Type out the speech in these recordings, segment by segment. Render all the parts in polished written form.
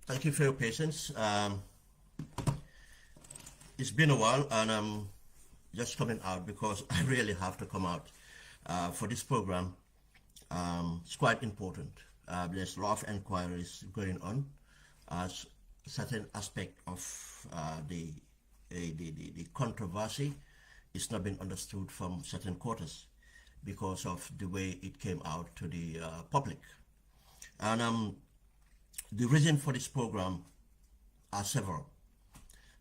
Thank you for your patience. It's been a while, and I'm just coming out because I really have to come out for this program. It's quite important. There's a lot of inquiries going on as certain aspect of the controversy is not being understood from certain quarters because of the way it came out to the public. And the reason for this program are several.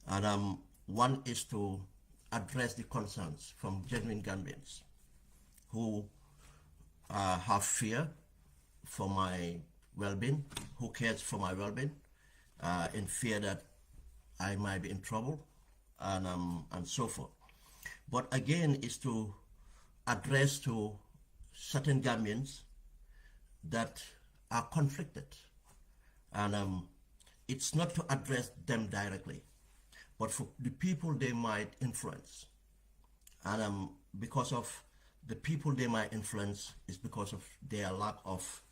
And one is to address the concerns from genuine Gambians who have fear for my well-being, who cares for my well-being, in fear that I might be in trouble, and so forth. But again, is to address to certain Gambians that are conflicted, and it's not to address them directly, but for the people they might influence. And because of the people they might influence is because of their lack of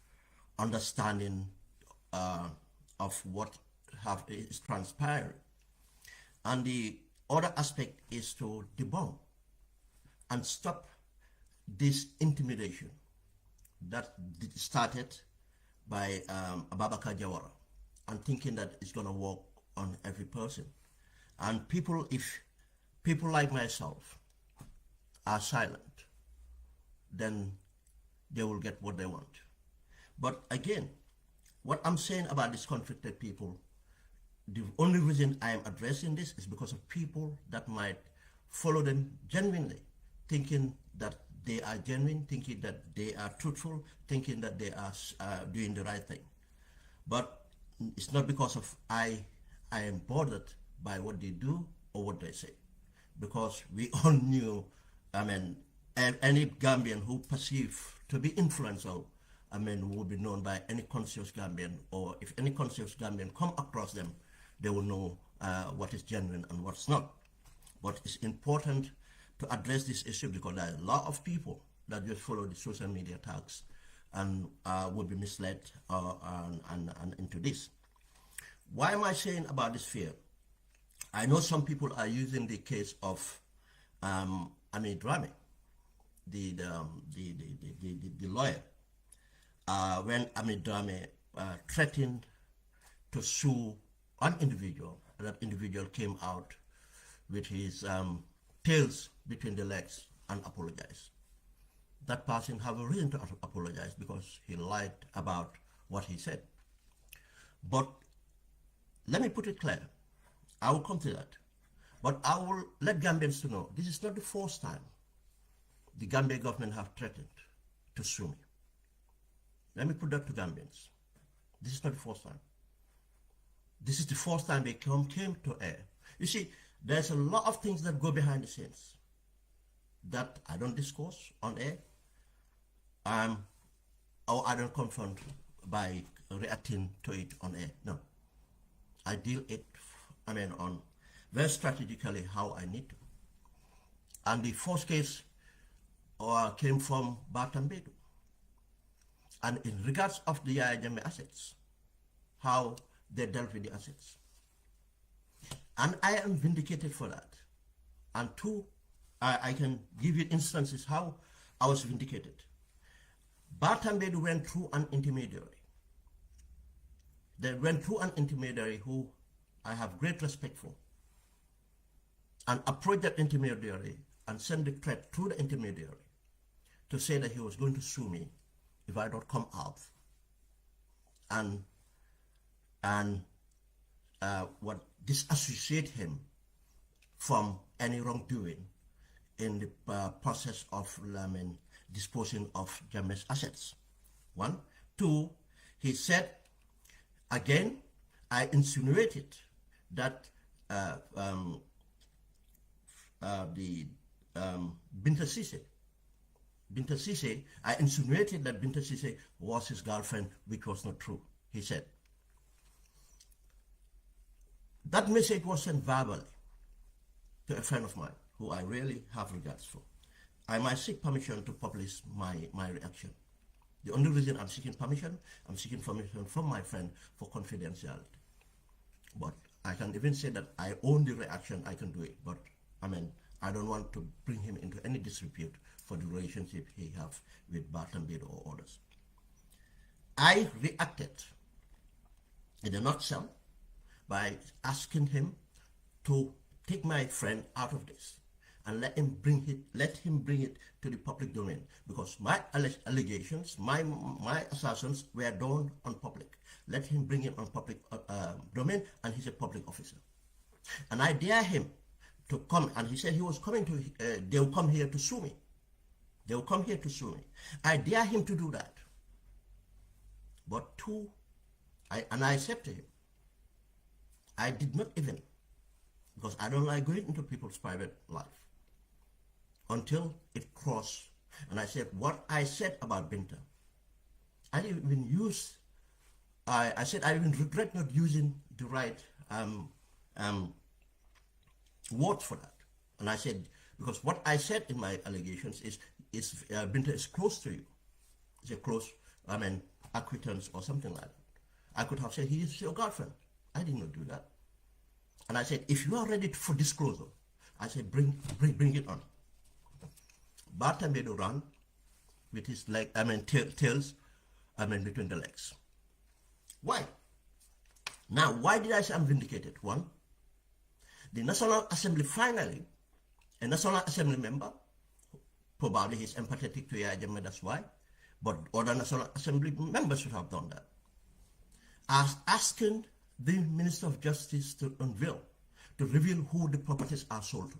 understanding of what is transpiring. And the other aspect is to debunk and stop this intimidation that started by Ababakar Jawara, and thinking that it's going to work on every person. And people, if people like myself are silent, then they will get what they want. But again, what I'm saying about these conflicted people, the only reason I am addressing this is because of people that might follow them genuinely, thinking that they are genuine, thinking that they are truthful, thinking that they are doing the right thing. But it's not because of I am bothered by what they do or what they say, because we all knew, any Gambian who perceive to be influential, would be known by any conscious Gambian, or if any conscious Gambian come across them, they will know what is genuine and what's not. But it's important to address this issue because there are a lot of people that just follow the social media tags and would be misled and into this. Why am I saying about this fear? I know some people are using the case of Drame, the lawyer, when Drame threatened to sue an individual. That individual came out with his tails between the legs and apologized. That person have a reason to apologize because he lied about what he said. But let me put it clear. I will come to that. But I will let Gambians to know this is not the first time the Gambia government have threatened to sue me. Let me put that to Gambians. This is not the first time. This is the first time they came to air. You see, there's a lot of things that go behind the scenes that I don't discuss on air, or I don't confront by reacting to it on air. No. I deal it, on very strategically how I need to. And the first case came from Batambedu. And in regards of the Yaya assets, how they dealt with the assets. And I am vindicated for that. And two, I can give you instances how I was vindicated. Batambedu went through an intermediary. They went through an intermediary who I have great respect for, and approached that intermediary and sent the threat through the intermediary to say that he was going to sue me if I don't come out and what disassociate him from any wrongdoing in the process of disposing of Jammeh's assets. One. Two, he said, again, I insinuated that Binta Sise, I insinuated that Binta Sise was his girlfriend, which was not true, he said. That message was sent verbally to a friend of mine who I really have regards for. I might seek permission to publish my reaction. The only reason I'm seeking permission from my friend for confidentiality. But I can even say that I own the reaction, I can do it. But I mean, I don't want to bring him into any disrepute for the relationship he have with Bartambid or others. I reacted in a nutshell by asking him to take my friend out of this and let him bring it to the public domain, because my allegations, my assertions were done on public. Let him bring it on public domain, and he's a public officer. And I dare him to come, and he said he was coming to, they will come here to sue me. They will come here to sue me. I dare him to do that. But I said to him, I did not even, because I don't like going into people's private life, until it crossed. And I said, what I said about Binta, I didn't even use, I said I even regret not using the right words for that. And I said, because what I said in my allegations is Binta is close to you. It's a close, acquaintance or something like that. I could have said he is your girlfriend. I did not do that. And I said, if you are ready for disclosure, I said, bring it on. Bartambid ran with his tails, between the legs. Why? Now, why did I say I'm vindicated? One, the National Assembly finally, a National Assembly member, probably he's empathetic to Yaya Jammeh, that's why, but other National Assembly members should have done that, asking the Minister of Justice to reveal who the properties are sold to.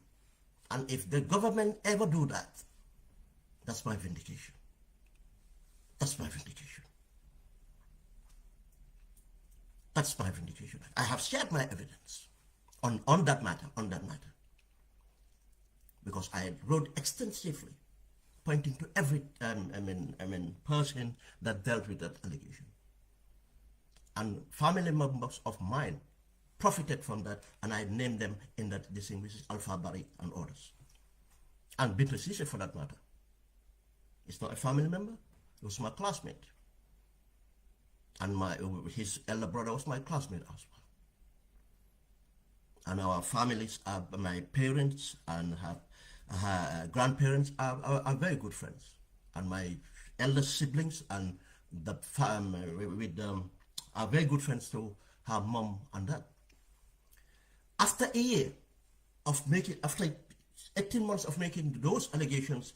And if the government ever do that, that's my vindication. That's my vindication. That's my vindication. I have shared my evidence on that matter, because I wrote extensively, pointing to every person that dealt with that allegation. And family members of mine profited from that, and I named them in that listing, which is Alpha Barry and others. And Binta Sise, for that matter. It's not a family member, it was my classmate. And his elder brother was my classmate as well. And our families, my parents and her grandparents are very good friends. And my elder siblings and the family are very good friends to her mom and dad. After a year of after 18 months of making those allegations,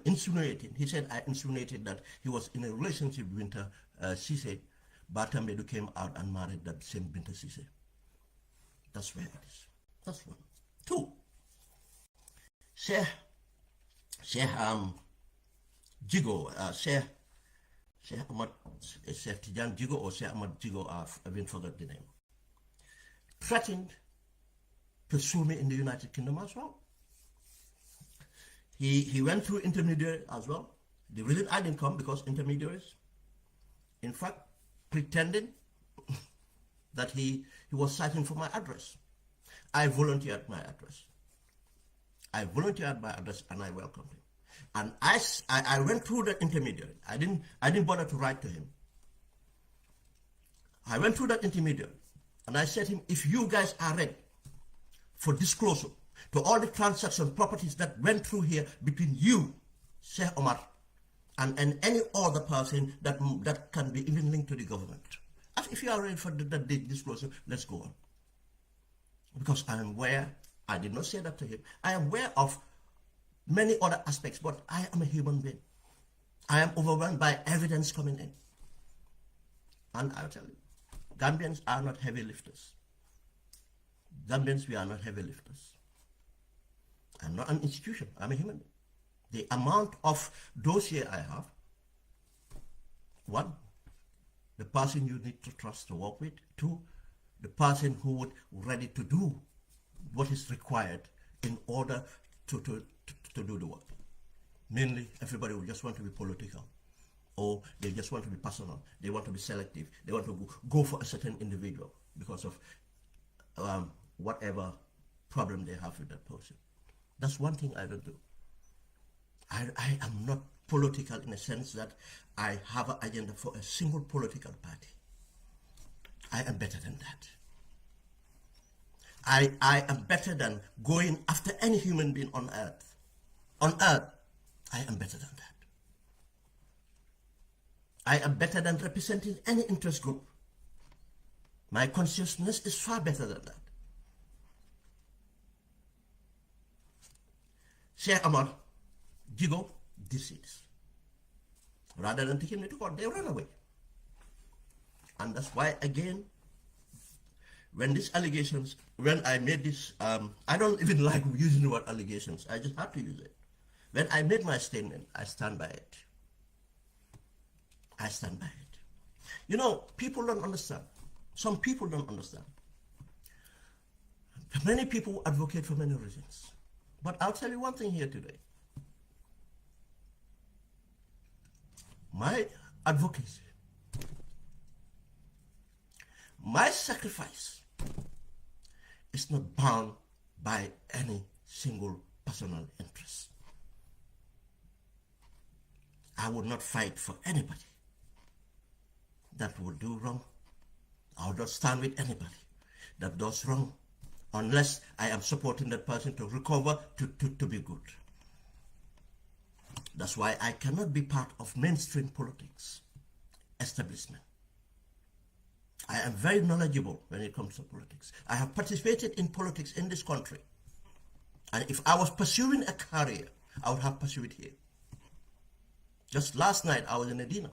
insinuating, he said I insinuated that he was in a relationship with Binta Sise. Bartambid came out and married that same Binta Sise. That's where it is. That's one. Two, Sheikh Jigo, Sheikh Ahmad, Sheikh Tijan Jigo or Sheikh Ahmad Jigo, I've even forgot the name, threatened to sue me in the United Kingdom as well. He went through intermediary as well. The reason I didn't come, because intermediaries, in fact, pretending that he was searching for my address. I volunteered my address. and I welcomed him. And I went through that intermediary. I didn't bother to write to him. I went through that intermediary and I said to him, if you guys are ready for disclosure to all the transaction properties that went through here between you, Sheikh Omar, and any other person that can be even linked to the government. If you are ready for that disclosure, let's go on. Because I am aware, I did not say that to him, I am aware of many other aspects, but I am a human being. I am overwhelmed by evidence coming in. And I'll tell you, Gambians are not heavy lifters. Gambians, we are not heavy lifters. I'm not an institution, I'm a human being. The amount of dossier I have, one, the person you need to trust to work with. Two, the person who would ready to do what is required in order to do the work. Mainly, everybody will just want to be political, or they just want to be personal. They want to be selective. They want to go for a certain individual because of whatever problem they have with that person. That's one thing I don't do. I am not political in a sense that I have an agenda for a single political party. I am better than that. I am better than going after any human being on earth. On earth, I am better than that. I am better than representing any interest group. My consciousness is far better than that. Sheikh Amar, Jigo, this is. Rather than taking me to court, they run away. And that's why, again, when these allegations, when I made this, I don't even like using the word allegations. I just have to use it. When I made my statement, I stand by it. I stand by it. You know, people don't understand. Some people don't understand. Many people advocate for many reasons. But I'll tell you one thing here today. My advocacy, my sacrifice is not bound by any single personal interest. I will not fight for anybody that will do wrong. I will not stand with anybody that does wrong unless I am supporting that person to recover, to be good. That's why I cannot be part of mainstream politics establishment. I am very knowledgeable when it comes to politics. I have participated in politics in this country. And if I was pursuing a career, I would have pursued it here. Just last night, I was in a dinner.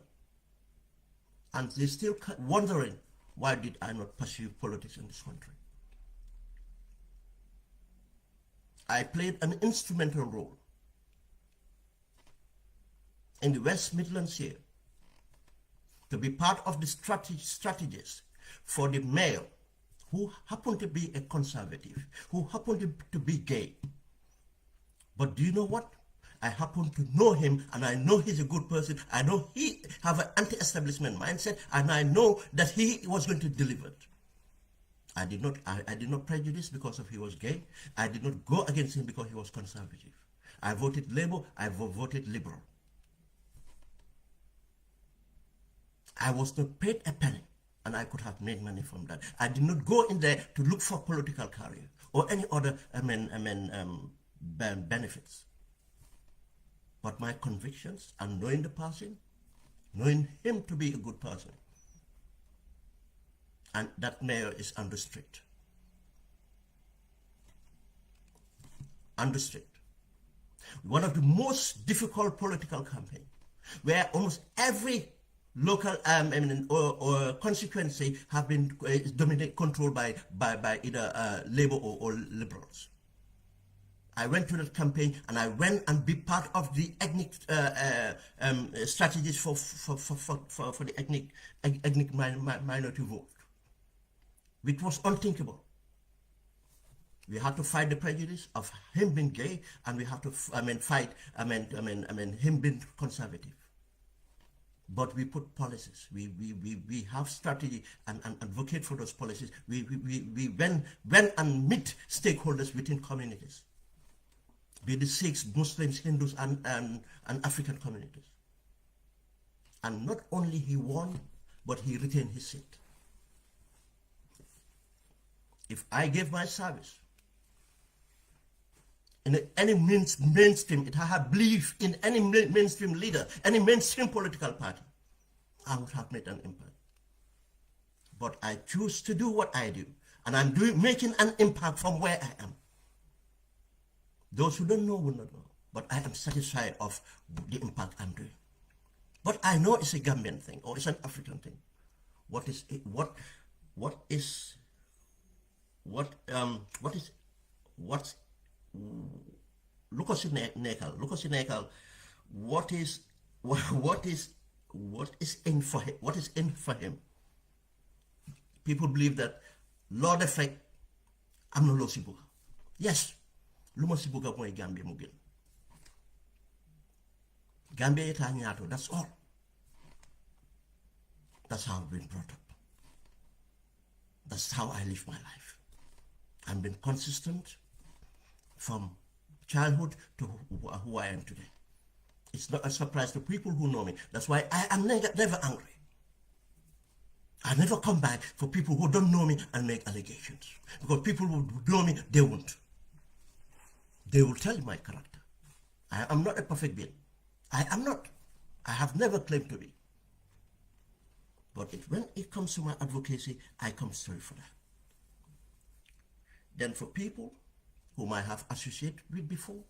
And they're still wondering, why did I not pursue politics in this country? I played an instrumental role in the West Midlands here to be part of the strategies for the male who happened to be a conservative, who happened to be gay. But do you know what? I happen to know him, and I know he's a good person. I know he have an anti-establishment mindset, and I know that he was going to deliver it. I did not prejudice because of he was gay. I did not go against him because he was conservative. I voted Labour. I voted Liberal. I was not paid a penny, and I could have made money from that. I did not go in there to look for political career or any other benefits. But my convictions and knowing the person, knowing him to be a good person, and that mayor is on the street. On the street. One of the most difficult political campaigns, where almost every local or constituency have been controlled by either Labour or Liberals. I went to that campaign and I went and be part of the ethnic strategies for the ethnic minority vote, which was unthinkable. We had to fight the prejudice of him being gay, and we had to fight him being conservative. But we put policies. We have strategy and advocate for those policies. We went and meet stakeholders within communities, be the Sikhs, Muslims, Hindus, and African communities. And not only he won, but he retained his seat. If I gave my service in any mainstream, if I had belief in any mainstream leader, any mainstream political party, I would have made an impact. But I choose to do what I do, and I'm making an impact from where I am. Those who don't know will not know, but I am satisfied of the impact I'm doing. But I know it's a Gambian thing, or it's an African thing. What is it? What is in for him? What is in for him? People believe that law effect, I'm no sibuga. Yes, luma sibuga moy Gambia mu gën. Gambia yeta ñaato, that's all. That's how I've been brought up. That's how I live my life. I've been consistent from childhood to who I am today. It's not a surprise to people who know me. That's why I am never angry. I never come back for people who don't know me and make allegations. Because people who know me, they won't. They will tell you my character. I am not a perfect being. I am not. I have never claimed to be. But when it comes to my advocacy, I come straight for that. Then for people whom I have associated with before,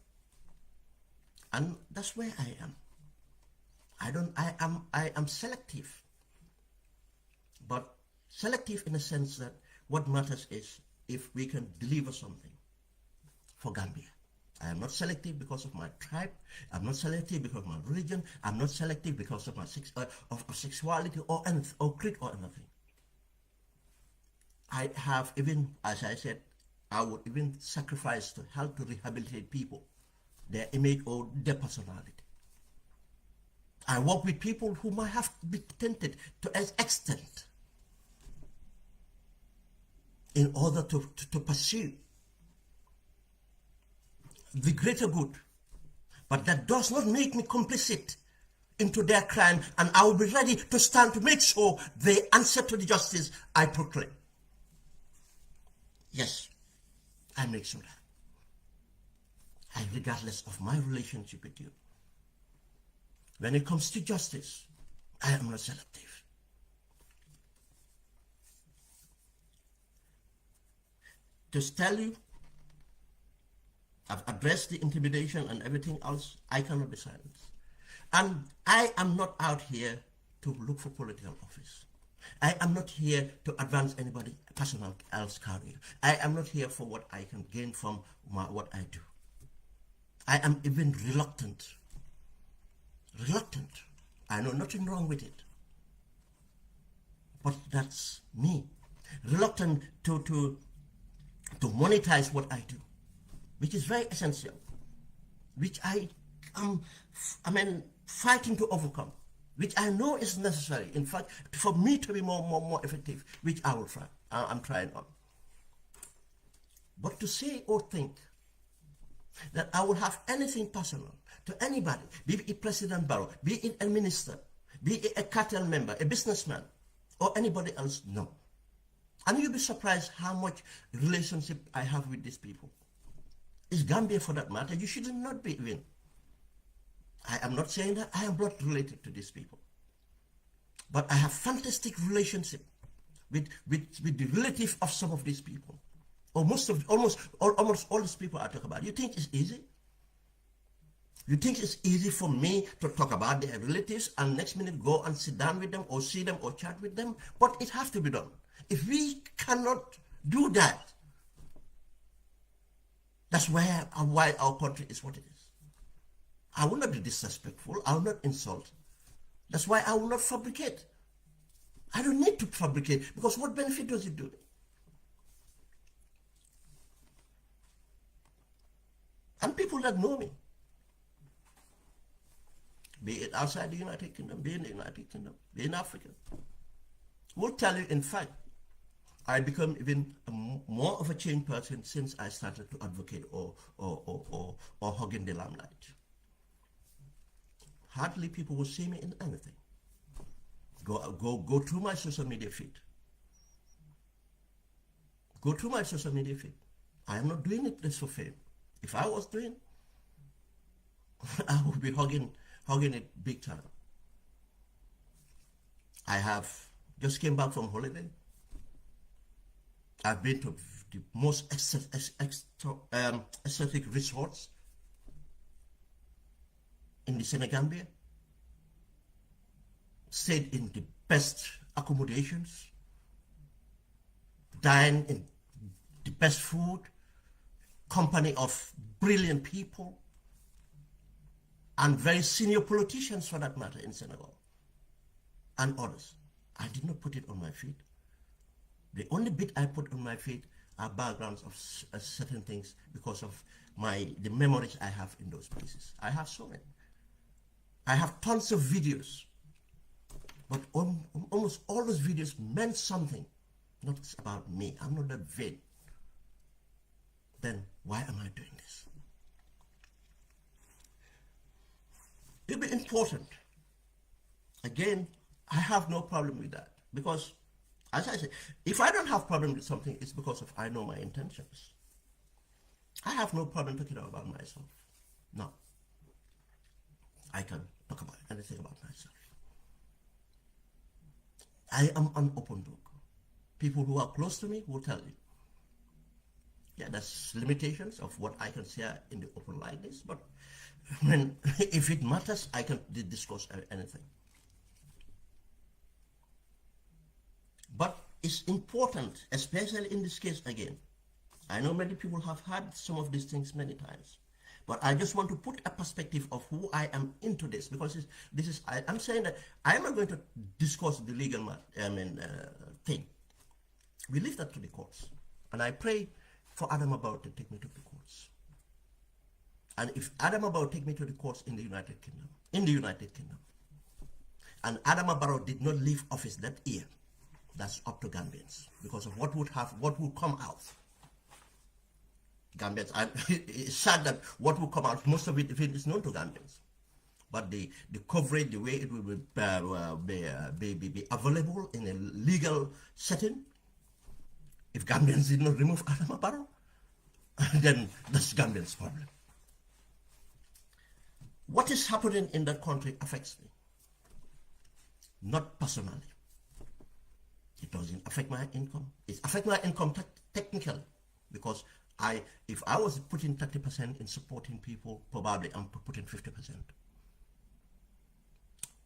and that's where I am. I am selective. But selective in the sense that what matters is if we can deliver something for Gambia. I am not selective because of my tribe. I'm not selective because of my religion. I'm not selective because of my sexuality or anything, or creed or anything. I have even, as I said, I would even sacrifice to help to rehabilitate people, their image or their personality. I work with people who might have been tempted to an extent in order to pursue the greater good. But that does not make me complicit into their crime, and I will be ready to stand to make sure they answer to the justice I proclaim. Yes, I make sure that. Regardless of my relationship with you. When it comes to justice, I am not selective. To tell you, I've addressed the intimidation and everything else, I cannot be silenced. And I am not out here to look for political office. I am not here to advance anybody personal else career. I am not here for what I can gain from what I do. I am even reluctant. I know nothing wrong with it. But that's me. Reluctant to monetize what I do, which is very essential, which I am fighting to overcome, which I know is necessary, in fact, for me to be more effective, which I will try. I'm trying on. But to say or think that I will have anything personal to anybody, be it President Barrow, be it a minister, be it a cartel member, a businessman, or anybody else, no. And you'll be surprised how much relationship I have with these people. It's Gambia for that matter. You should not be even. I am not saying that I am not related to these people. But I have fantastic relationship with the relative of some of these people. Almost all these people I talk about. You think it's easy? You think it's easy for me to talk about their relatives and next minute go and sit down with them or see them or chat with them? But it has to be done. If we cannot do that, that's why our country is what it is. I will not be disrespectful. I will not insult. That's why I will not fabricate. I don't need to fabricate, because what benefit does it do? And people that know me, be it outside the United Kingdom, be in the United Kingdom, be in Africa, will tell you, in fact, I become even more of a changed person since I started to advocate or hogging the limelight. Hardly people will see me in anything. Go through my social media feed. Go through my social media feed. I am not doing it just for fame. If I was doing, I would be hogging it big time. I have just came back from holiday. I've been to the most exotic resorts in the Senegambia, stayed in the best accommodations, dined in the best food, company of brilliant people, and very senior politicians for that matter in Senegal, and others. I did not put it on my feed. The only bit I put on my feed are backgrounds of certain things because of the memories I have in those places. I have so many. I have tons of videos, but almost all those videos meant something, not about me. I'm not that vain. Then why am I doing this? It'll be important. Again, I have no problem with that, because As I say, if I don't have problem with something, it's because of I know my intentions. I have no problem talking about myself. No. I can talk about anything about myself. I am an open book. People who are close to me will tell you. Yeah, there's limitations of what I can share in the open like this, but when if it matters, I can discuss anything. But it's important, especially in this case again. I know many people have had some of these things many times, but I just want to put a perspective of who I am into this, because I'm saying that I am not going to discuss the legal thing. We leave that to the courts, and I pray for Adam Barrow to take me to the courts. And if Adam Barrow take me to the courts in the United Kingdom, and Adam Barrow did not leave office that year, that's up to Gambians, because of what would come out. Gambians, it's sad that what will come out, most of it is known to Gambians. But the coverage, the way it will be available in a legal setting, if Gambians did not remove Adam Barrow, then that's Gambians' problem. What is happening in that country affects me. Not personally. It doesn't affect my income. It affects my income technically, because if I was putting 30% in supporting people, probably I'm putting 50%.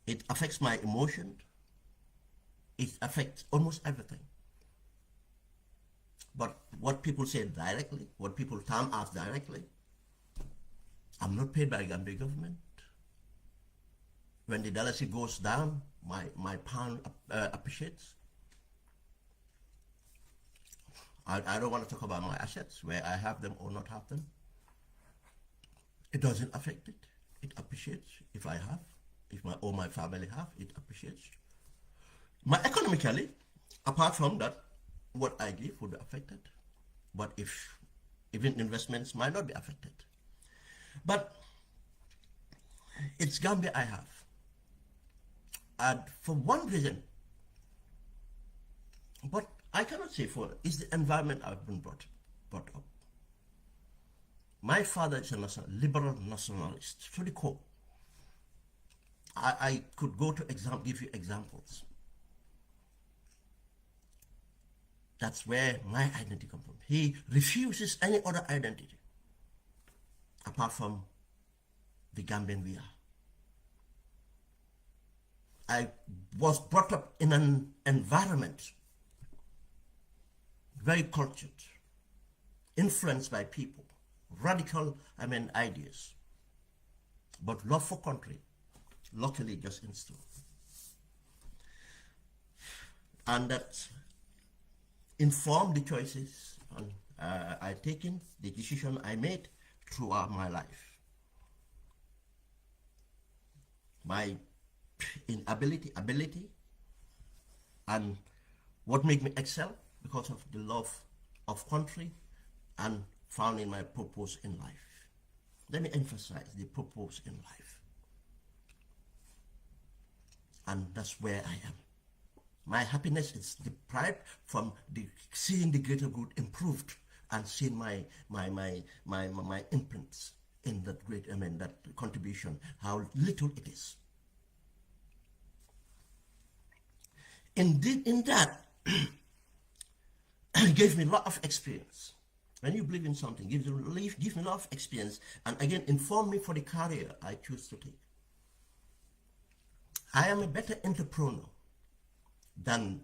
It affects my emotion. It affects almost everything. But what people say directly, what people term as directly, I'm not paid by Gambia government. When the dollar goes down, my pound appreciates. I don't want to talk about my assets, where I have them or not have them. It doesn't affect it. It appreciates if I have. If my family have, it appreciates. My economically, apart from that, what I give would be affected. But if even investments might not be affected. But it's Gambia I have. And for one reason, but I cannot say for it's the environment I've been brought up. My father is a liberal nationalist to the core. I could go to give you examples. That's where my identity comes from. He refuses any other identity apart from the Gambian we are. I was brought up in an environment very cultured, influenced by people, radical, ideas, but love for country, luckily just instilled. And that informed the choices I taken, the decision I made throughout my life. My ability, and what made me excel because of the love of country and finding my purpose in life. Let me emphasize the purpose in life. And that's where I am. My happiness is deprived from seeing the greater good improved and seeing my imprints in that that contribution, how little it is. Indeed, in that, it gave me a lot of experience. When you believe in something, give me a lot of experience, and again, inform me for the career I choose to take. I am a better entrepreneur than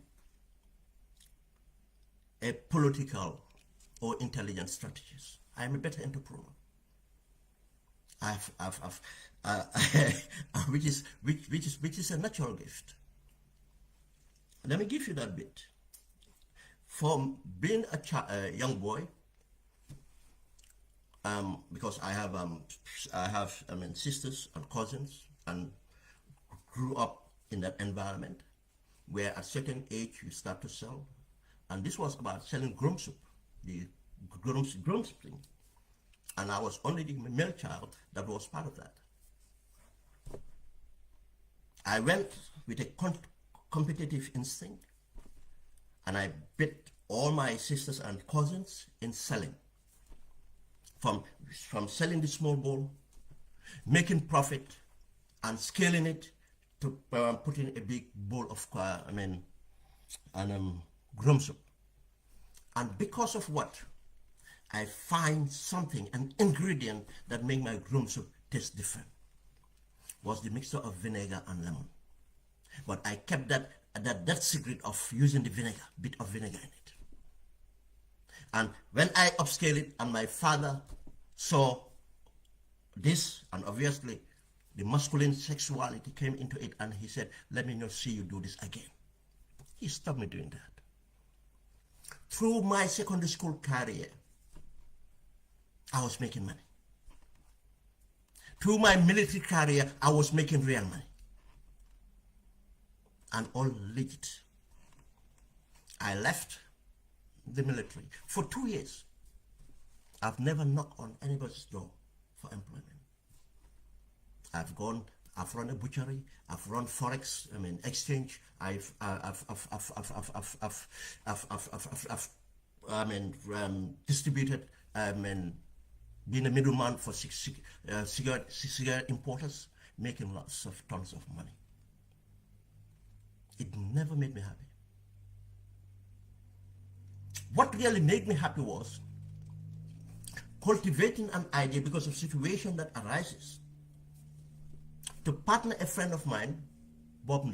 a political or intelligent strategist. I am a better entrepreneur. Which is a natural gift. Let me give you that bit. From being a young boy, because I have sisters and cousins, and grew up in that environment where at certain age you start to sell, and this was about selling grum soup, the grum thing, and I was only the male child that was part of that. I went with a competitive instinct, and I beat all my sisters and cousins in selling. From selling the small bowl, making profit, and scaling it to putting a big bowl of groom soup. And because of what? I find something, an ingredient that make my groom soup taste different. Was the mixture of vinegar and lemon. But I kept that secret of using the vinegar, bit of vinegar in it. And when I upscale it, and my father saw this, and obviously the masculine sexuality came into it, and he said, let me not see you do this again. He stopped me doing that. Through my secondary school career, I was making money. Through my military career, I was making real money. And all legit. I left the military for 2 years. I've never knocked on anybody's door for employment. I've run a butchery, I've run forex, exchange. I've distributed, being a middleman for cigarette importers, making lots of tons of money. It never made me happy. What really made me happy was cultivating an idea because of situation that arises. To partner a friend of mine, Bob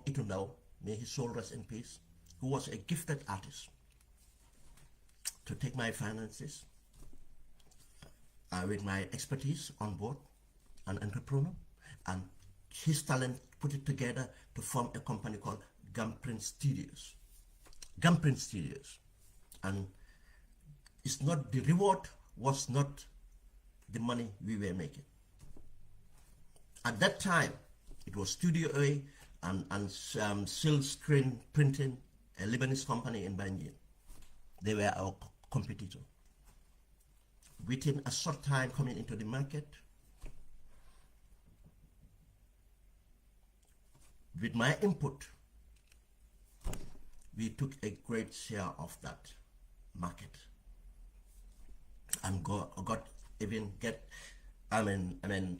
Itundao, may his soul rest in peace, who was a gifted artist, to take my finances with my expertise on board, an entrepreneur, and his talent, put it together to form a company called Gumprint Studios. Gumprint Studios. And it's not, the reward was not the money we were making. At that time, it was Studio A and Silk Screen Printing, a Lebanese company in Banjul. They were our competitor. Within a short time coming into the market, with my input, we took a great share of that market and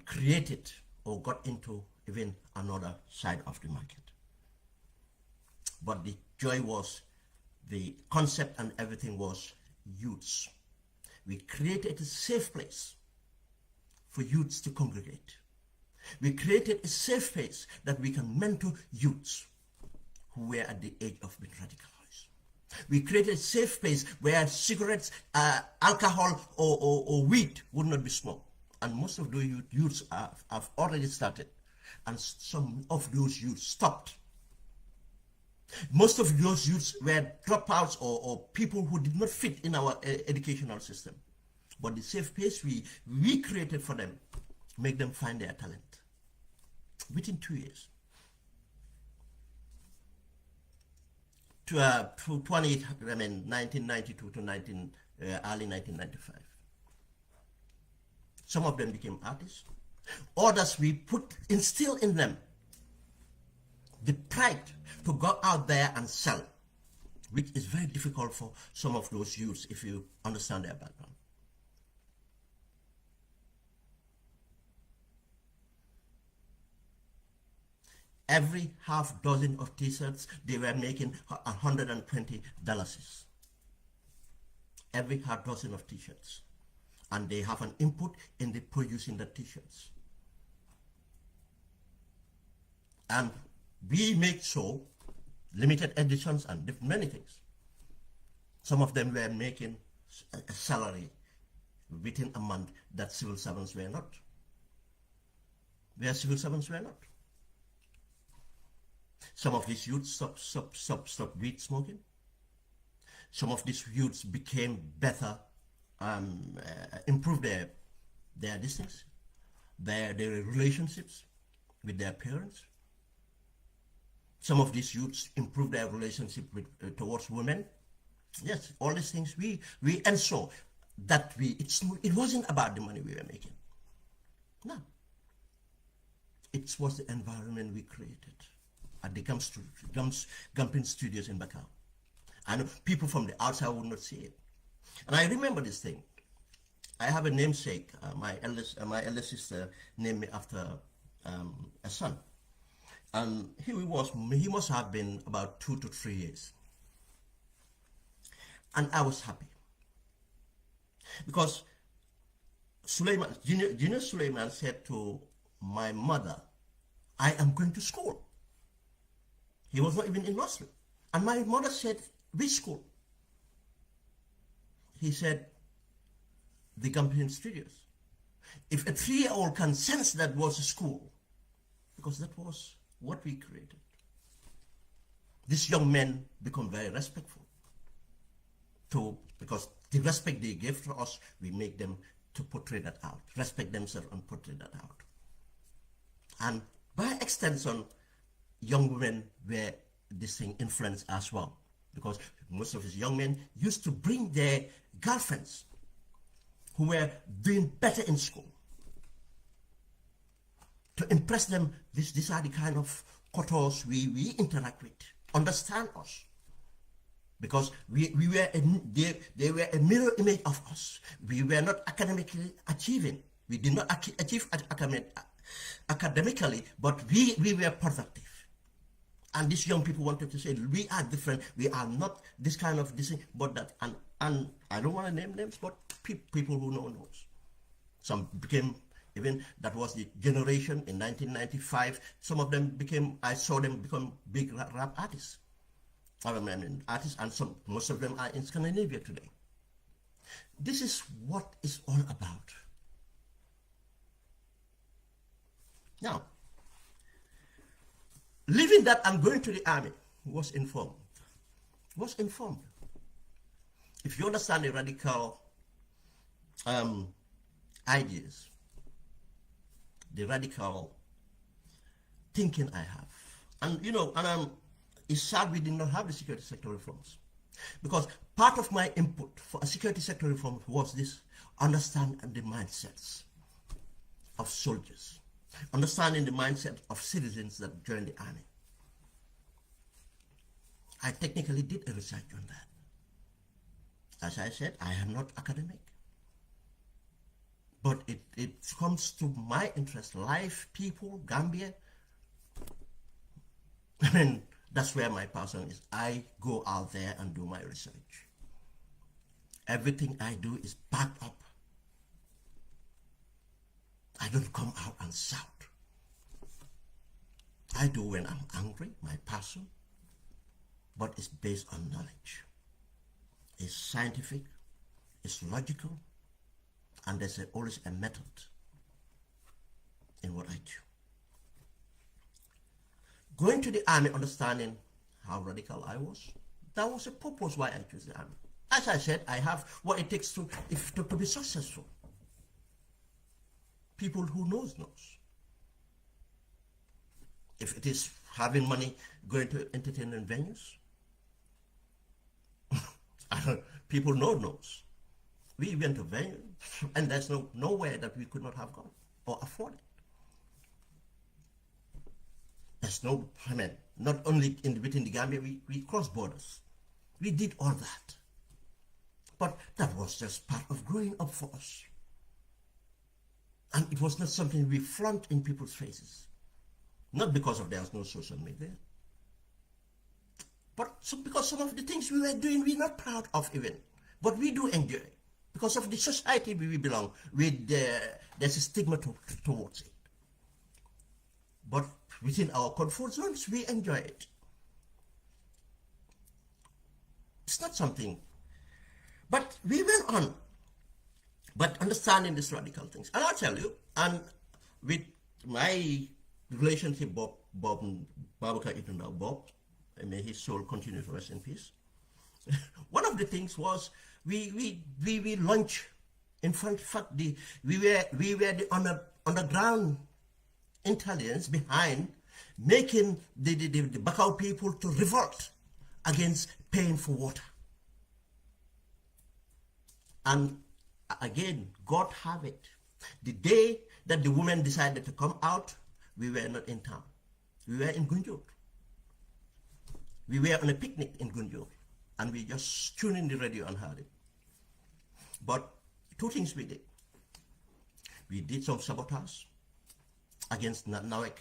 created or got into even another side of the market. But the joy was, the concept and everything was youths. We created a safe place for youths to congregate. We created a safe place that we can mentor youths who were at the age of being radicalized. We created a safe place where cigarettes, alcohol, or weed would not be smoked. And most of those youths have already started. And some of those youths stopped. Most of those youths were dropouts or people who did not fit in our educational system. But the safe place we created for them, make them find their talent. Within 2 years. To 1992 to early 1995. Some of them became artists. Others we instill in them the pride to go out there and sell, which is very difficult for some of those youths if you understand their background. Every half dozen of t-shirts, they were making $120. Every half dozen of t-shirts. And they have an input in the producing the t-shirts. And we make so limited editions and many things. Some of them were making a salary within a month that civil servants were not. Where civil servants were not. Some of these youths stopped weed smoking. Some of these youths became better, improved their distance, their relationships with their parents. Some of these youths improved their relationship towards women. Yes, all these things we ensure that it wasn't about the money we were making. No. It was the environment we created at the Gumprint Studios in Barrow. And people from the outside would not see it. And I remember this thing. I have a namesake. My eldest sister named me after a son. And he must have been about 2 to 3 years. And I was happy. Because Junior Suleiman said to my mother, I am going to school. He was not even in nursery. And my mother said, which school? He said, the Gambian Studios. If a 3-year-old can sense that was a school, because that was what we created. These young men become very respectful. Because the respect they gave to us, we make them to portray that out. Respect themselves and portray that out. And by extension, young women were this thing influenced as well. Because most of these young men used to bring their girlfriends who were doing better in school to impress them. These are the kind of cultures we interact with, understand us. Because they were a mirror image of us. We were not academically achieving. We did not achieve academically, but we were productive. And these young people wanted to say, we are different. We are not this kind of this thing, but that. And I don't want to name names, but people who knows. Some became, even that was the generation in 1995. Some of them I saw them become big rap artists. I mean, artists, and most of them are in Scandinavia today. This is what it's all about. Now, leaving that and going to the army was informed. If you understand the radical ideas, the radical thinking I have, and it's sad we did not have the security sector reforms, because part of my input for a security sector reform was this: understand the mindsets of soldiers, understanding the mindset of citizens that join the army. I technically did a research on that. As I said, I am not academic, but it comes to my interest, life, people, Gambia. I mean, that's where my passion is. I go out there and do my research. Everything I do is backed up. I don't come out and shout. I do when I'm angry, my passion, but it's based on knowledge. It's scientific, it's logical, and there's always a method in what I do. Going to the army, understanding how radical I was, that was a purpose why I chose the army. As I said, I have what it takes to be successful. People who knows. If it is having money, going to entertainment venues, people knows. We went to venues, and there's nowhere that we could not have gone or afford it. There's not only within the Gambia, we crossed borders. We did all that. But that was just part of growing up for us. And it was not something we flaunt in people's faces. Not because there's no social media, but because some of the things we were doing, we're not proud of even. But we do enjoy it. Because of the society we belong, there's a stigma towards it. But within our comfort zones, we enjoy it. It's not something. But we went on. But understanding these radical things. And I'll tell you, and with my relationship, Bob Babaka even now, Bob, may his soul continue to rest in peace. One of the things was we launched, in fact, we were the underground intelligence behind making the Bakau people to revolt against paying for water. And again, God have it. The day that the women decided to come out, we were not in town. We were in Gunjur. We were on a picnic in Gunjur. and we just tuned in the radio and heard it. But two things we did. We did some sabotage against NAWEC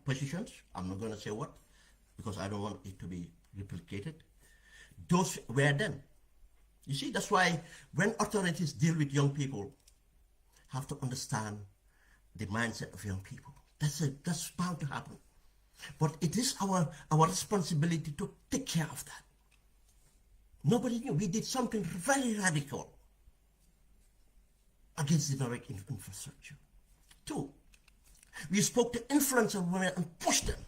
positions. I'm not going to say what, because I don't want it to be replicated. Those were them. You see, that's why when authorities deal with young people, have to understand the mindset of young people. That's bound to happen. But it is our responsibility to take care of that. Nobody knew. We did something very radical against the direct infrastructure. Two, we spoke to influential women and pushed them.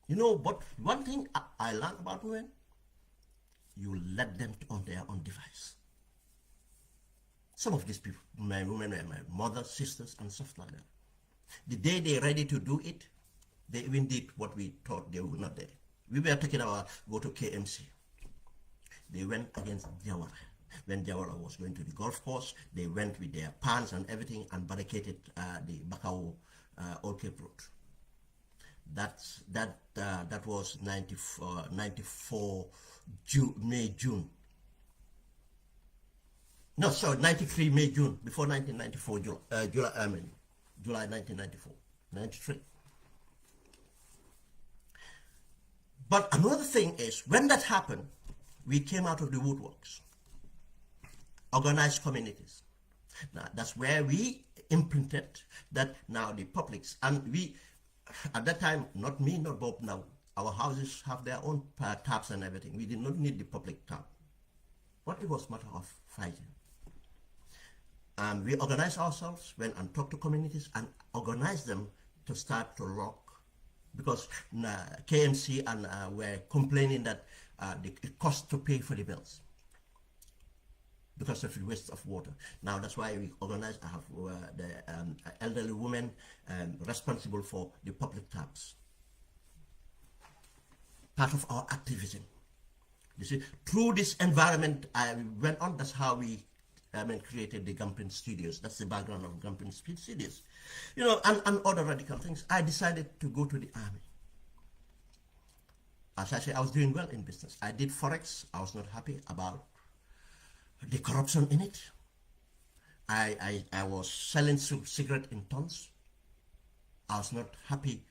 You know, but one thing I learned about women, you let them on their own device. Some of these people, my women were my mothers, sisters, and stuff like that. The day they're ready to do it, they even did what we thought they would not do. We were talking about go to KMC. They went against Jawara. When Jawara was going to the golf course, they went with their pants and everything and barricaded the Bakau Old Cape Road. That was 94 May, June. No, sorry, 93 May, June, before 1994, July 1994, 93. But another thing is, when that happened, we came out of the woodworks, organized communities. Now, that's where we imprinted that now the publics, and we, at that time, not me, not Bob now, our houses have their own taps and everything. We did not need the public tap. But it was a matter of fighting. We organized ourselves, went and talked to communities and organized them to start to lock, because KMC and were complaining that it cost to pay for the bills because of the waste of water. Now that's why we organized, I have the elderly women responsible for the public taps. Part of our activism. You see, through this environment I went on, that's how we created the Gumpin Studios. That's the background of Gumpin Studios. You know, and other radical things. I decided to go to the army. As I say, I was doing well in business. I did Forex. I was not happy about the corruption in it. I was selling cigarette in tons. I was not happy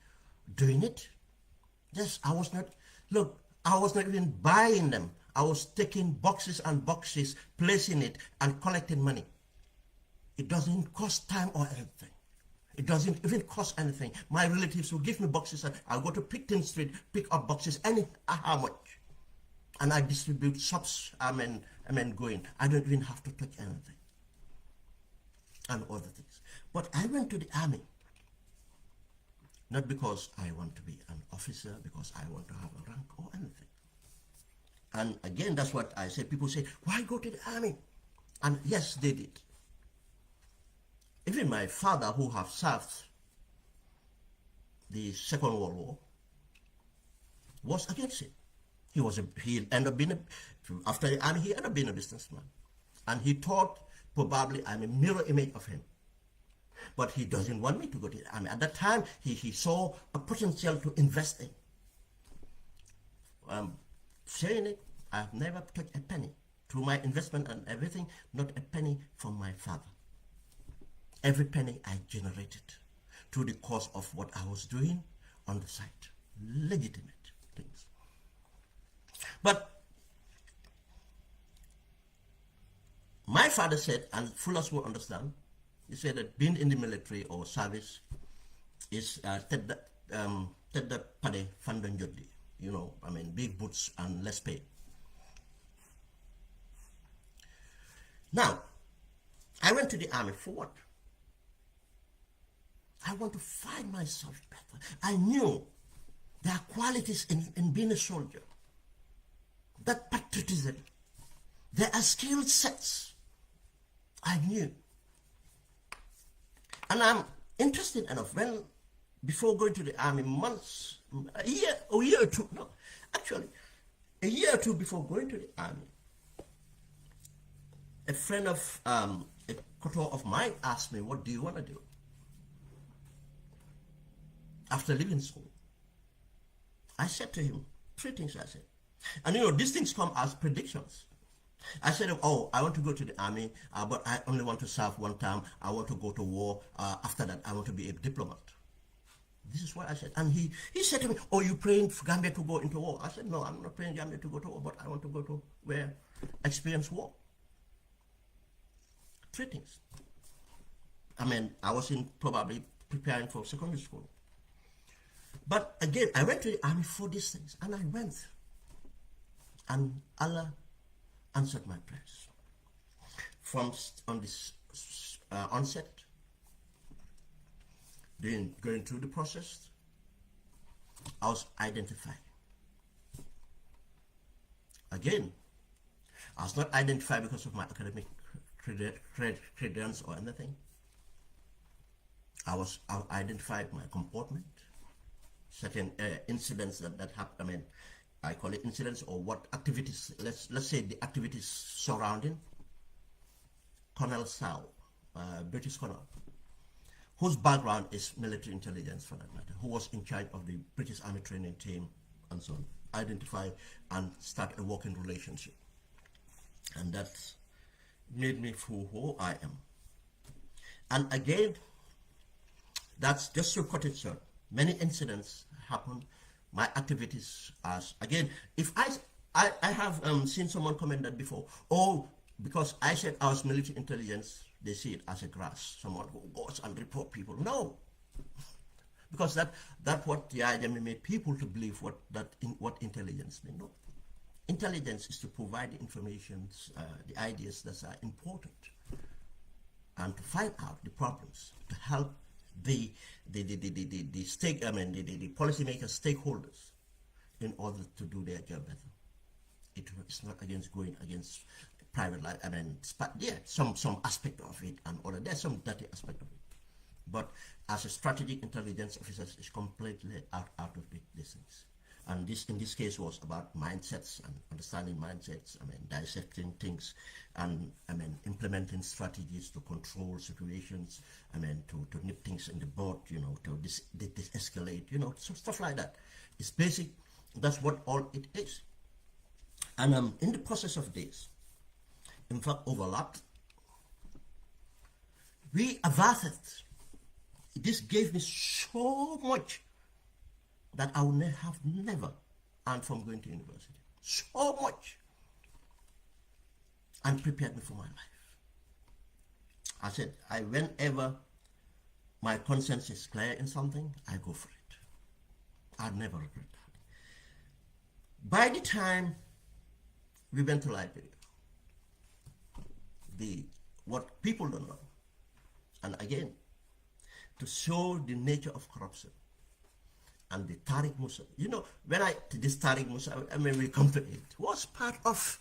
doing it. Yes, I was not, look, I was not even buying them. I was taking boxes and boxes, placing it and collecting money. It doesn't cost time or anything. It doesn't even cost anything. My relatives will give me boxes and I'll go to Picton Street, pick up boxes, how much. And I distribute shops, going. I don't even have to touch anything. And other things. But I went to the army. Not because I want to be an officer, because I want to have a rank or anything. And again, that's what I say. People say, why go to the army? And yes, they did. Even my father, who have served the Second World War, was against it. He ended up being after the army, he ended up being a businessman. And he thought probably I'm a mirror image of him. But he doesn't want me to go to the army. At that time, he saw a potential to invest in. Saying it, I've never touched a penny. Through my investment and everything, not a penny from my father. Every penny I generated through the course of what I was doing on the side. Legitimate things. But my father said, and Fullers will understand, he said that being in the military or service is tedda pade fandan joddi. You know, big boots and less pay. Now, I went to the army for what? I want to find myself better. I knew there are qualities in being a soldier. That patriotism. There are skill sets. I knew. And I'm interested enough before going to the army, a year or two, no, actually, a year or two before going to the army, a friend of a koto of mine asked me, what do you want to do after leaving school? I said to him, Three things I said. And you know, these things come as predictions. I said, oh, I want to go to the army, but I only want to serve one term. I want to go to war. After that, I want to be a diplomat. This is what I said. And he said to me, oh, you praying for Gambia to go into war? I said, no, I'm not praying Gambia to go to war, but I want to go to where experience war. Three things. I mean, I was probably preparing for secondary school. But again, I went to the army for these things, and I went. And Allah answered my prayers. From on this onset, then going through the process, I was identified. Again, I was not identified because of my academic credentials or anything. I identified my comportment, certain incidents that happened. I mean, I call it incidents, or what activities, let's say the activities surrounding Colonel Sau, British Colonel, whose background is military intelligence for that matter, who was in charge of the British Army training team and so on, identify and start a working relationship. And that made me who I am. And again, that's just to cut it short. Many incidents happened. My activities as, again, if I have seen someone comment that before, oh, because I said I was military intelligence, they see it as a grass, someone who goes and report people. No, because that what the idea made people to believe what intelligence means. No, intelligence is to provide the information, the ideas that are important, and to find out the problems, to help the policymakers, stakeholders, in order to do their job better. It's not against going against private life. I mean, yeah, some aspect of it, and all that. There's some dirty aspect of it. But as a strategic intelligence officer, it's completely out of these things. And this, in this case, was about mindsets and understanding mindsets. I mean, dissecting things, and I mean, implementing strategies to control situations. I mean, to nip things in the bud, you know, to escalate, you know, stuff like that. It's basic. That's what all it is. And in the process of this, in fact, overlapped. We averted. This gave me so much that I would have never earned from going to university. So much. And prepared me for my life. I said, whenever my conscience is clear in something, I go for it. I'd never regret that. By the time we went to Liberia, what people don't know, and again, to show the nature of corruption, and the Tariq Musa, you know, this Tariq Musa, I mean, we come to it, was part of,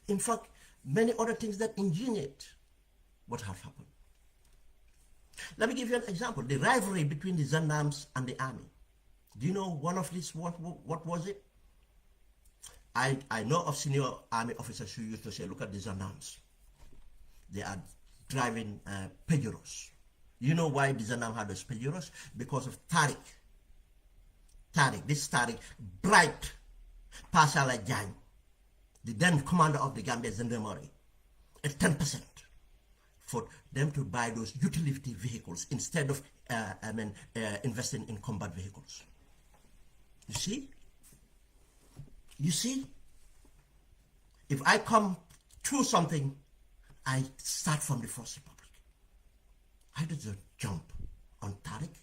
in fact, many other things that engineered what had happened. Let me give you an example. The rivalry between the gendarmes and the army. Do you know one of these, what was it? I know of senior army officers who used to say, look at the gendarmes. They are driving Pajeros. You know why the gendarme had those Pajeros? Because of Tariq. This Tariq, bright Pashala Jan, the then commander of the Gambia Gendarmerie, at 10% for them to buy those utility vehicles instead of investing in combat vehicles. You see? If I come through something, I start from the First Republic. I didn't jump on Tariq.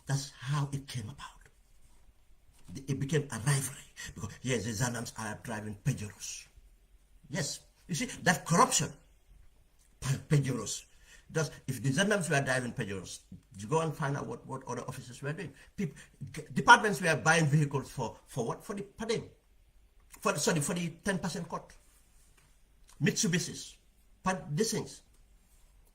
That's how it came about. It became a rivalry because yes, the gendarmes are driving Pajeros. Yes, you see that corruption. Pajeros. If the gendarmes were driving Pajeros, you go and find out what other officers were doing. Departments were buying vehicles for what? For the Padem. For the 10% cut. Mitsubishis. These things.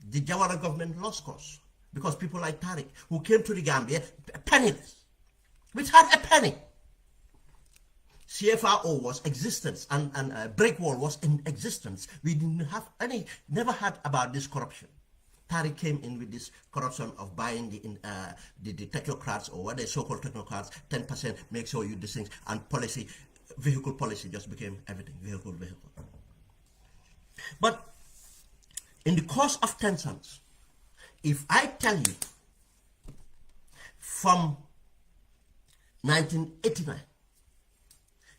The Jawara government lost costs because people like Tariq, who came to the Gambia penniless, which had a penny. CFRO was existence, and break wall was in existence. We didn't have any, never had about this corruption. Tariq came in with this corruption of buying the technocrats, or what they so-called technocrats, 10%, make sure you do things, and policy, vehicle policy just became everything, vehicle. But in the course of tensions, if I tell you from 1989,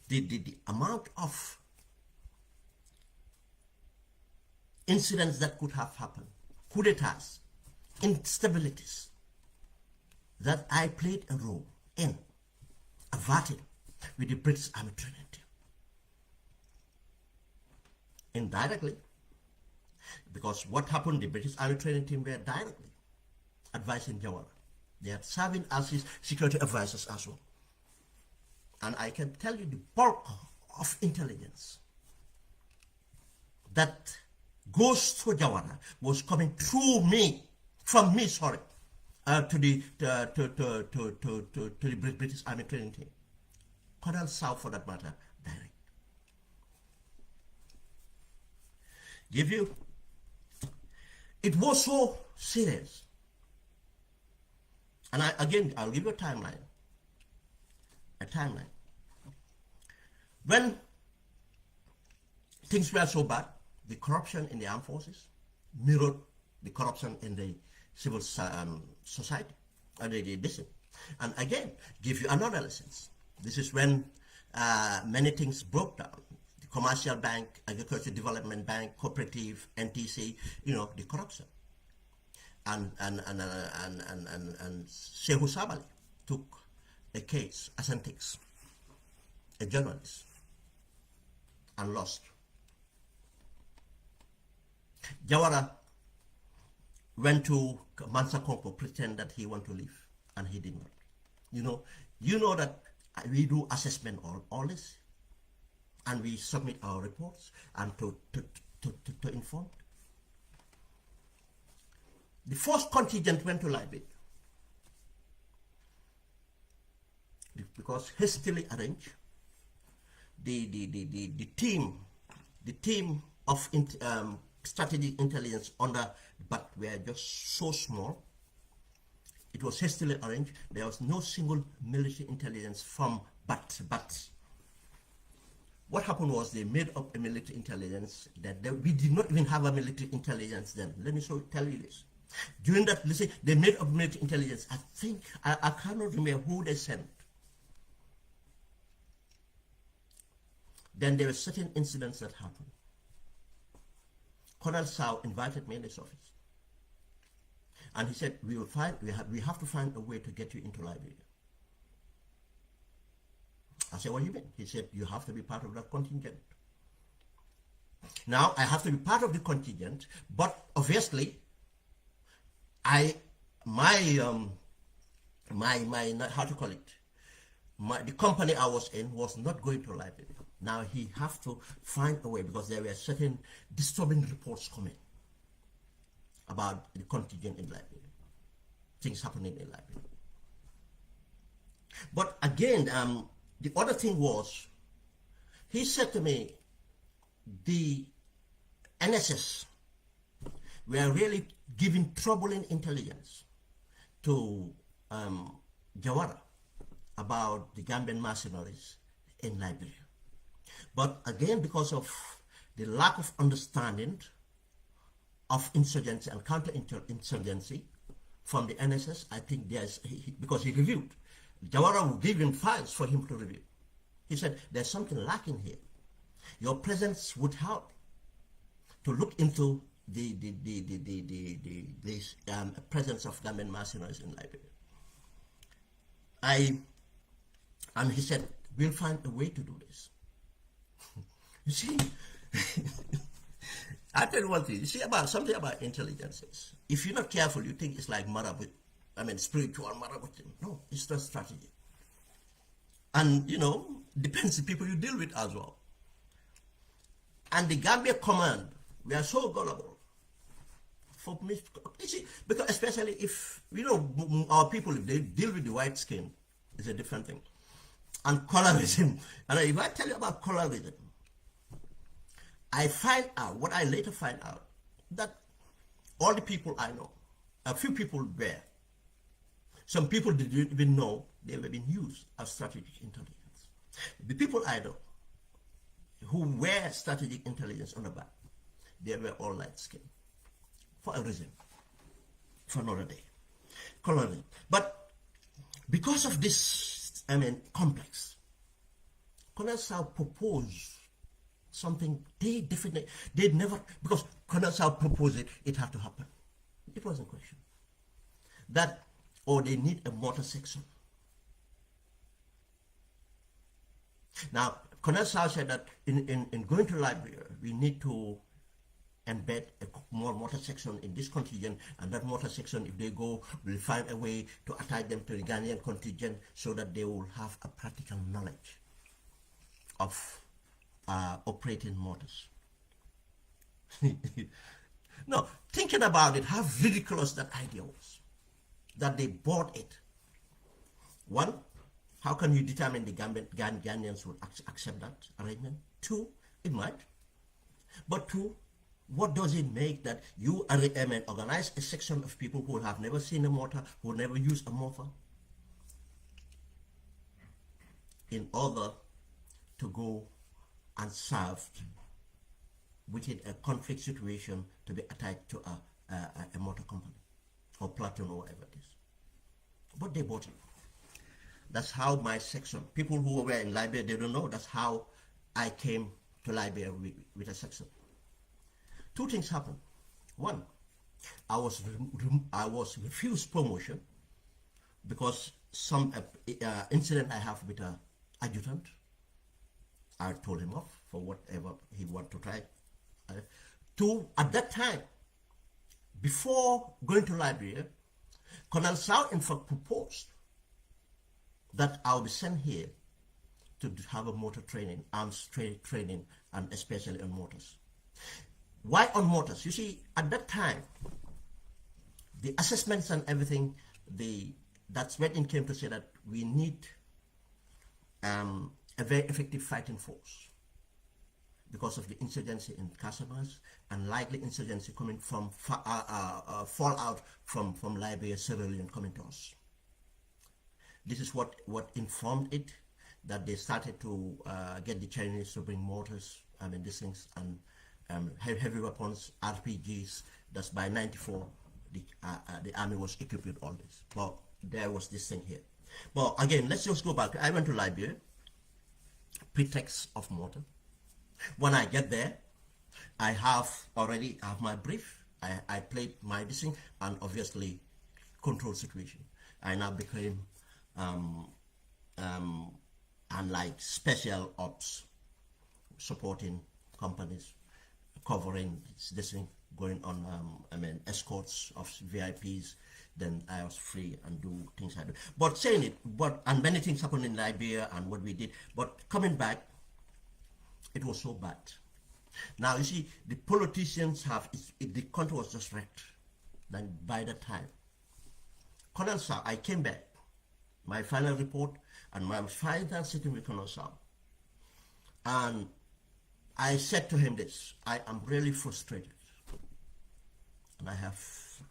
the amount of incidents that could have happened, coup d'etats, instabilities, that I played a role in averting with the British Army training team. Indirectly, because what happened, the British Army training team were directly advising Jawara. They are serving as his security advisors as well. And I can tell you the bulk of intelligence that goes to Jawara was coming through me, from me, sorry, to the British Army training team. Colonel South, for that matter, direct. Give you, it was so serious. And I'll give you a timeline. When things were so bad, the corruption in the armed forces mirrored the corruption in the civil society, and again, give you another lessons. This is when many things broke down. The commercial bank, agriculture development bank, cooperative, NTC, the corruption. And Shehu Sabali took a case, Asantix, a journalist, and lost. Jawara went to Mansa Konko, pretend that he wanted to leave, and he did not. You know that we do assessment on all this, and we submit our reports and to inform. The first contingent went to Liberia because hastily arranged. The team of strategic intelligence but were just so small. It was hastily arranged. There was no single military intelligence from but. What happened was they made up a military intelligence we did not even have a military intelligence then. Let me tell you this. During that, they made up military intelligence. I think, I cannot remember who they sent. Then there were certain incidents that happened. Colonel Sao invited me in his office. And he said, we have to find a way to get you into Liberia. I said, what do you mean? He said, you have to be part of that contingent. Now, I have to be part of the contingent, but obviously, the company I was in was not going to Liberia. Now he have to find a way, because there were certain disturbing reports coming about the contingent in Liberia, things happening in Liberia. But again, the other thing was, he said to me, the NSS were really giving troubling intelligence to Jawara about the Gambian mercenaries in Liberia. But again, because of the lack of understanding of insurgency and counter-insurgency from the NSS, I think because he reviewed, Jawara would give him files for him to review. He said, there's something lacking here. Your presence would help to look into the presence of Gambian mercenaries in Liberia. And he said, we'll find a way to do this. You see, I tell you one thing, you see something about intelligence is, if you're not careful, you think it's like marabut, spiritual marabut. No, it's just strategy. And, depends the people you deal with as well. And the Gambia command, we are so gullible. For me, you see, because especially if, our people, if they deal with the white skin, it's a different thing. And colorism, and if I tell you about colorism, I find out, what I later find out, that all the people I know, a few people were. Some people didn't even know they were being used as strategic intelligence. The people I know who were strategic intelligence on the back, they were all light-skinned for a reason, for another day. Coloring. But because of this, complex, Colonel Sao proposed something they never, because Colonel Sao proposed it, it had to happen. It wasn't a question. That, or they need a mortar section. Now, Colonel Sao said that in going to Liberia, we need to embed a more mortar section in this contingent, and that mortar section, if they go, will find a way to attach them to the Ghanaian contingent so that they will have a practical knowledge of operating mortars. No, thinking about it, how ridiculous that idea was, that they bought it. One, how can you determine the Ghanaians will accept that arrangement? Two, it might. But two, what does it make that you organize a section of people who have never seen a mortar, who never used a mortar, in order to go and serve within a conflict situation to be attached to a motor company or platoon or whatever it is. But they bought it. That's how my section, people who were in Liberia, they don't know, that's how I came to Liberia with a section. Two things happened. One, I was refused promotion because some incident I have with an adjutant. I told him off for whatever he wanted to try. Two, at that time, before going to Liberia, Colonel Sao in fact proposed that I'll be sent here to have a motor training, arms training, and especially on motors. Why on motors? You see, at that time, the assessments and everything, that's when it came to say that we need a very effective fighting force because of the insurgency in Casamance and likely insurgency coming from fallout from Liberia, Sierra Leone coming to us. This is what informed it, that they started to get the Chinese to bring mortars, these things, and heavy weapons, RPGs. That's by 94, the army was equipped with all this. But there was this thing here. But again, let's just go back. I went to Liberia, pretext of mortar. When I get there, I already have my brief. I played my thing and obviously control situation. I now became like special ops, supporting companies, covering this thing, going on escorts of VIPs. Then I was free and do things I do. But saying it, and many things happened in Liberia and what we did. But coming back, it was so bad. Now you see, the politicians the country was just wrecked. Then by that time, Colonel Sao, I came back, my final report, and my final sitting with Colonel Sao, and I said to him this: I am really frustrated, and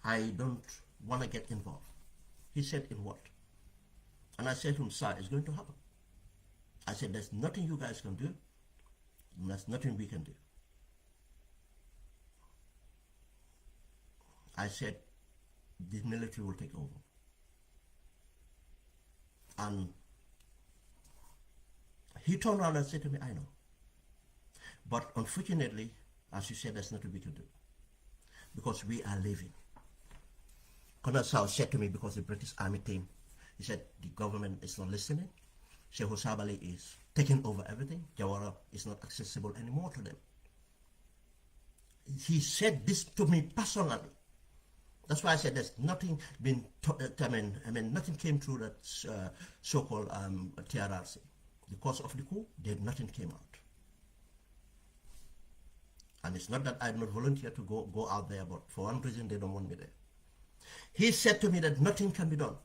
I don't want to get involved. He said, in what? And I said to him, sir, it's going to happen. I said, there's nothing you guys can do, and there's nothing we can do. I said, the military will take over. And he turned around and said to me, I know. But unfortunately, as you said, there's nothing we can do, because we are leaving. Colonel Sao said to me, because the British Army team, he said, the government is not listening. Sheikh Sabali is taking over everything. Jawara is not accessible anymore to them. He said this to me personally. That's why I said there's nothing been, nothing came through that so-called TRRC. The cause of the coup, nothing came out. And it's not that I'm not volunteer to go out there, but for one reason they don't want me there. He said to me that nothing can be done.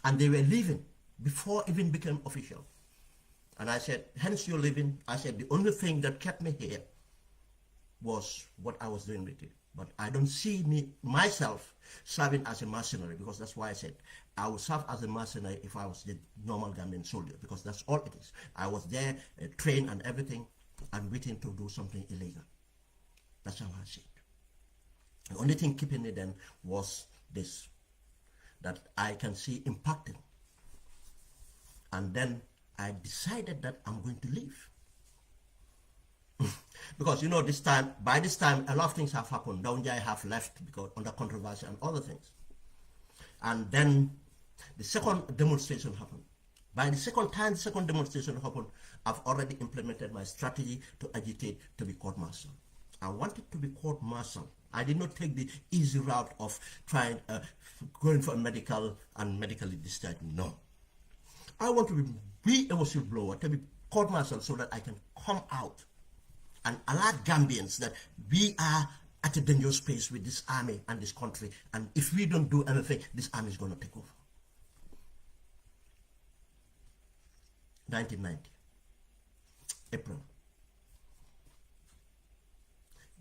And they were leaving before it even became official. And I said, hence you're leaving. I said, the only thing that kept me here was what I was doing with you. But I don't see myself serving as a mercenary, because that's why I said I would serve as a mercenary if I was the normal Gambian soldier, because that's all it is. I was there, trained and everything, and waiting to do something illegal. That's how I see it. The only thing keeping me then was this, that I can see impacting. And then I decided that I'm going to leave. Because, you know, by this time, a lot of things have happened. Downjai have left because under controversy and other things. And then the second demonstration happened. By the second demonstration happened, I've already implemented my strategy to agitate to be court-martial. I wanted to be court-martial. I did not take the easy route of going for a medical and medically discharged. No. I want to be a whistleblower, to be court-martial, so that I can come out and alert Gambians that we are at a dangerous space with this army and this country, and if we don't do anything, this army is going to take over. 1990, April.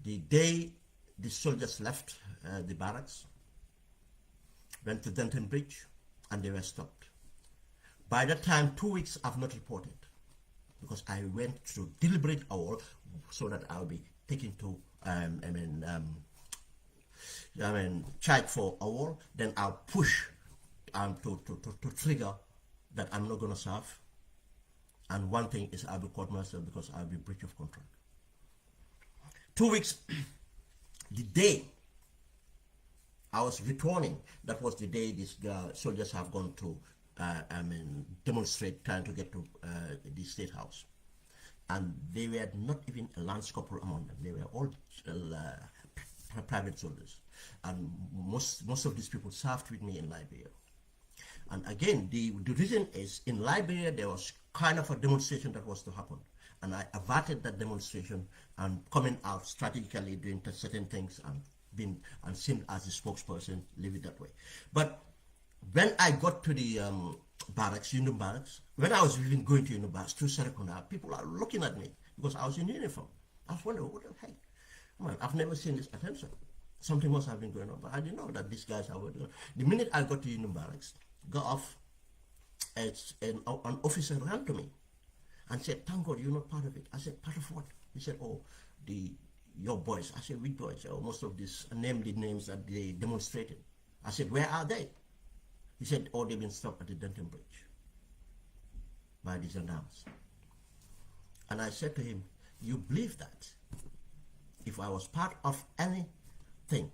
The day the soldiers left the barracks, went to Denton Bridge, and they were stopped. By that time, 2 weeks I've not reported, because I went to deliberate hour so that I'll be taken to charge for hour. Then I'll push to trigger that I'm not going to serve. And one thing is I'll be court-martial because I'll be breach of contract. 2 weeks, the day I was returning, that was the day these soldiers have gone to demonstrate, trying to get to the State House. And they were not even a lance corporal among them. They were all private soldiers. And most of these people served with me in Liberia. And again, the reason is, in Liberia, there was kind of a demonstration that was to happen. And I averted that demonstration and coming out strategically, doing certain things, and seemed as a spokesperson, leave it that way. But when I got to the barracks, Union Barracks, when I was even going to Union Barracks through Serekunda, people are looking at me because I was in uniform. I was wondering, what the heck? Man, I've never seen this attention. Something must have been going on, but I didn't know that these guys are working on. The minute I got to Union Barracks, got off, an officer ran to me and said, "Thank God you're not part of it." I said, "Part of what?" He said, "Oh, your boys." I said, "Which boys?" "Oh, most of these named names that they demonstrated." I said, "Where are they?" He said, "Oh, they've been stopped at the Denton Bridge by the gendarmes." And I said to him, "You believe that if I was part of anything,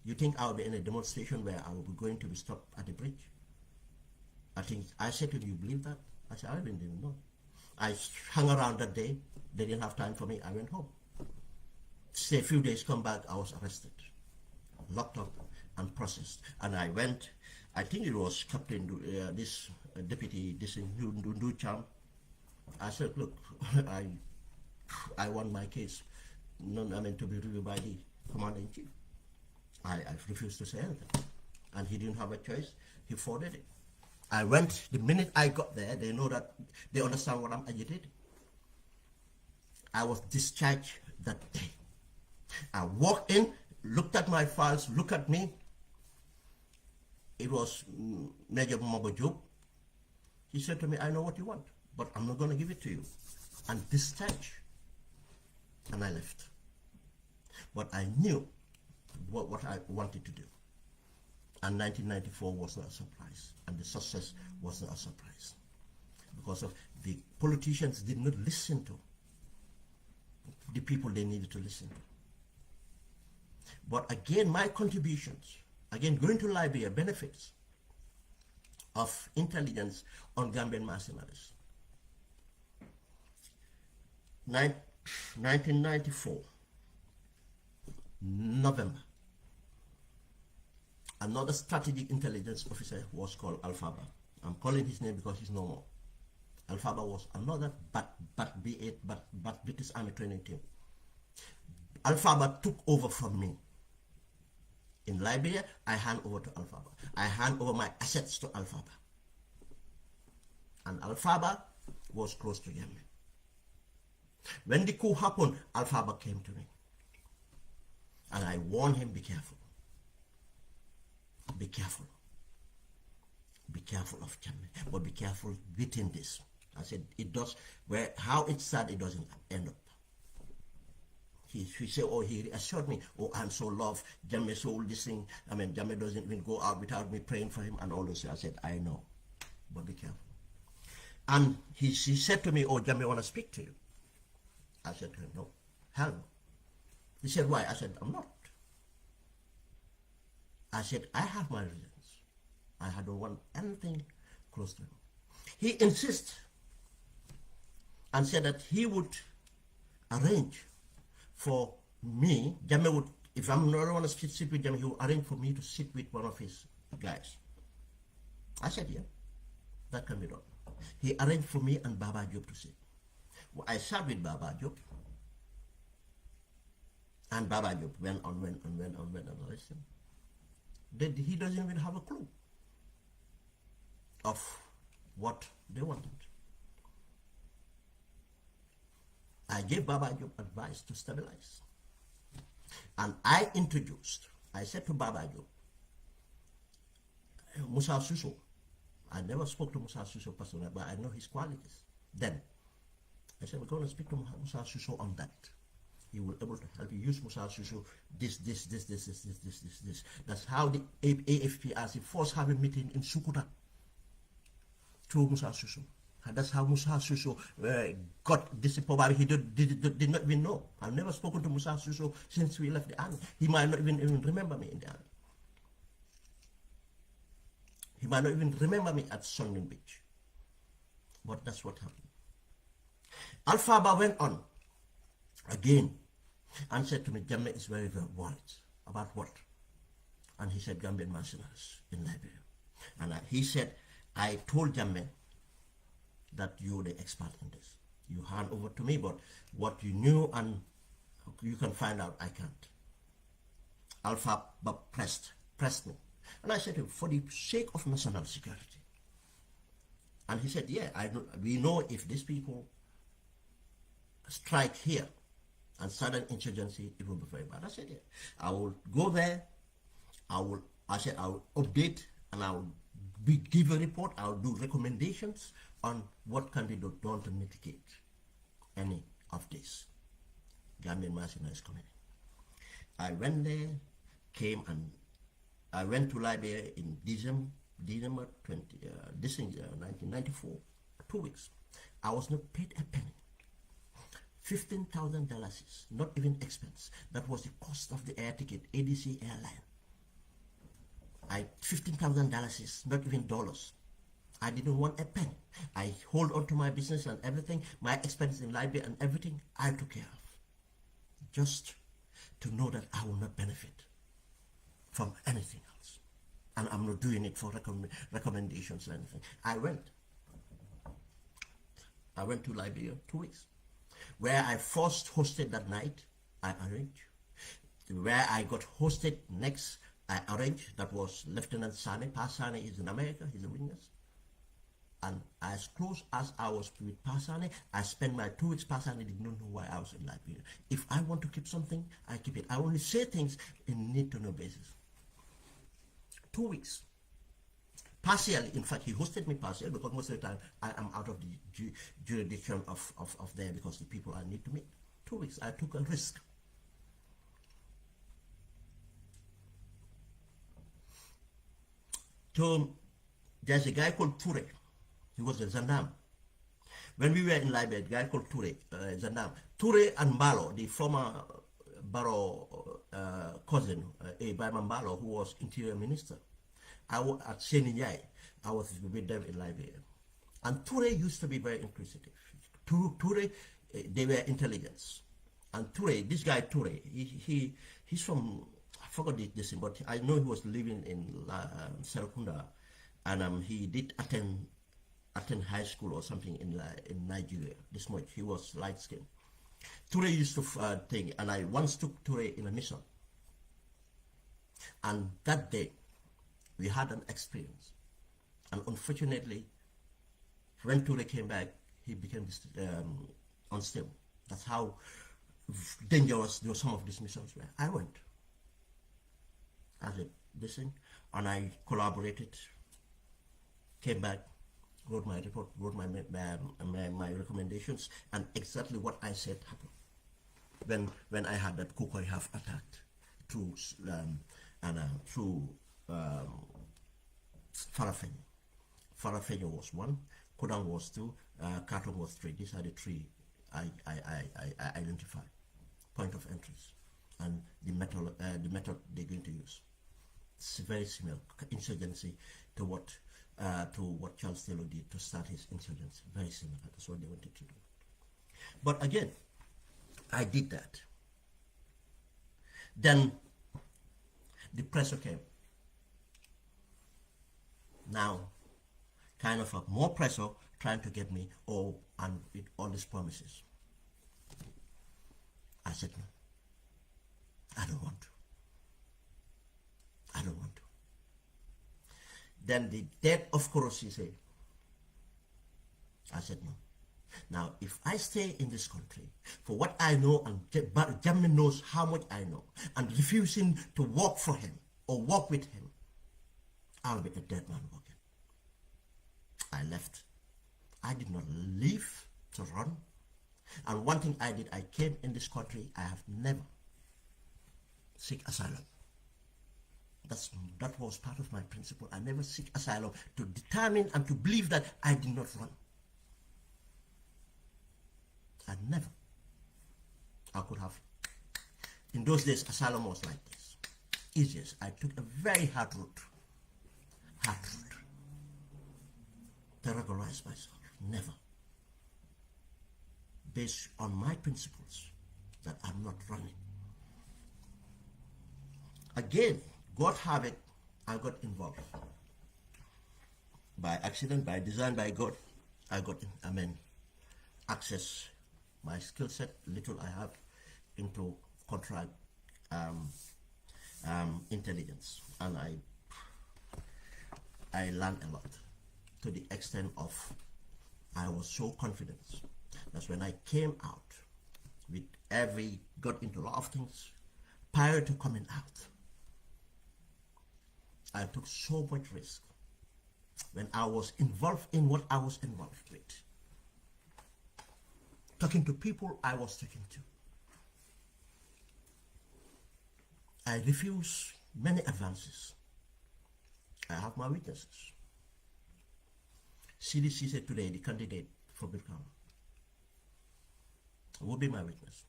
you think I will be in a demonstration where I will be going to be stopped at the bridge?" I said to him, "You believe that?" I said, "I didn't know." I hung around that day. They didn't have time for me. I went home. Say a few days, come back, I was arrested, locked up, and processed. And I went, I think it was Captain, Deputy Nducham. I said, "Look, I won my case. To be reviewed by the Commander-in-Chief. I refused to say anything." And he didn't have a choice. He forwarded it. I went, the minute I got there, they know that, they understand what I'm agitating. I was discharged that day. I walked in, looked at my files, looked at me. It was Major Mobojo. He said to me, "I know what you want, but I'm not going to give it to you." And discharged. And I left. But I knew what I wanted to do. And 1994 was not a surprise. And the success was not a surprise. Because of the politicians did not listen to the people they needed to listen to. But again, my contributions, again, going to Liberia, benefits of intelligence on Gambian mercenaries. 1994, November, another strategic intelligence officer was called Alphaba. I'm calling his name because he's no more. Alphaba was another British Army training team. Alphaba took over from me. In Liberia, I hand over to Alphaba. I hand over my assets to Alphaba. And Alphaba was close to Yemen. When the coup happened, Alphaba came to me. And I warned him, be careful. Be careful. Be careful of Jammeh, but be careful within this. I said, it does, how it started, it doesn't end up. He said, oh, he assured me, oh, I'm so loved, Jammeh so this thing. I mean, Jammeh doesn't even go out without me praying for him and all this. I said, I know, but be careful. And he said to me, oh, Jammeh want to speak to you. I said to him, no, hell no. He said, why? I said, I'm not. I said, I have my reasons. I don't want anything close to him. He insists and said that he would arrange for me, Jammeh would, if I'm not want to sit with Jammeh, he would arrange for me to sit with one of his guys. I said, yeah, that can be done. He arranged for me and Baba Job to sit. Well, I sat with Baba Job, and Baba Job went on, and listen. He doesn't even have a clue of what they wanted. I gave Baba Job advice to stabilize. And I said to Baba Job, Musa Suso, I never spoke to Musa Suso personally, but I know his qualities. Then, I said, we're going to speak to Musa Suso on that. He will be able to help you use Musa Suso, this. That's how the AFPRC force have a meeting in Sukuta through Musa Suso. And that's how Musa Suso got this power. He did not even know. I've never spoken to Musa Suso since we left the army. He might not even remember me in the army. He might not even remember me at Sunning Beach. But that's what happened. Alphaba went on again and said to me, Jammeh is very, very worried. About what? And he said, Gambian mercenaries in Liberia. And he said, I told Jammeh that you're the expert in this. You hand over to me, but what you knew and you can find out, I can't. Alpha pressed me. And I said to him, for the sake of national security. And he said, yeah, we know if these people strike here and start an insurgency, it will be very bad. I said, yeah, I will go there. I will update and I will give a report. I will do recommendations on what can be done to mitigate any of this. Gambian mercenaries coming in. I went there, I went to Liberia in December 1994, 2 weeks. I was not paid a penny. $15,000, not even expense. That was the cost of the air ticket, ADC airline. $15,000, not even dollars. I didn't want a penny. I hold on to my business and everything, my expenses in Liberia and everything, I took care of. Just to know that I will not benefit from anything else. And I'm not doing it for recommendations or anything. I went to Liberia 2 weeks. Where I first hosted that night, I arranged. Where I got hosted next, I arranged. That was Lieutenant Sane. Pa Sane is in America, he's a witness. And as close as I was with Pa Sane, I spent my 2 weeks. Pa Sane did not know why I was in Liberia. If I want to keep something, I keep it. I only say things in need-to-know basis. 2 weeks. Partially, in fact, he hosted me partially because most of the time I am out of the jurisdiction of there because the people I need to meet. 2 weeks, I took a risk. So, there's a guy called Ture. He was a Zandam. When we were in Liberia, a guy called Ture, Zandam. Ture and Barrow, the former Barrow cousin, Bayman Barrow, who was interior minister. I was at Seninyai. I was with them in Liberia. And Ture used to be very inquisitive. Ture, they were intelligence. And Ture, this guy Ture, he's from, I forgot this, but I know he was living in Serekunda, and he did attend high school or something in Nigeria. This much, he was light skinned. Ture used to think, and I once took Ture in a mission. And that day, we had an experience. And unfortunately, when Ture came back, he became unstable. That's how dangerous some of these missions were. I went. as a this thing, and I collaborated, came back, wrote my report, wrote my recommendations, and exactly what I said happened when I had that Kukoi half attacked through through Farafenni. Farafenni was one, Kodang was two, Katong was three. These are the three I identified. Point of entries and the method they're going to use. It's very similar insurgency to what Charles Taylor did to start his insurgency. Very similar. That's what they wanted to do. But again, I did that. Then the pressure came. Now, kind of more pressure trying to get me and with all these promises. I said no. I don't want to. I don't want to. Then the death of Korosi said, I said no. Now, if I stay in this country, for what I know, and Germany knows how much I know, and refusing to work for him or work with him, I'll be a dead man walking. I left. I did not leave to run. And one thing I did, I came in this country, I have never seek asylum. That was part of my principle. I never seek asylum to determine and to believe that I did not run. I never. I could have. In those days, asylum was like this. Easiest. I took a very hard route. Hard route. To regularize myself. Never. Based on my principles that I'm not running. Again, God have it, I got involved. By accident, by design, by God, I got, access my skill set, little I have, into contract intelligence. And I learned a lot, to the extent of I was so confident. That's when I came out with got into a lot of things. Prior to coming out, I took so much risk when I was involved in what I was involved with. Talking to people I was talking to. I refuse many advances. I have my witnesses. CDC said today, the candidate for Birkama will be my witness.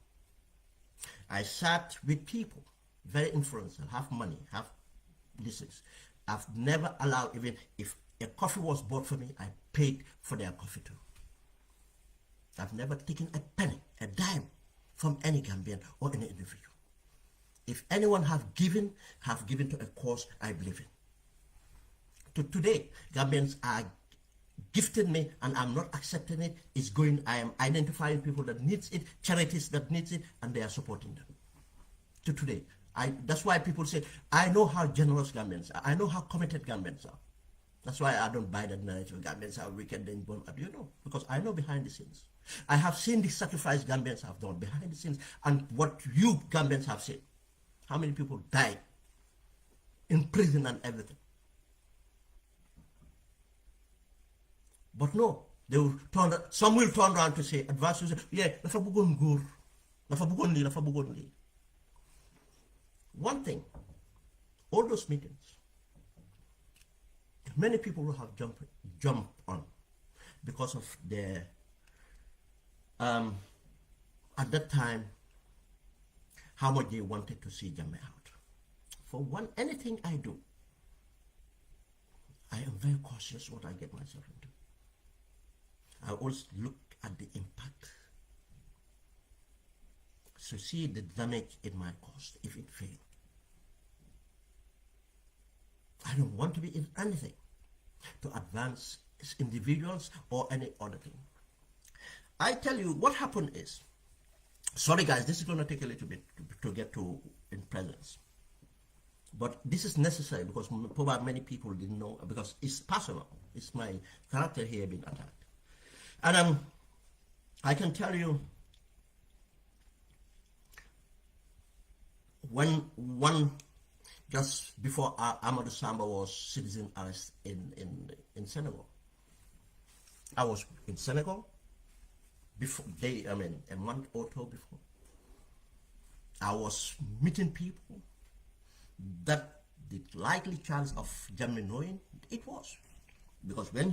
I sat with people, very influential, have money, have things. I've never allowed, even if a coffee was bought for me, I paid for their coffee too. I've never taken a penny, a dime from any Gambian or any individual. If anyone have given to a cause I believe in. To today, Gambians are gifted me and I'm not accepting it. I am identifying people that needs it, charities that needs it, and they are supporting them. To today, that's why people say, I know how generous Gambians are. I know how committed Gambians are. That's why I don't buy that narrative. Gambians are wicked and born up. You know, because I know behind the scenes. I have seen the sacrifice Gambians have done behind the scenes and what you Gambians have seen. How many people died in prison and everything. But no, some will turn around to say, advance to say, yeah, lafa bugon gur, lafa bugon li, lafa bugon li. One thing, all those meetings, many people will have jumped on because of their, at that time, how much they wanted to see Jammeh out. For anything I do, I am very cautious what I get myself into. I always look at the impact. So see the damage it might cause if it fails. I don't want to be in anything to advance as individuals or any other thing. I tell you what happened is, sorry guys, this is going to take a little bit to get to in presence. But this is necessary because probably many people didn't know, because it's personal. It's my character here being attacked. And I can tell you, just before Amadou Samba was citizen arrest in Senegal. I was in Senegal before a month or two before. I was meeting people that the likely chance of Jammeh knowing it was. Because when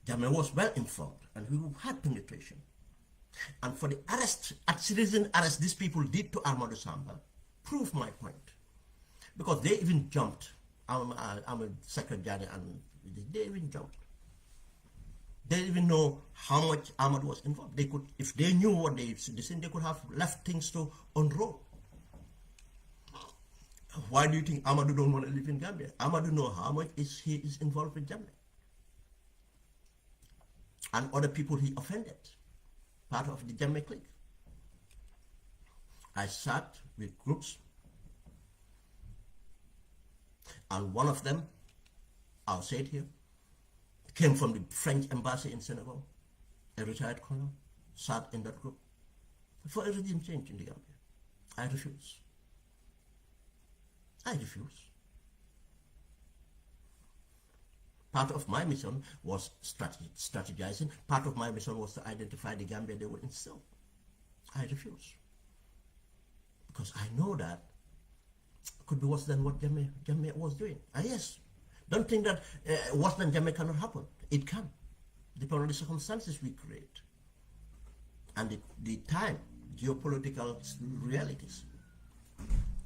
Jammeh was well informed and he had penetration. And for the arrest, at citizen arrest these people did to Amadou Samba, prove my point. Because they even jumped. I'm a secretary and they even jumped. They didn't even know how much Amadou was involved. They could, if they knew what they could have left things to unroll. Why do you think Amadou don't want to live in Gambia? Amadou know how much he is involved with Jammeh. And other people he offended, part of the Jammeh clique. I sat with groups, and one of them, I'll say it here, came from the French embassy in Senegal, a retired colonel, sat in that group for a regime change in the Gambia. I refuse. I refuse. Part of my mission was strategizing. Part of my mission was to identify the Gambia they would instill. I refuse. Because I know that it could be worse than what Jammeh was doing. Yes. Don't think that worse than Jammeh cannot happen. It can, depending on the circumstances we create. And the time, geopolitical realities.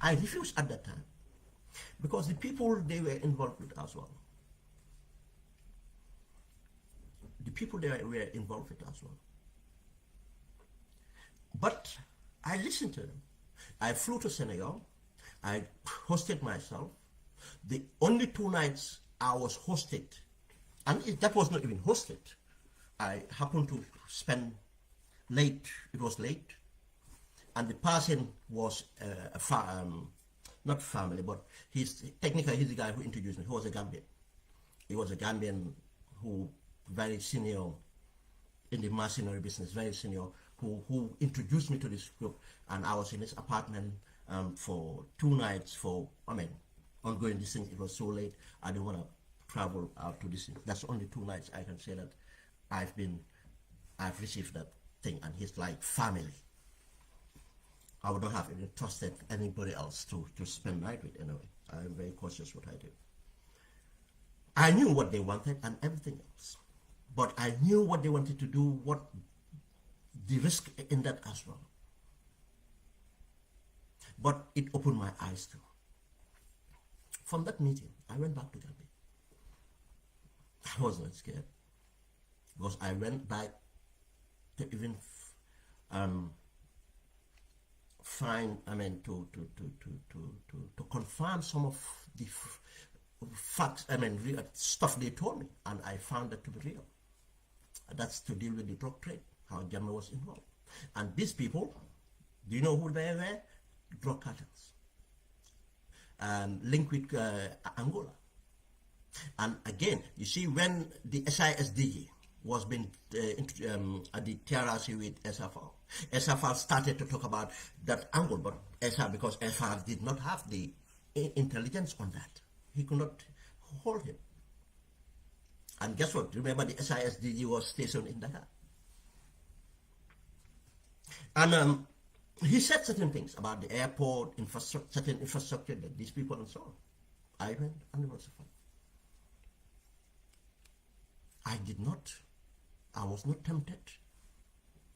I refused at that time. Because the people they were involved with as well. The people they were involved with as well. But I listened to them. I flew to Senegal. I hosted myself. The only 2 nights I was hosted, and that was not even hosted. I happened to spend late. It was late. And the person was not family, but technically he's the guy who introduced me. He was a Gambian. He was a Gambian who very senior in the mercenary business, very senior, who introduced me to this group, and I was in his apartment for 2 nights ongoing this thing. It was so late, I didn't want to travel out to this thing. That's only 2 nights I can say that I've received that thing, and he's like family. I would not have even trusted anybody else to spend night with anyway. I am very cautious what I do. I knew what they wanted and everything else. But I knew what they wanted to do, what the risk in that as well. But it opened my eyes too. From that meeting, I went back to Gambia. I was not scared. Because I went back to even to confirm some of the facts, stuff they told me, and I found that to be real. That's to deal with the drug trade, how Jammeh was involved. And these people, do you know who they were? Drug cartels. Linked with Angola. And again, you see, when the SISDG was being at the TRRC with SFR, SFR started to talk about that angle, but because SFR did not have the intelligence on that, he could not hold him. And guess what? Remember, the SISDG was stationed in Dakar. And he said certain things about the airport, certain infrastructure that these people and so on. I went and it was fun. I was not tempted.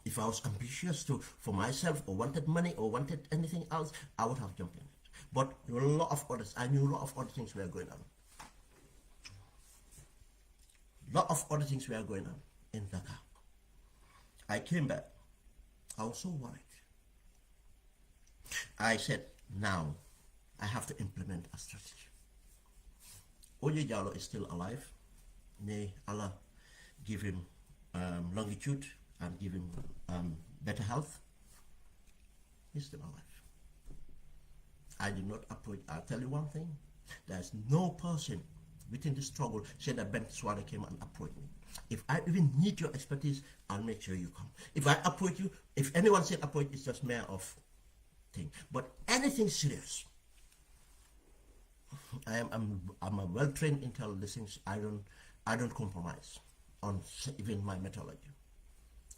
If I was ambitious for myself or wanted money or wanted anything else, I would have jumped in it. But there were a lot of others. I knew a lot of other things were going on. Lot of other things were going on in Dakar. I came back. I was so worried. I said, now I have to implement a strategy. Oye Jallow is still alive. May Allah give him longitude and give him better health. He's still alive. I did not approach. I'll tell you one thing. There's no person within the struggle said that Ben Suwareh came and approached me. If I even need your expertise, I'll make sure you come. If I approach you, if anyone said approach, it's just mere of thing. But anything serious, I'm a well-trained intel things. I don't compromise on even my methodology.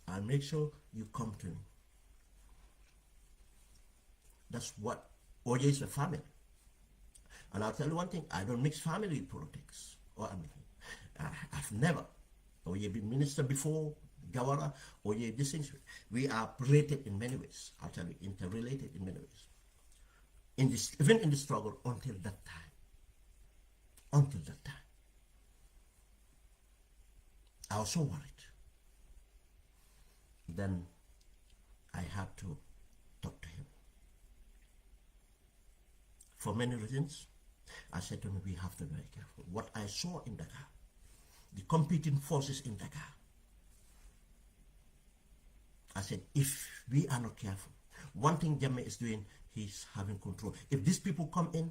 I'll make sure you come to me. That's what OJ is a family. And I'll tell you one thing, I don't mix family with politics or anything. I've never. OJ been minister before, Gawara, OJ, these things. We are related in many ways. I'll tell you, interrelated in many ways. Even in the struggle until that time. Until that time. I was so worried. Then I had to talk to him. For many reasons, I said to him, we have to be very careful. What I saw in Dakar, the competing forces in Dakar, I said, if we are not careful, one thing Jammeh is doing, he's having control. If these people come in,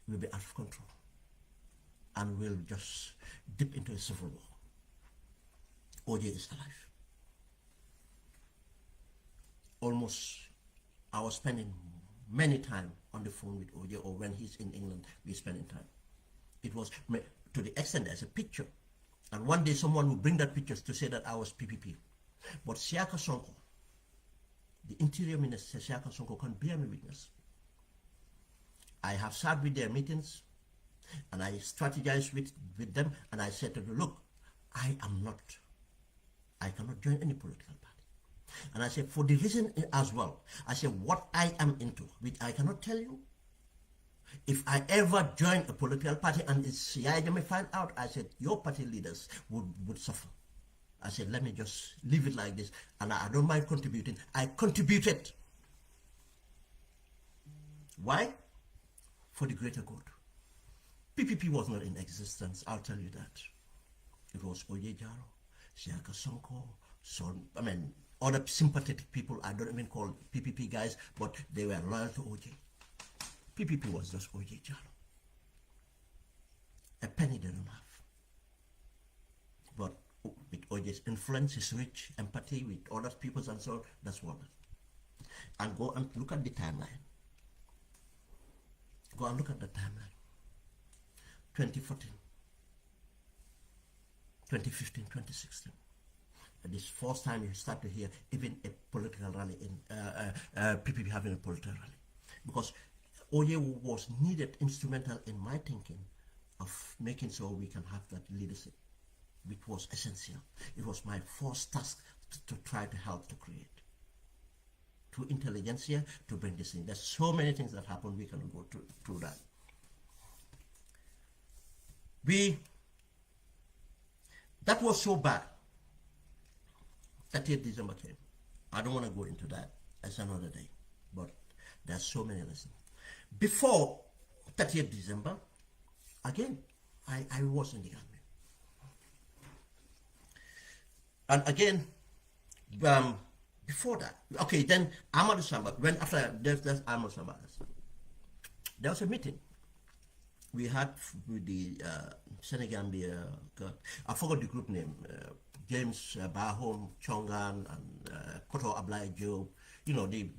we'll be out of control. And we'll just dip into a civil war. OJ is alive. Almost, I was spending many time on the phone with OJ, or when he's in England, we're spending time. It was to the extent there's a picture. And one day someone will bring that picture to say that I was PPP. But Siaka Sonko, the Interior Minister Siaka Sonko, can bear me witness. I have sat with their meetings and I strategized with them, and I said to them, look, I cannot join any political party. And I said, for the reason as well, I said, what I am into, which I cannot tell you, if I ever join a political party and the CIA may find out, I said, your party leaders would suffer. I said, let me just leave it like this, and I don't mind contributing. I contributed. Why? For the greater good. PPP was not in existence, I'll tell you that. It was Oye Jaro, Siaka Sonko, other sympathetic people. I don't even call PPP guys, but they were loyal to OJ. PPP was just OJ Jaro. A penny they don't have. But with OJ's influence, his rich empathy with other people and so on, that's what. And go and look at the timeline. Go and look at the timeline. 2014, 2015, 2016. This first time you start to hear even a political rally in PPP having a political rally, because Oye was needed, instrumental in my thinking of making sure we can have that leadership, which was essential. It was my first task to try to help to create. Through intelligentsia to bring this in. There's so many things that happen, we cannot go through that. That was so bad. 30th December came. I don't want to go into that. That's another day. But there's so many lessons. Before 30th December, again, I was in the army. And again, before that, okay, then Amadou Samba, when after there's Amadou Samba, there was a meeting we had with the Senegambia, I forgot the group name, James Barrow, Chongan, and Koto Ablai Joe. You know, they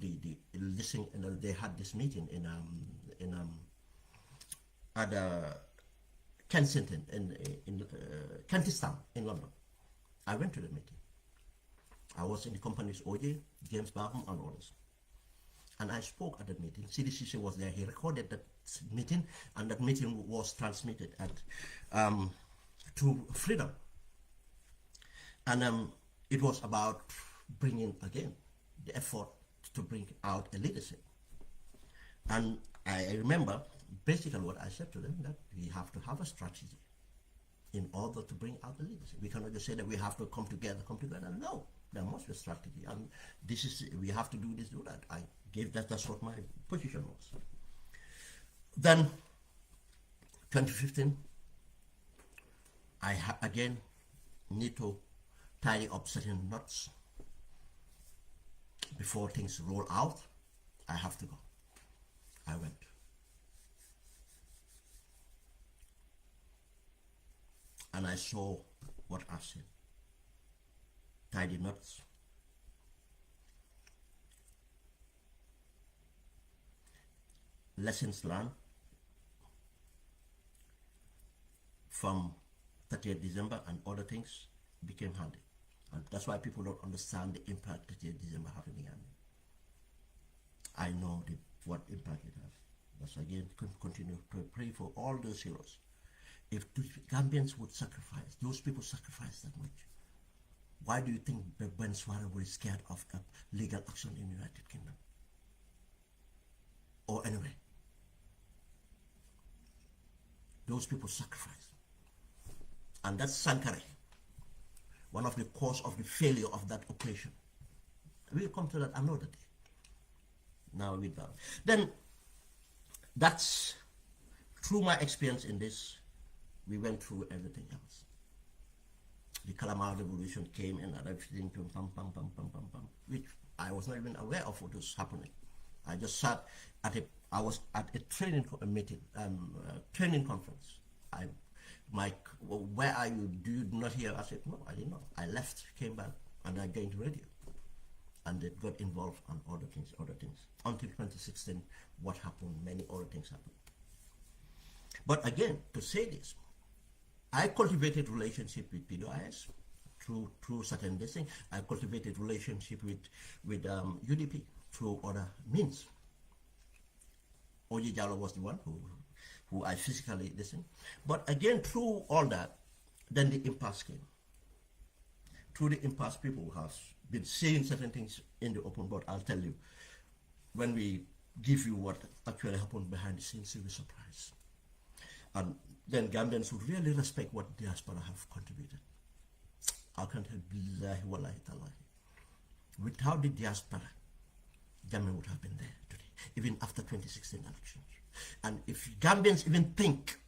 listening, and they had this meeting at Kensington in Kensington in London. I went to the meeting. I was in the company's OJ, James Barham, and others. And I spoke at that meeting. CDCC was there. He recorded that meeting, and that meeting was transmitted to Freedom. And it was about bringing, again, the effort to bring out a leadership. And I remember basically what I said to them, that we have to have a strategy in order to bring out the leadership. We cannot just say that we have to come together. No, there must be a strategy. And this is, we have to do this, do that. I gave that, that's what my position was. Then, 2015, I again need to tidy up certain knots before things roll out. I have to go. I went. And I saw what I've seen. Tidy knots. Lessons learned. from 30th December and other things became handy. And that's why people don't understand the impact 30th December had in the army. I know what impact it has. That's again, continue to pray for all those heroes. If the Gambians would sacrifice, those people sacrifice that much, why do you think Ben Suwareh was scared of legal action in the United Kingdom? Or anyway, those people sacrifice. And that's Sankare, one of the cause of the failure of that operation. We'll come to that another day. Now with that. Then, that's through my experience in this, we went through everything else. The Calamar Revolution came in and everything came which I was not even aware of what was happening. I just sat at I was at a training meeting, training conference. Where are you? Do you not hear? I said, no, I didn't know. I left, came back, and I joined radio. And it got involved on other things. Until 2016, what happened, many other things happened. But again, to say this, I cultivated relationship with PDIS through certain things. I cultivated relationship with UDP through other means. Oji Jallo was the one who I physically listened. But again, through all that, then the impasse came. Through the impasse, people have been saying certain things in the open, but I'll tell you, when we give you what actually happened behind the scenes, you'll be surprised. And then Gambians would really respect what diaspora have contributed. I can't help billahi wallahi talahi. Without the diaspora, Gambia would have been there today, even after 2016 elections. And if Gambians even think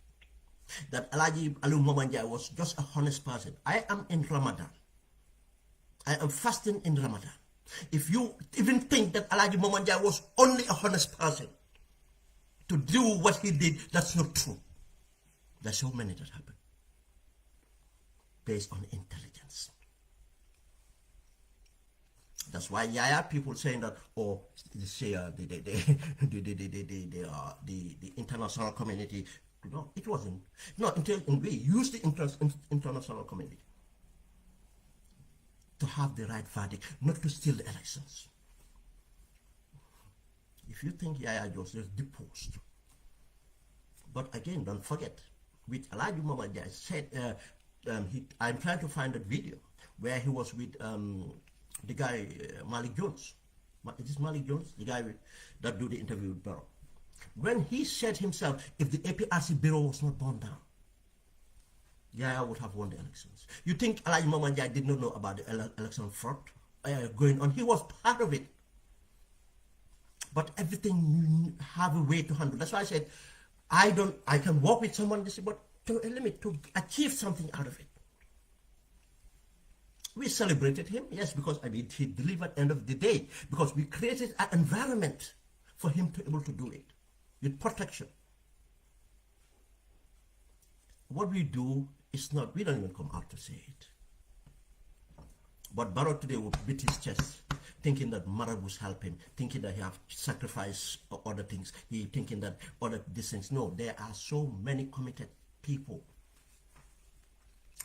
that Alhaji Aliu Momandjai was just a honest person, I am in Ramadan. I am fasting in Ramadan. If you even think that Alhaji Momandjai was only a honest person to do what he did, that's not true. There's so many that happen based on intelligence. That's why Yaya people saying that, oh, they say the international community. No, it wasn't. No, we used the international community to have the right verdict, not to steal the elections. If you think Yaya just deposed, but again, don't forget, with Alhaji Momandjai said, I'm trying to find that video where he was with the guy Malik Jones. Is this Malik Jones, the guy that do the interview with Barrow? When he said himself, if the APRC bureau was not burned down, Yaya would have won the elections. You think Alhaji Momandjai did not know about the election fraud going on? He was part of it. But everything you have a way to handle. That's why I said, I can work with someone, but to a limit, to achieve something out of it. We celebrated him, yes, because he delivered end of the day, because we created an environment for him to be able to do it with protection. What we do is not, we don't even come out to say it. But Barrow today will beat his chest, thinking that marabouts help him, thinking that he have sacrificed other things, he thinking that other these things. No, there are so many committed people.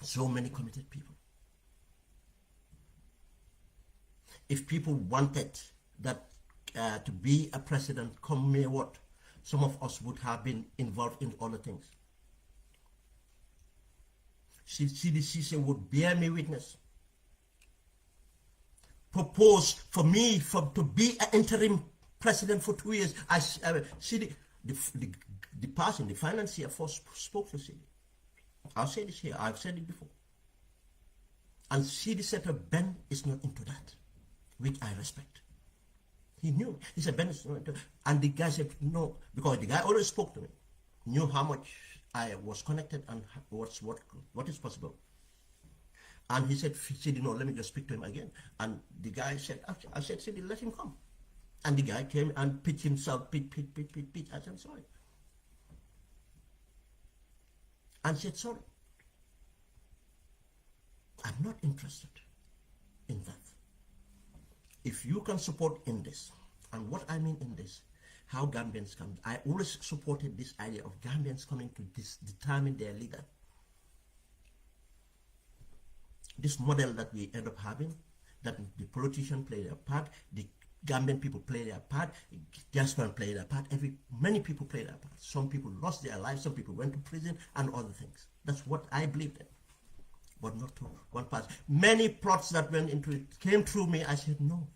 So many committed people. If people wanted that to be a president, come may what, some of us would have been involved in other things. CDC would bear me witness. Propose for me to be an interim president for 2 years. I see the person, the financier first spoke to CD. I'll say this here, I've said it before. And CD said Ben is not into that, which I respect. He knew. He said Ben is not into that. And the guy said no, because the guy always spoke to me, knew how much I was connected and what is possible. And he said, Sidi, no, let me just speak to him again. And the guy said, I said, Sidi, let him come. And the guy came and pitched himself, pitch. I said, sorry. And said, sorry. I'm not interested in that. If you can support in this, and what I mean in this, how Gambians come. I always supported this idea of Gambians coming to determine their leader. this model that we end up having, that the politician play their part, the Gambian people play their part, diaspora play their part, many people play their part. Some people lost their lives, some people went to prison, and other things. That's what I believed in. But not to one part. Many plots that went into it came through me. I said no.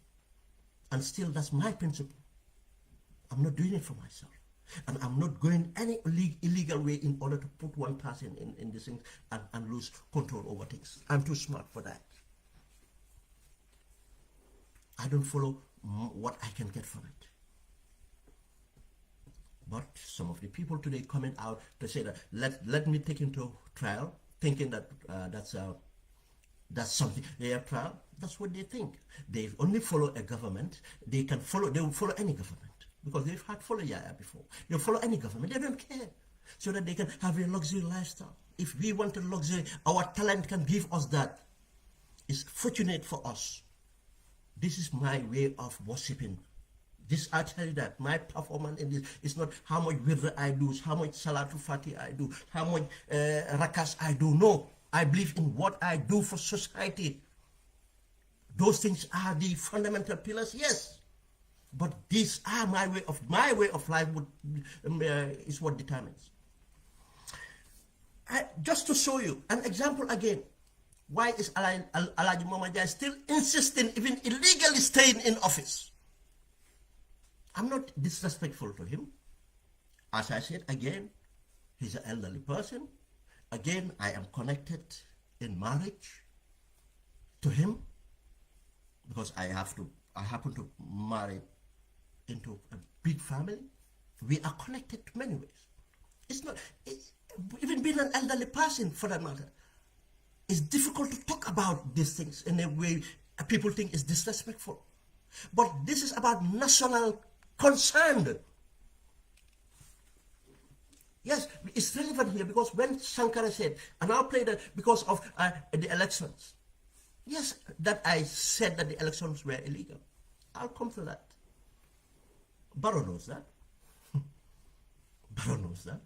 And still, that's my principle. I'm not doing it for myself. And I'm not going any illegal way in order to put one person in this thing and lose control over things. I'm too smart for that. I don't follow what I can get from it. But some of the people today coming out to say that let me take into trial, thinking that that's something they have trial. That's what they think. They only follow a government. They will follow any government because they've had follow Yaya before. They'll follow any government. They don't care, so that they can have a luxury lifestyle. If we want a luxury, our talent can give us that. It's fortunate for us. This is my way of worshipping. This, I tell you that my performance in this is not how much wirda I do, how much salatu fati I do, how much rakas I do. No, I believe in what I do for society. Those things are the fundamental pillars, yes. But these are my way of life is what determines. Just to show you an example again. Why is Alhaji Momad Jai still insisting, even illegally staying in office? I'm not disrespectful to him. As I said again, he's an elderly person. Again, I am connected in marriage to him because I happen to marry into a big family. We are connected to many ways. Even being an elderly person for that matter, it's difficult to talk about these things in a way people think is disrespectful. But this is about national concern. Yes, it's relevant here because when Sankara said, and I'll play that because of the elections. Yes, that I said that the elections were illegal. I'll come to that. Barrow knows that. Barrow knows that.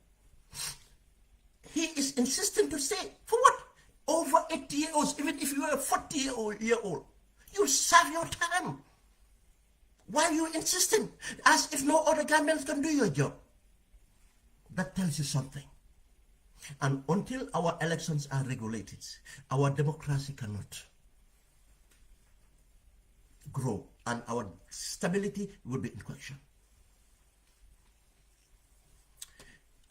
He is insisting to say, for what? Over 80 years old, even if you are 40-year-old, you serve your time. Why are you insisting? As if no other Gambians can do your job. That tells you something. And until our elections are regulated, our democracy cannot grow, and our stability will be in question.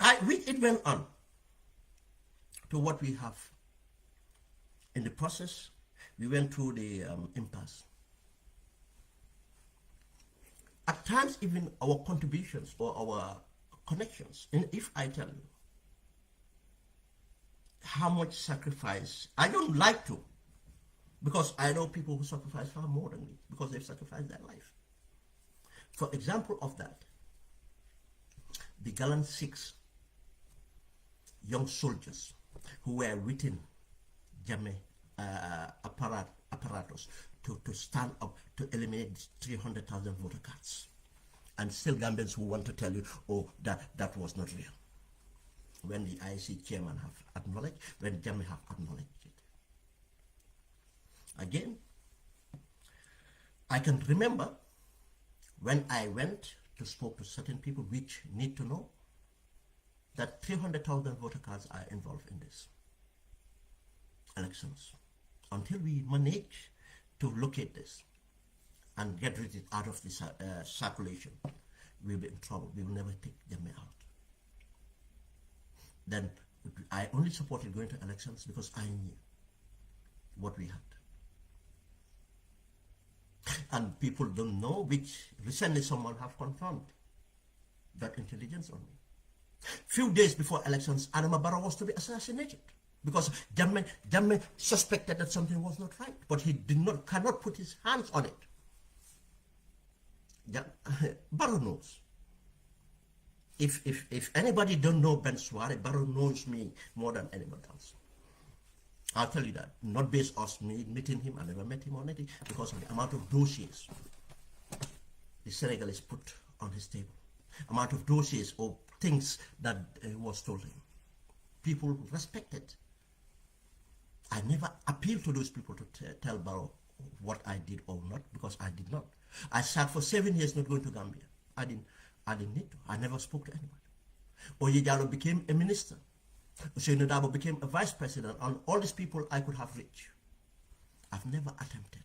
It went on to what we have. In the process, we went through the impasse. At times, even our contributions or our connections, and if I tell you how much sacrifice, I don't like to, because I know people who sacrifice far more than me, because they've sacrificed their life. For example of that, the gallant 6 young soldiers who were within Jammeh apparatus to stand up to eliminate 300,000 voter cards. And still Gambians who want to tell you, oh, that was not real. When the IEC chairman have acknowledged, when Jammeh have acknowledged it. Again, I can remember when I went to spoke to certain people which need to know that 300,000 voter cards are involved in this elections. Until we manage to locate this and get rid of it out of the circulation, we'll be in trouble. We will never take them out. Then I only supported going to elections because I knew what we had. And people don't know, which recently someone have confirmed that intelligence on me. Few days before elections, Adama Barrow was to be assassinated because Jammeh suspected that something was not right, but he cannot put his hands on it. Barrow knows. If anybody don't know Ben Suwareh, Barrow knows me more than anybody else. I'll tell you that. Not based on me meeting him, I never met him or anything, because of the amount of dossiers the Senegalese put on his table. Amount of dossiers or things that was told him. People respected. I never appealed to those people to tell Barrow what I did or not, because I did not. I sat for 7 years not going to Gambia. I didn't need to. I never spoke to anybody. Oye Jallow became a minister. Ousainou Darboe became a vice president, and all these people I could have reached. I've never attempted.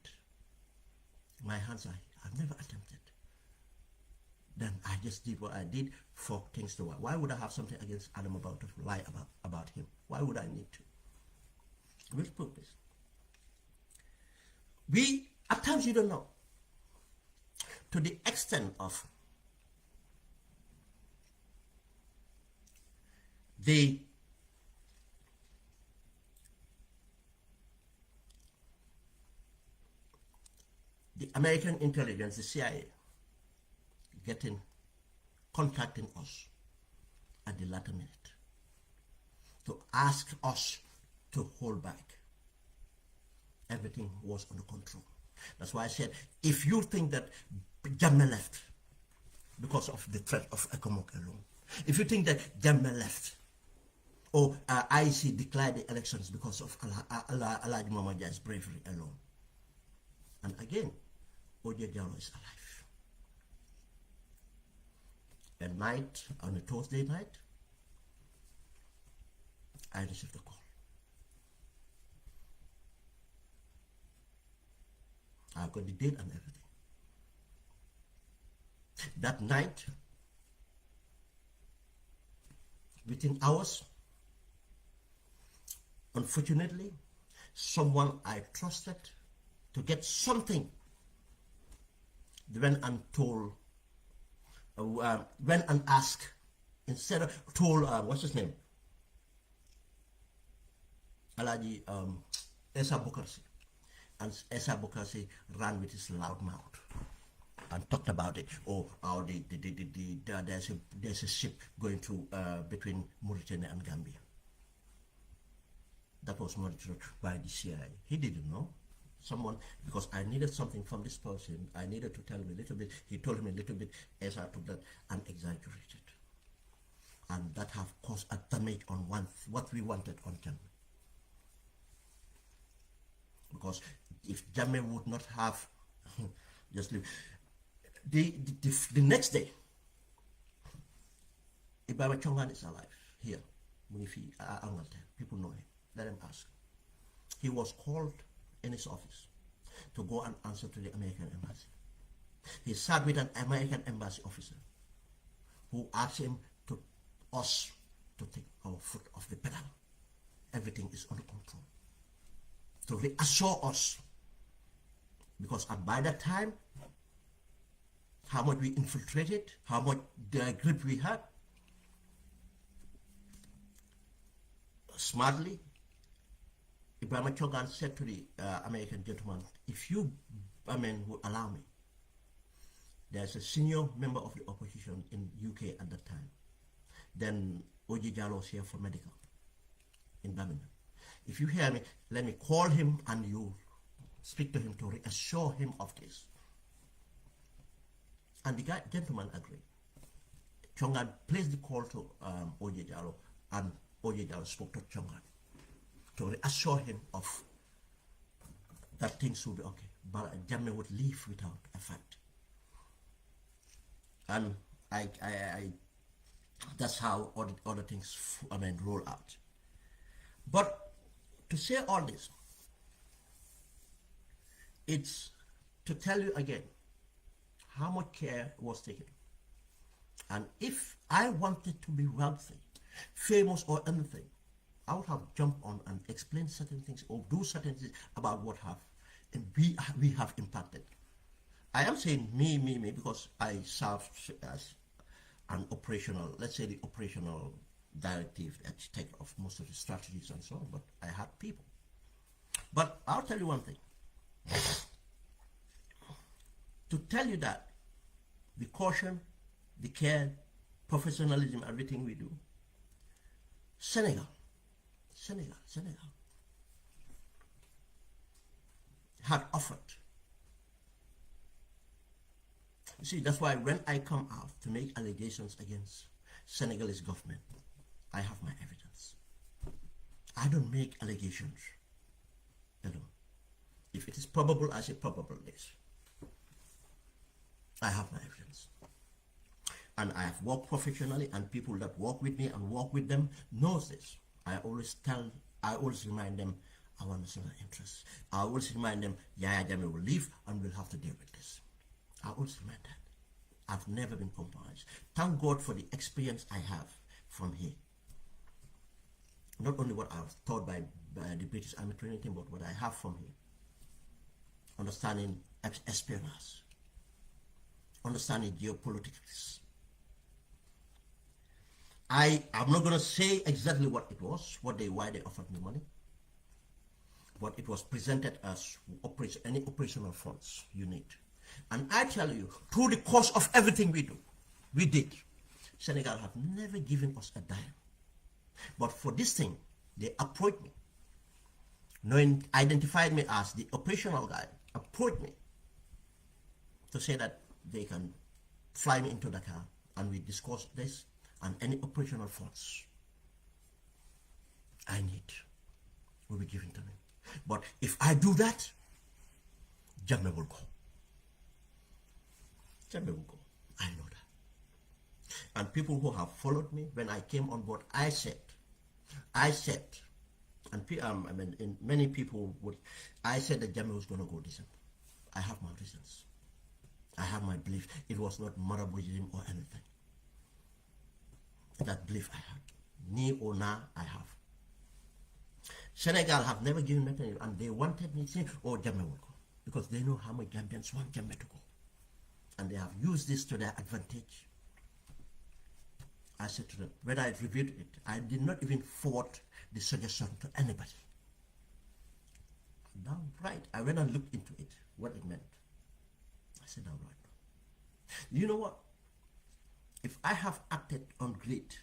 My hands are here. I've never attempted. Then I just did what I did for things to work. Why would I have something against Adam about to lie about him? Why would I need to? We'll put this. At times you don't know. To the extent of the American intelligence, the CIA, contacting us at the latter minute to ask us to hold back. Everything was under control. That's why I said, if you think that Jammeh left because of the threat of ECOMOG alone, if you think that Jammeh left, or IEC declared the elections because of Alhaji Momad Jai's bravery alone, and again, Oye Jallow is alive. At night, on a Thursday night, I received a call. I've got the date and everything. That night, within hours, unfortunately, someone I trusted to get something went and told, went and asked, instead of told, what's his name? Alhaji Essa Bokarsi. And Essa Bokarsi ran with his loud mouth and talked about it. There's a ship going to between Mauritania and Gambia. That was monitored by the CIA. He didn't know. Someone, because I needed something from this person, I needed to tell him a little bit. He told me a little bit. Essa took that and exaggerated, and that have caused a damage on what we wanted on Jammeh. Because if Jammeh would not have just leave, the next day, Ibrahima Chongan is alive here. Munifi Angalte, people know him. Let him ask. He was called in his office to go and answer to the American embassy. He sat with an American embassy officer who asked him us to take our foot off the pedal. Everything is under control. To reassure us, because by that time, how much we infiltrated, how much grip we had, smartly, Ibrahima Chongan said to the American gentleman, if you, would allow me, there's a senior member of the opposition in UK at that time. Then Oye Jallow was here for medical in Birmingham. If you hear me, let me call him and you speak to him to reassure him of this. And the gentleman agreed. Chongan placed the call to Oye Jallow, and Oye Jallow spoke to Chongan to reassure him of that things would be okay. But Jammeh would leave without a fight. And that's how other things roll out. But to say all this, it's to tell you again how much care was taken. And if I wanted to be wealthy, famous or anything, I would have jumped on and explained certain things or do certain things about what we have impacted. I am saying me, because I served as an operational, let's say the operational directive architect of most of the strategies and so on, but I had people. But I'll tell you one thing. To tell you that the caution, the care, professionalism, everything we do, Senegal had offered. You see, that's why when I come out to make allegations against Senegalese government, I have my evidence. I don't make allegations If it is probable, I say probable, yes. I have my evidence. And I have worked professionally, and people that work with me and work with them knows this. I always remind them our national interests. I always remind them Yaya Jammeh will leave and we'll have to deal with this. I always remind that. I've never been compromised. Thank God for the experience I have from here. Not only what I was taught by the British Army training team, but what I have from here. Understanding espionage, understanding geopolitics. I'm not going to say exactly what it was, why they offered me money, but it was presented as any operational funds you need. And I tell you, through the course of everything we did, Senegal have never given us a dime. But for this thing, they approached me, identified me as the operational guy, approached me to say that they can fly me into Dakar and we discuss this and any operational funds I need will be given to me. But if I do that, Jammeh will go. Jammeh will go. I know that. And people who have followed me, when I came on board, I said, and many people I said that Jammeh was going to go December. I have my reasons. I have my belief. It was not Marabouism or anything. That belief I had. Ni or na, I have. Senegal have never given me anything, and they wanted me to say, oh, Jammeh will go. Because they know how many Gambians want Jammeh to go. And they have used this to their advantage. I said to them, when I reviewed it, I did not even forward the suggestion to anybody. Downright, I went and looked into it, what it meant. I said, downright. You know what? If I have acted on greed,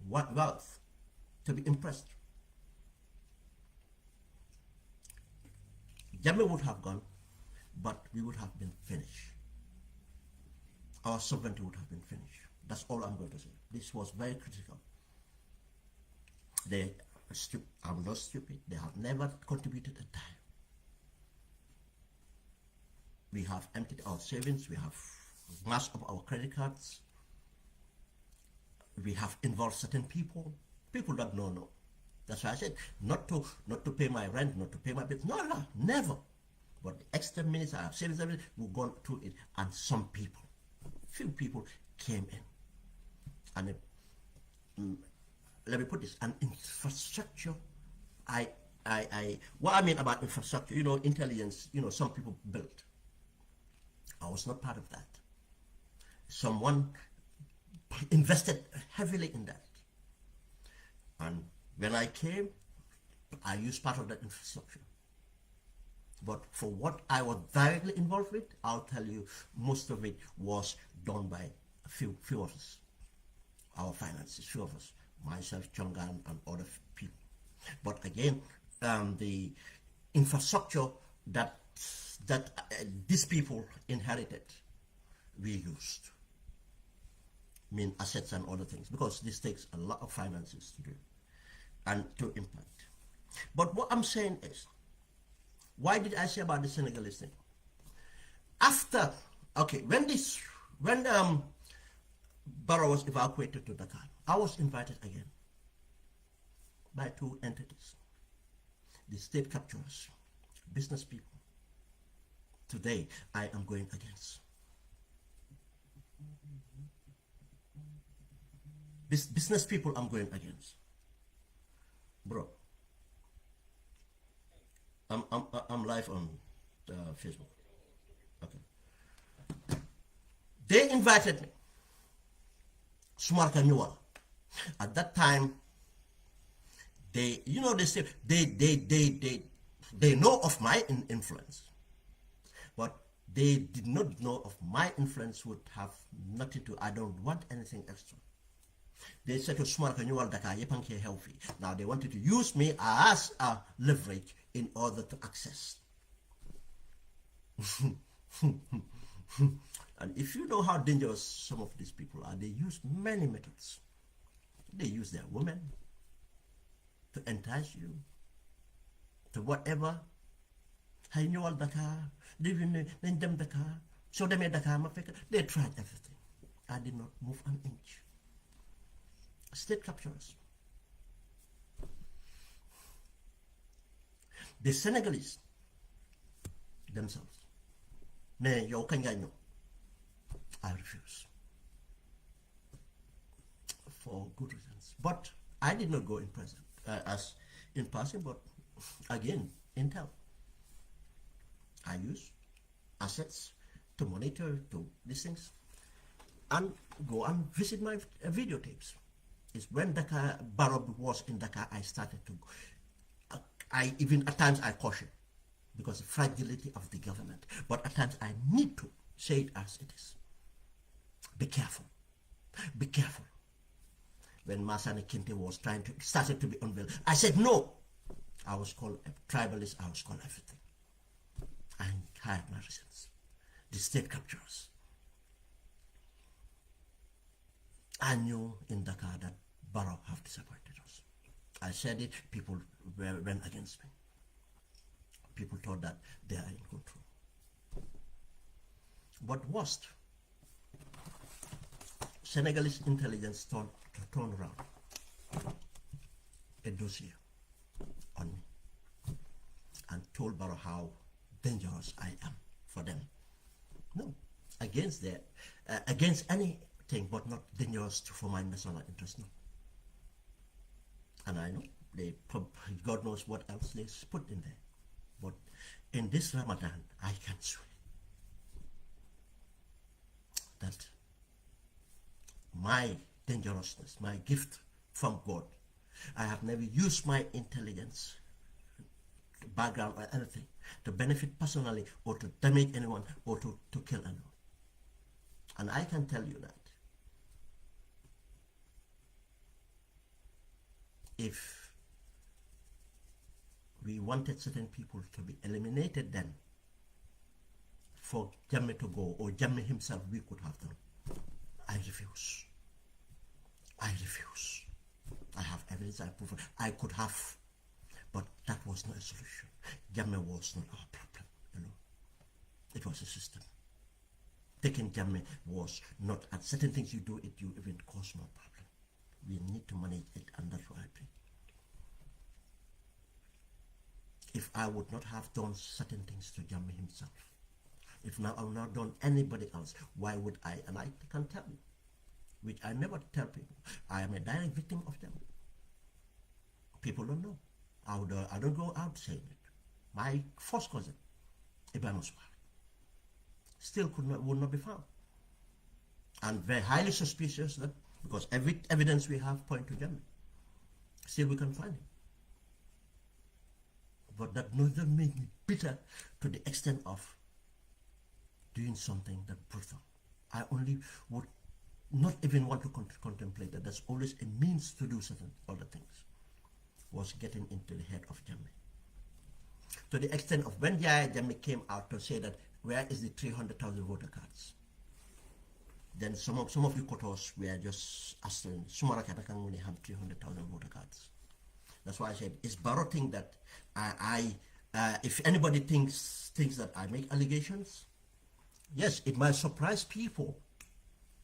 wealth, to be impressed, Jammeh would have gone, but we would have been finished. Our sovereignty would have been finished. That's all I'm going to say. This was very critical. I'm not stupid. They have never contributed a dime. We have emptied our savings. We have mashed up our credit cards. We have involved certain people that know. That's why I said not to pay my rent, not to pay my bills. No, never. But the extra minutes I have savings, everything, we've gone through it, and some people, few people came in, and let me put this: an infrastructure. What I mean about infrastructure, intelligence. Some people built. I was not part of that. Someone invested heavily in that. And when I came, I used part of that infrastructure. But for what I was directly involved with, I'll tell you, most of it was done by a few of us. Our finances, few of us, myself, Chongan, and other people. But again, the infrastructure that these people inherited, we used. Assets and other things, because this takes a lot of finances to do and to impact. But what I'm saying is, why did I say about the Senegalese thing? After, when Barrow was evacuated to Dakar, I was invited again by two entities, the state capturers, business people. Today, I am going against. Business people I'm going against. Bro, I'm live on Facebook. Okay. They invited me. Sumarka Newell. At that time, they say they know of my influence, but they did not know of my influence would have nothing to. I don't want anything extra. They said to Sumarka Newell Dakar Yepanke healthy. Now they wanted to use me as a leverage in order to access. And if you know how dangerous some of these people are, they use many methods. They use their women to entice you to whatever. xëy ñëwal Dakar nañ dem Dakar soo demee Dakar ma fekk they tried everything. I did not move an inch. State captures. The Senegalese themselves. Ne yow kañ ngay ñëw? I refuse. For good reasons. But I did not go in person, as in person, but again, intel. I use assets to monitor to these things and go and visit my videotapes. It's when Dakar, Barrow was in Dakar, I started to go. I even at times I caution because of the fragility of the government. But at times I need to say it as it is. Be careful. Be careful. When Masane Kinte was started to be unveiled, I said no. I was called a tribalist, I was called everything. I had my reasons. The state captures. I knew in Dakar that Barrow have disappointed us. I said it, people went against me. People thought that they are in control. But worst, Senegalese intelligence turned around a dossier on me and told Barrow how dangerous I am for them. No, against anything, but not dangerous for my national interest. No. And I know God knows what else they put in there. But in this Ramadan, I can swear that my dangerousness, my gift from God, I have never used my intelligence, background or anything to benefit personally or to damage anyone or to kill anyone. And I can tell you that if we wanted certain people to be eliminated then, for Jammeh to go, or Jammeh himself, we could have done. I refuse. I refuse. I have evidence, I prove it. I could have, but that was not a solution. Jammeh was not our problem, you know. It was a system. Taking Jammeh was not, at certain things you do it, you even cause more problem. We need to manage it, and that's what I think. If I would not have done certain things to Jammeh himself, if now I've not done anybody else, why would I? And I can tell you, which I never tell people, I am a direct victim of them. People don't know. I don't go out saying it. My first cousin, Ibrahim Suwareh, still would not be found. And very highly suspicious that, because every evidence we have point to Jammeh, still we can find him. But that doesn't make me bitter to the extent of doing something that brutal. I only would not even want to contemplate that. There's always a means to do certain other things. Was getting into the head of Jammeh. To the extent of when Yahya Jammeh came out to say that, where is the 300,000 voter cards? Then some of you quotas were just asking, Sumareh can only have 300,000 voter cards. That's why I said, it's Barrow thing that if anybody thinks that I make allegations, yes, it might surprise people.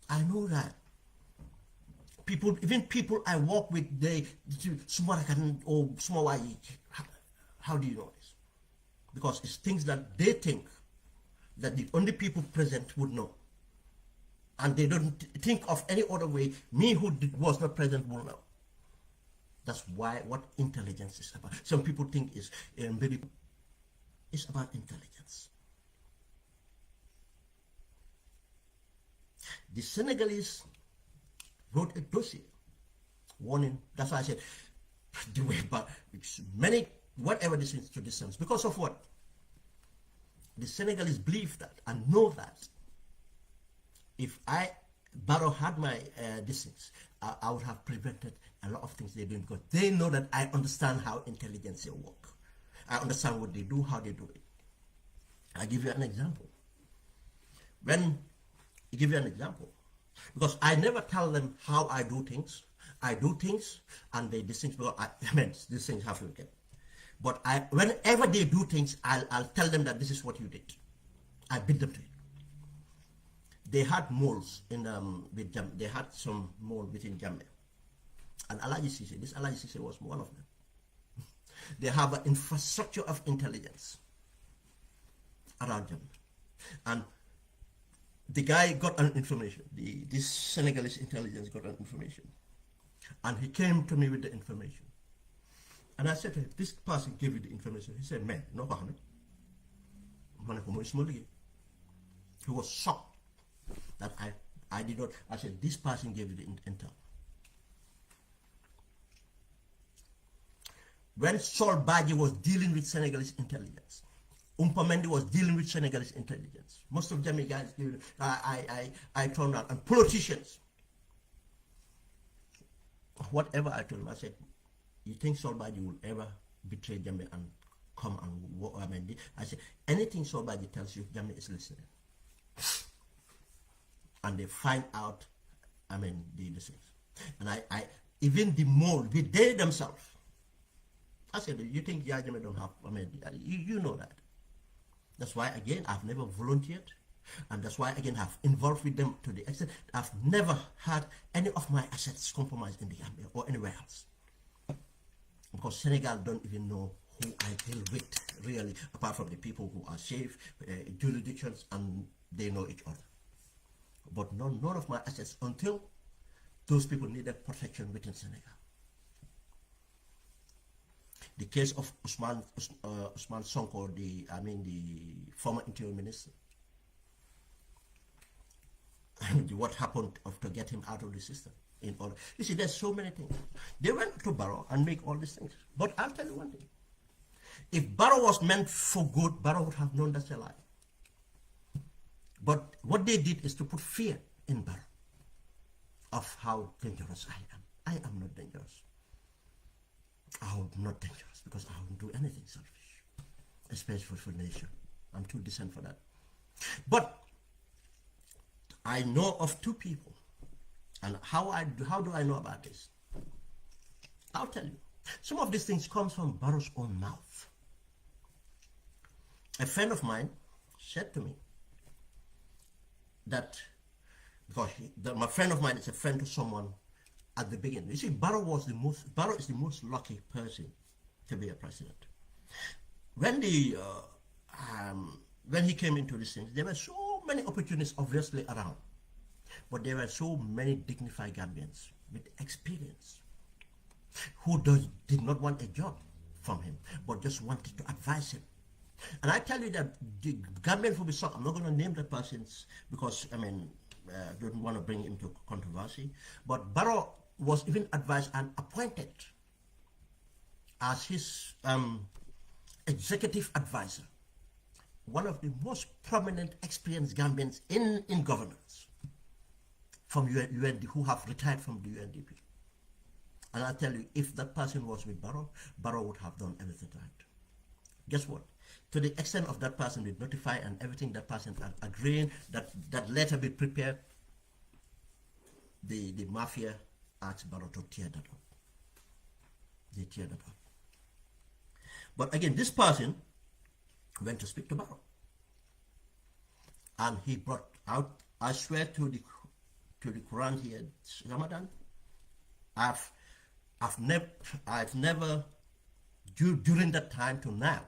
I know that. People, even people I work with, they, Sumareh or Sumareh, how do you know this? Because it's things that they think that the only people present would know. And they don't think of any other way. Me who was not present will know. That's why what intelligence is about. Some people think it's about intelligence. The Senegalese wrote a dossier warning. That's why I said the way, but many whatever this is to distance. Because of what? The Senegalese believe that and know that if Barrow had my distance, I would have prevented a lot of things they doing, because they know that I understand how intelligence work. I understand what they do, how they do it. I'll give you an example. Because I never tell them how I do things. I do things and they distinct, because these things have to get. But whenever they do things, I'll tell them that this is what you did. I beat them to it. They had moles in with Jam. They had some mole within Jammeh, and Alaji Sise. This Alaji Sise was one of them. They have an infrastructure of intelligence around Jammeh, and the guy got an information. This Senegalese intelligence got an information, and he came to me with the information. And I said to him, this person gave you the information. He said, man, no problem. He was shocked that I did not. I said, this person gave you the intel. When Sol Badji was dealing with Senegalese intelligence, Umpamendi was dealing with Senegalese intelligence. Most of Jammeh guys, I turned out, and politicians. Whatever I told him, I said, you think Sol Badji will ever betray Jammeh and come and I said, anything Sol Badji tells you, Jammeh is listening. And they find out, the things. And I even the mole, they themselves. I said, you think Jammeh don't have, you know that. That's why, again, I've never volunteered. And that's why, again, I've involved with them to the extent I've never had any of my assets compromised in the Gambia or anywhere else. Because Senegal don't even know who I deal with, really, apart from the people who are safe, jurisdictions, and they know each other. But none of my assets until those people needed protection within Senegal. The case of Usman Sonko, the former interior minister, what happened to get him out of the system. In order, you see, there's so many things. They went to Barrow and make all these things. But I'll tell you one thing. If Barrow was meant for good, Barrow would have known that's a lie. But what they did is to put fear in Barrow of how dangerous I am. I am not dangerous. I'm not dangerous because I won't do anything selfish, especially for nation. I'm too decent for that. But I know of two people. And how do I know about this? I'll tell you. Some of these things come from Barrow's own mouth. A friend of mine said to me that, because my friend of mine is a friend to someone at the beginning. You see, Barrow is the most lucky person to be a president. When he came into these things, there were so many opportunities obviously around. But there were so many dignified Gambians with experience who did not want a job from him, but just wanted to advise him. And I tell you that the Gambian will be shocked. I'm not going to name the persons because, don't want to bring him to controversy. But Barrow was even advised and appointed as his executive advisor, one of the most prominent, experienced Gambians in governance. From UND, who have retired from the UNDP. And I tell you, if that person was with Barrow, Barrow would have done everything right. Guess what? To the extent of that person would notify and everything that person agreeing, that letter be prepared, the mafia asked Barrow to tear that up. They tear that up. But again, this person went to speak to Barrow. And he brought out, I swear to the Quran here, Ramadan, I've never during that time to now.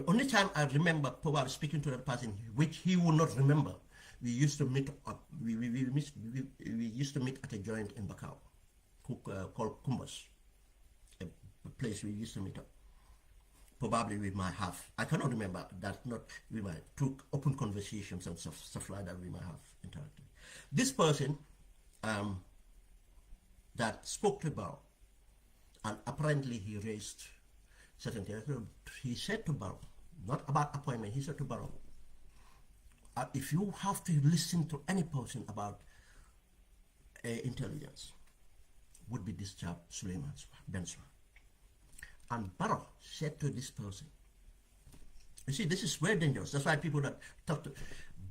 Only time I remember probably speaking to that person, which he will not remember. We used to meet up. We used to meet at a joint in Bakau, called Kumbas, a place we used to meet up. Probably we might have. I cannot remember that. Not we might took open conversations and stuff like that. We might have interacted. This person that spoke to Barrow, and apparently he raised certain things. He said to Barrow, not about appointment, he said to Barrow, if you have to listen to any person about intelligence, would be this chap, Suleiman Benswa. And Barrow said to this person, you see, this is very dangerous. That's why people that talk to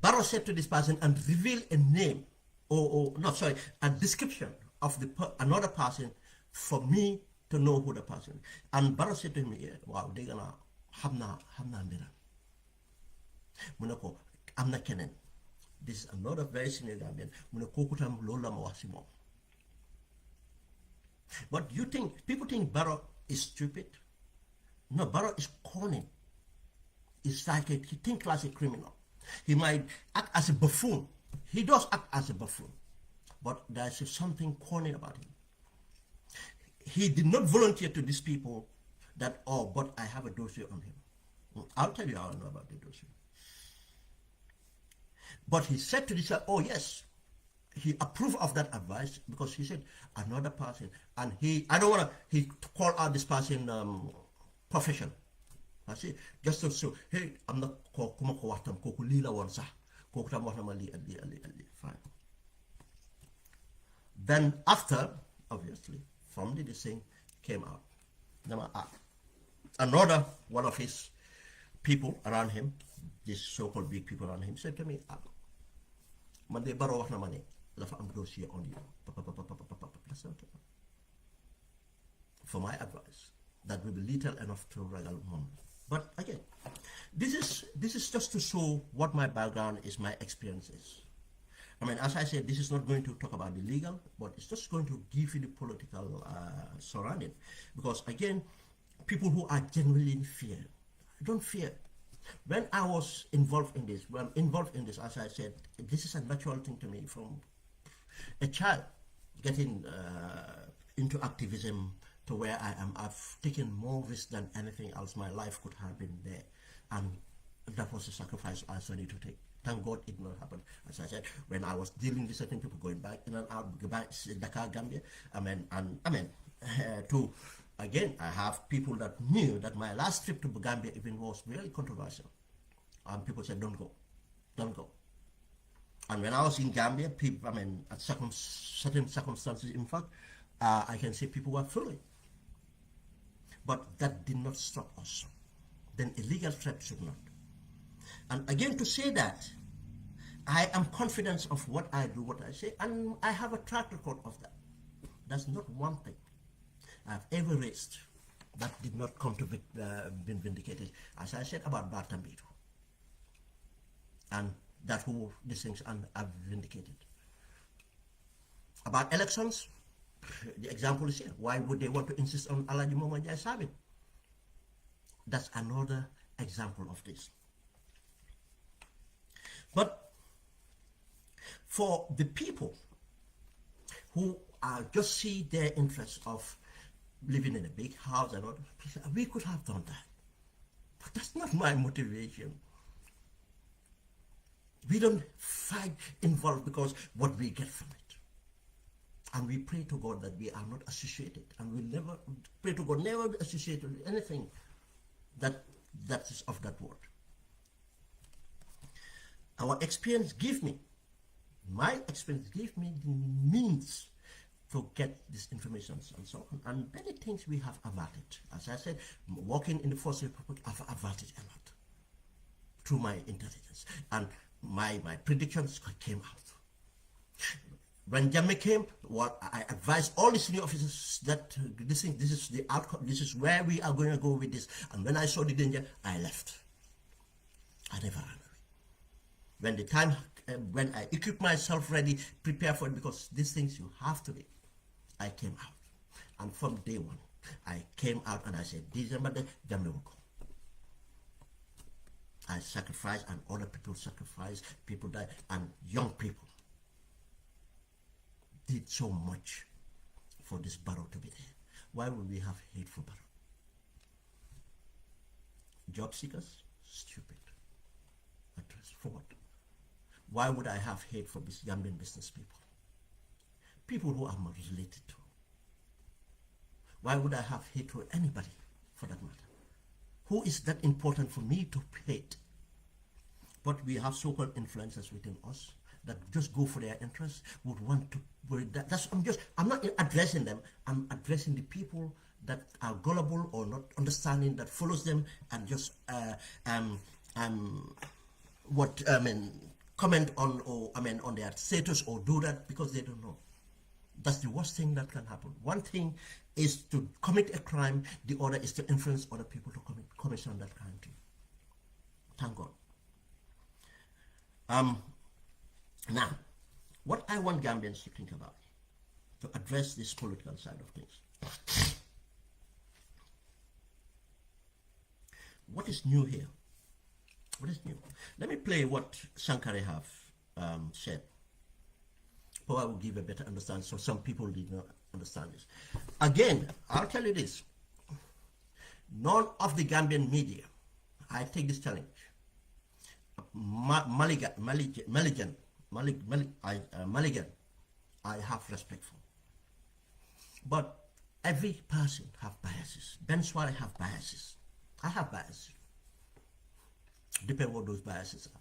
Barrow said to this person and reveal a name a description of another person for me to know who the person is. And Barrow said to him, yeah, wow, they're gonna hamna mira. Munako, I'm not Kenan. This is another very senior Gambian. Munako kutam lola mawasimo. But people think Barrow is stupid. No, Barrow is cunning. It's like he thinks like a criminal. He might act as a buffoon. He does act as a buffoon. But there's something corny about him. He did not volunteer to these people that, oh, but I have a dossier on him. I'll tell you how I know about the dossier. But he said to this, oh yes, he approved of that advice because he said another person, and he called out this person professional. I say, just to say, hey, I'm not kumakuwatam kukulila wansa. Fine. Then after, obviously, from this thing came out. Another one of his people around him, these so-called big people around him, said to me, Mande Barrow wax na ma ne dafa am dossier on you. For my advice, that will be little enough to ragal mom. But again, this is just to show what my background is, my experiences. I mean, as I said, this is not going to talk about the legal, but it's just going to give you the political surrounding. Because again, people who are genuinely in fear, don't fear. When I was involved in this, as I said, this is a natural thing to me from a child getting into activism to where I am. I've taken more risk than anything else. My life could have been there. And that was a sacrifice I also need to take. Thank God it did not happen. As I said, when I was dealing with certain people going back in and out, back Dakar, Gambia, again, I have people that knew that my last trip to Gambia even was really controversial. And people said, don't go. And when I was in Gambia, people, at certain circumstances, in fact, I can say people were fooling. But that did not stop us. Then illegal threat should not. And again, to say that, I am confident of what I do, what I say, and I have a track record of that. That's not one thing I've ever raised that did not come to be vindicated, as I said about Bartambito. And that who these things are vindicated. About elections, the example is here. Why would they want to insist on Alaji Momanja Sabin? That's another example of this. But for the people who just see their interest of living in a big house and all, we could have done that. But that's not my motivation. We don't fight involved because what we get from it. And we pray to God that we are not associated. And we never pray to God never be associated with anything that is of that word. My experience give me the means to get this information and so on. And many things we have averted. As I said, working in the First Republic, I've averted a lot through my intelligence. And my predictions came out. When Jammeh came, I advised all the senior officers that this is the outcome, this is where we are going to go with this. And when I saw the danger, I left. I never ran away. When the time, when I equipped myself ready, prepare for it, because these things you have to be, I came out. And from day one, I came out and I said, December day, Jammeh will go. I sacrificed, and other people sacrificed, people died, and young people did so much for this Barrow to be there. Why would we have hate for Barrow? Job seekers? Stupid. For what? Why would I have hate for this Gambian business people? People who I'm not related to. Why would I have hate for anybody, for that matter? Who is that important for me to hate? But we have so-called influencers within us that just go for their interests, would want to. I'm not addressing them. I'm addressing the people that are gullible or not understanding, that follows them and just comment on on their status or do that because they don't know. That's the worst thing that can happen. One thing is to commit a crime, the other is to influence other people to commission that crime too. Thank God. Now, what I want Gambians to think about, to address this political side of things. What is new here? What is new? Let me play what Sankare have said. I will give a better understanding, so some people did not understand this. Again, I'll tell you this. None of the Gambian media, I take this challenge, Maligan, I have respect for. But every person have biases. Ben Suwareh have biases. I have biases. Depend what those biases are.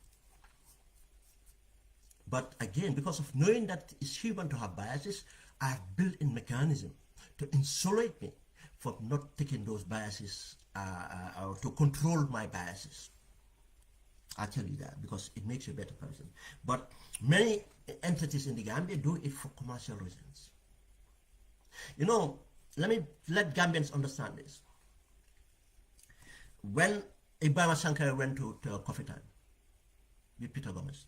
But again, because of knowing that it's human to have biases, I have built in mechanism to insulate me from not taking those biases or to control my biases. I tell you that because it makes you a better person. But many entities in the Gambia do it for commercial reasons. You know, let Gambians understand this. When Ibrahim Sankara went to Coffee Time with Peter Gomez,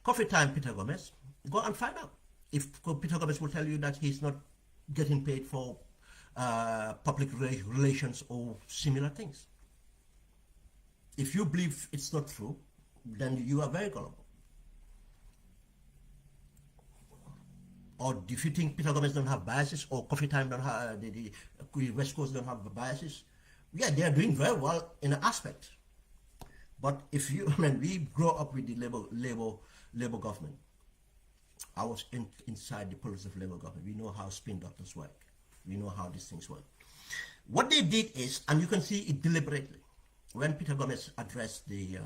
Coffee Time Peter Gomez, go and find out. If Peter Gomez will tell you that he's not getting paid for public relations or similar things. If you believe it's not true, then you are very gullible. Or if you think Peter Gomez don't have biases, or Coffee Time don't have, the West Coast don't have biases, yeah, they are doing very well in an aspect. But if you, we grow up with the Labour government. I was inside the politics of Labour government. We know how spin doctors work. We know how these things work. What they did is, and you can see it deliberately, when Peter Gomez addressed the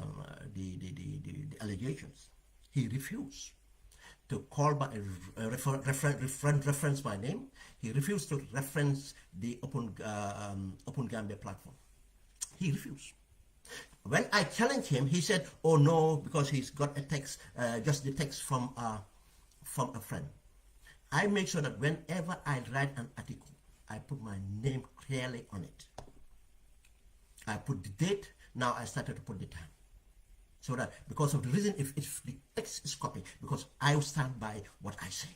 allegations, he refused to call by reference my name. He refused to reference the Open Gambia platform. He refused. When I challenged him, he said, "Oh no, because he's got a text, just the text from a friend." I make sure that whenever I write an article, I put my name clearly on it. I put the date. Now I started to put the time. So that, because of the reason, if the text is copied, because I will stand by what I say.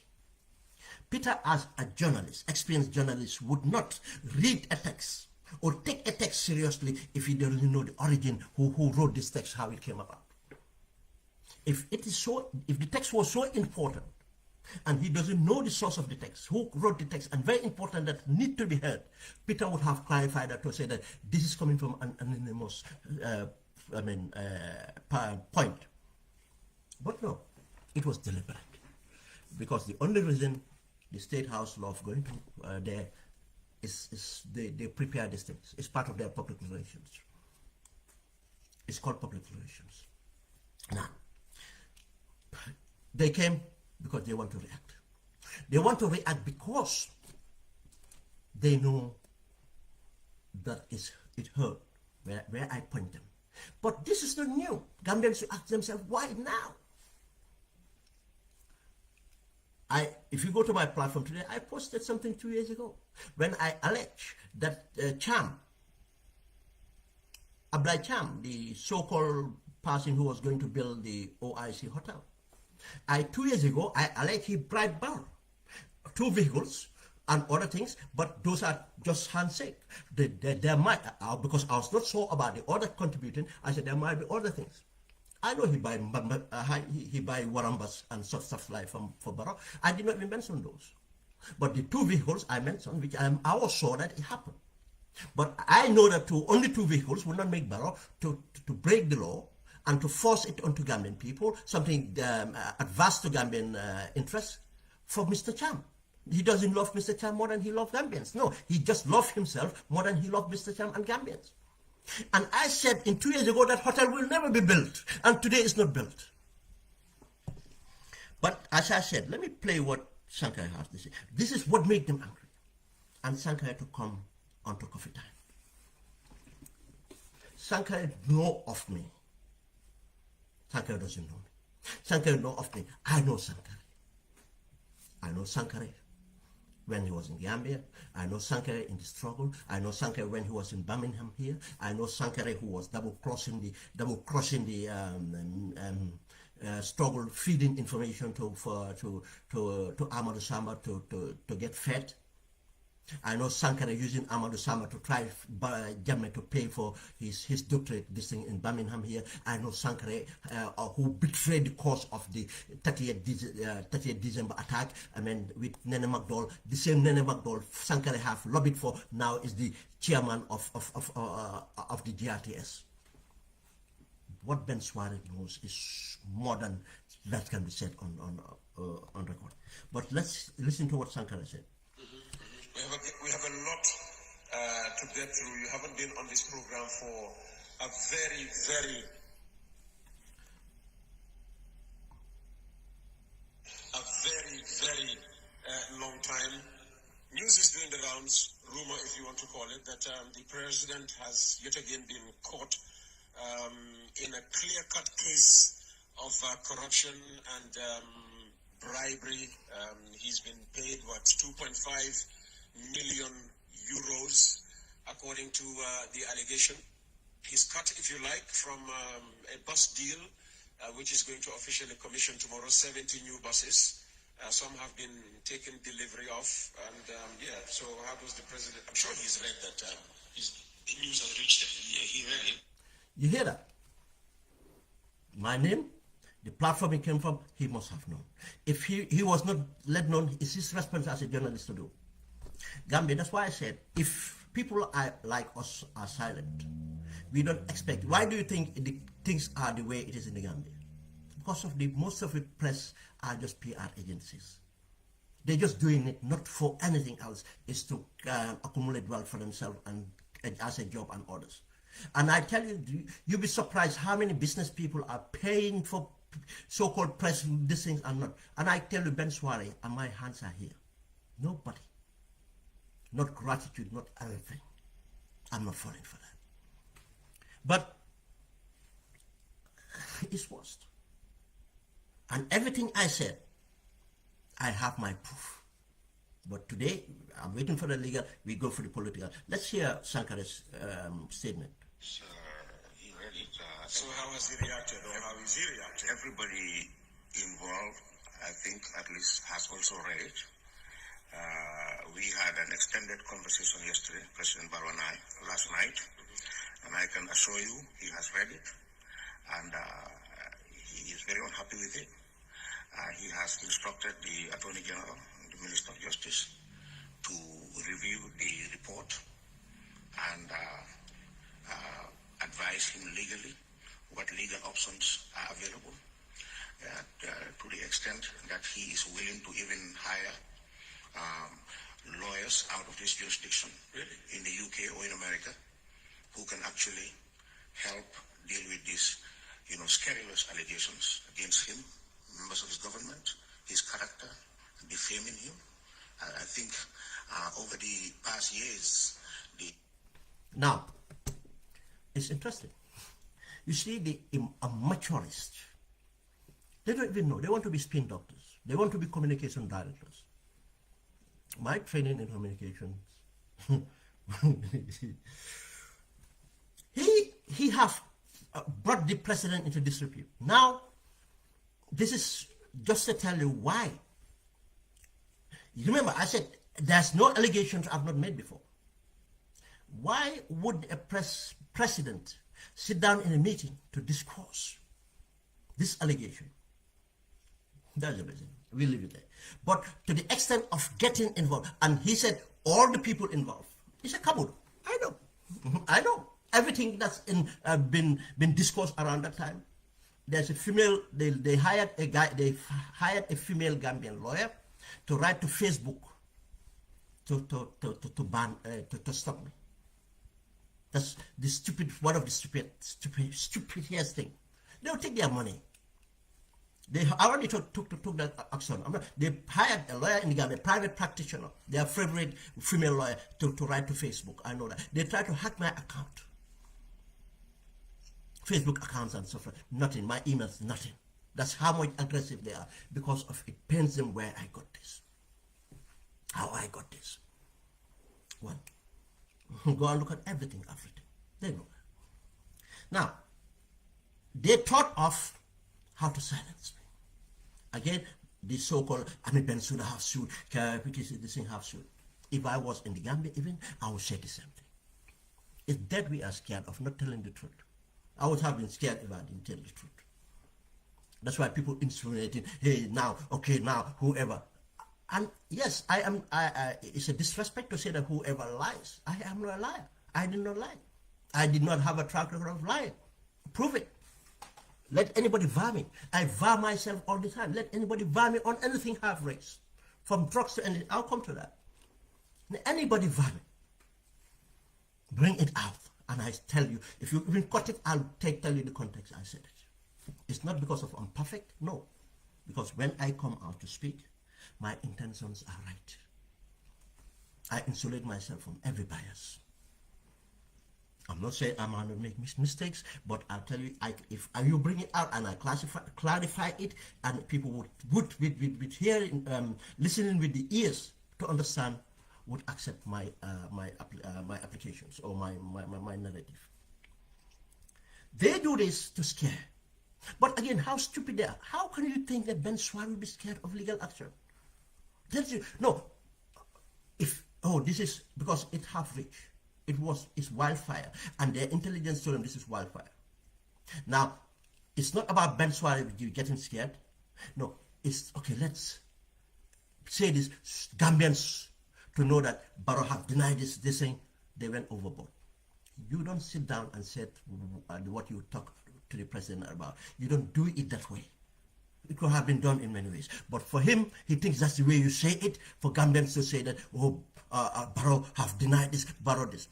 Peter, as a journalist, experienced journalist, would not read a text or take a text seriously if he doesn't know the origin, who wrote this text, how it came about. If the text was so important, and he doesn't know the source of the text, who wrote the text, and very important that need to be heard, Peter would have clarified that to say that this is coming from an anonymous point. But no, it was deliberate. Because the only reason the State House law of going to there is they prepare these things. It's part of their public relations. It's called public relations. Now, they came because they want to react. They want to react because they know that it hurt where I point them. But this is not new. Gambians should ask themselves, why now? If you go to my platform today, I posted something 2 years ago when I allege that Ablai Cham, the so-called person who was going to build the OIC hotel, 2 years ago, I allege he bribed Barrow, 2 vehicles and other things, but those are just handshake. There might, because I was not sure about the other contributing, I said there might be other things. I know he buy warambas and stuff like for Barrow. I did not even mention those. But the 2 vehicles I mentioned, which I was sure that it happened. But I know that only 2 vehicles will not make Barrow to break the law and to force it onto Gambian people, something adverse to Gambian interests for Mr. Cham. He doesn't love Mr. Cham more than he loves Gambians. No, he just loves himself more than he loves Mr. Cham and Gambians. And I said 2 years ago that hotel will never be built, and today it's not built. But as I said, let me play what Sankara has to say. This is what made them angry. And Sankara to come onto Coffee Time. Sankara know of me. Sankara doesn't know me. Sankara know of me. I know Sankara. I know Sankara. when he was in Gambia. I know Sankara in the struggle. I know Sankara when he was in Birmingham here. I know Sankara who was double crossing the struggle, feeding information to Amadou Samba to get fed. I know Sankara using Amadou Samba to try Jammeh to pay for his doctorate, this thing in Birmingham here. I know Sankara who betrayed the cause of the 30th December attack. I mean, with Nene McDowell, the same Nene McDowell Sankara have lobbied for now is the chairman of the GRTS. What Ben Suwareh knows is more than that can be said on record. But let's listen to what Sankara said. We have a lot to get through. You haven't been on this program for a very, very long time. News is doing the rounds, rumor if you want to call it, that the president has yet again been caught in a clear-cut case of corruption and bribery. He's been paid, 2.5 million euros, according to the allegation. He's cut, if you like, from a bus deal, which is going to officially commission tomorrow 70 new buses. Some have been taken delivery of, and so how does the president, I'm sure he's read that the news has reached him. Yeah, he read it. You hear that? My name, the platform he came from, he must have known. If he was not let known, it's his responsibility as a journalist to do. Gambia, that's why I said, if people like us are silent, we don't expect. Why do you think the things are the way it is in the Gambia? Because of most of the press are just PR agencies. They're just doing it not for anything else. It's to accumulate wealth for themselves and as a job and others. And I tell you, you'll be surprised how many business people are paying for so-called press. These things are not. And I tell you, Ben Suwareh, and my hands are here. Nobody. Not gratitude, not anything. I'm not falling for that. But it's worst. And everything I said, I have my proof. But today, I'm waiting for the legal, we go for the political. Let's hear Sankara's statement. He read it. So how has he reacted, or how is he reacting? Everybody involved, I think, at least has also read it. We had an extended conversation yesterday, President Barrow and I, last night, and I can assure you he has read it, and he is very unhappy with it. He has instructed the Attorney General, the Minister of Justice, to review the report and advise him legally what legal options are available, to the extent that he is willing to even hire lawyers out of this jurisdiction, really, in the UK or in America, who can actually help deal with these, scurrilous allegations against him, members of his government, his character, defaming him. I think over the past years, Now, it's interesting. You see, the amateurists, they don't even know. They want to be spin doctors. They want to be communication directors. My training in communications, he have brought the president into disrepute. Now, this is just to tell you why. You remember, I said there's no allegations I've not made before. Why would a president sit down in a meeting to discuss this allegation? That's the reason. We leave it there. But to the extent of getting involved, and he said all the people involved, he said, come on, I know. I know. Everything that's been discussed around that time. There's a female, they hired a guy, they hired a female Gambian lawyer to write to Facebook to ban, to stop me. That's the stupid, one of the stupidest thing. They'll take their money. They already took that action. They hired a lawyer in the Gambia, a private practitioner, their favorite female lawyer, to write to Facebook. I know that. They tried to hack my account. Facebook accounts and so forth. Nothing. My emails, nothing. That's how much aggressive they are, because of it pains them where I got this. how I got this. Well, go and look at everything I've written. They know. Now, they thought of how to silence me. Again, the so-called Bensouda have sued, this thing have sued. If I was in the Gambia even, I would say the same thing. It's that we are scared of not telling the truth. I would have been scared if I didn't tell the truth. That's why people insinuating, hey, now, okay, now, whoever. And yes, it's a disrespect to say that whoever lies. I am not a liar. I did not lie. I did not have a track record of lying. Prove it. Let anybody var me. I var myself all the time. Let anybody var me on anything I've raised. From drugs to anything. I'll come to that. Anybody var me. Bring it out. And I tell you, if you even cut it, I'll tell you the context I said it. It's not because of I'm perfect. No. Because when I come out to speak, my intentions are right. I insulate myself from every bias. I'm not saying I'm going to make mistakes, but I'll tell you, if you bring it out and I clarify it, and people would with hearing, listening with the ears to understand, would accept my applications or my narrative. They do this to scare. But again, how stupid they are. How can you think that Ben Suwareh will be scared of legal action? No. This is because it have reach. It's wildfire, and their intelligence told them this is wildfire. Now, it's not about Ben Suwareh getting scared. No, it's okay. Let's say this: Gambians to know that Barrow have denied this thing. They went overboard. You don't sit down and say what you talk to the president about. You don't do it that way. It could have been done in many ways, but for him, he thinks that's the way you say it. For Gambians to say that, Barrow have denied this, Barrow this.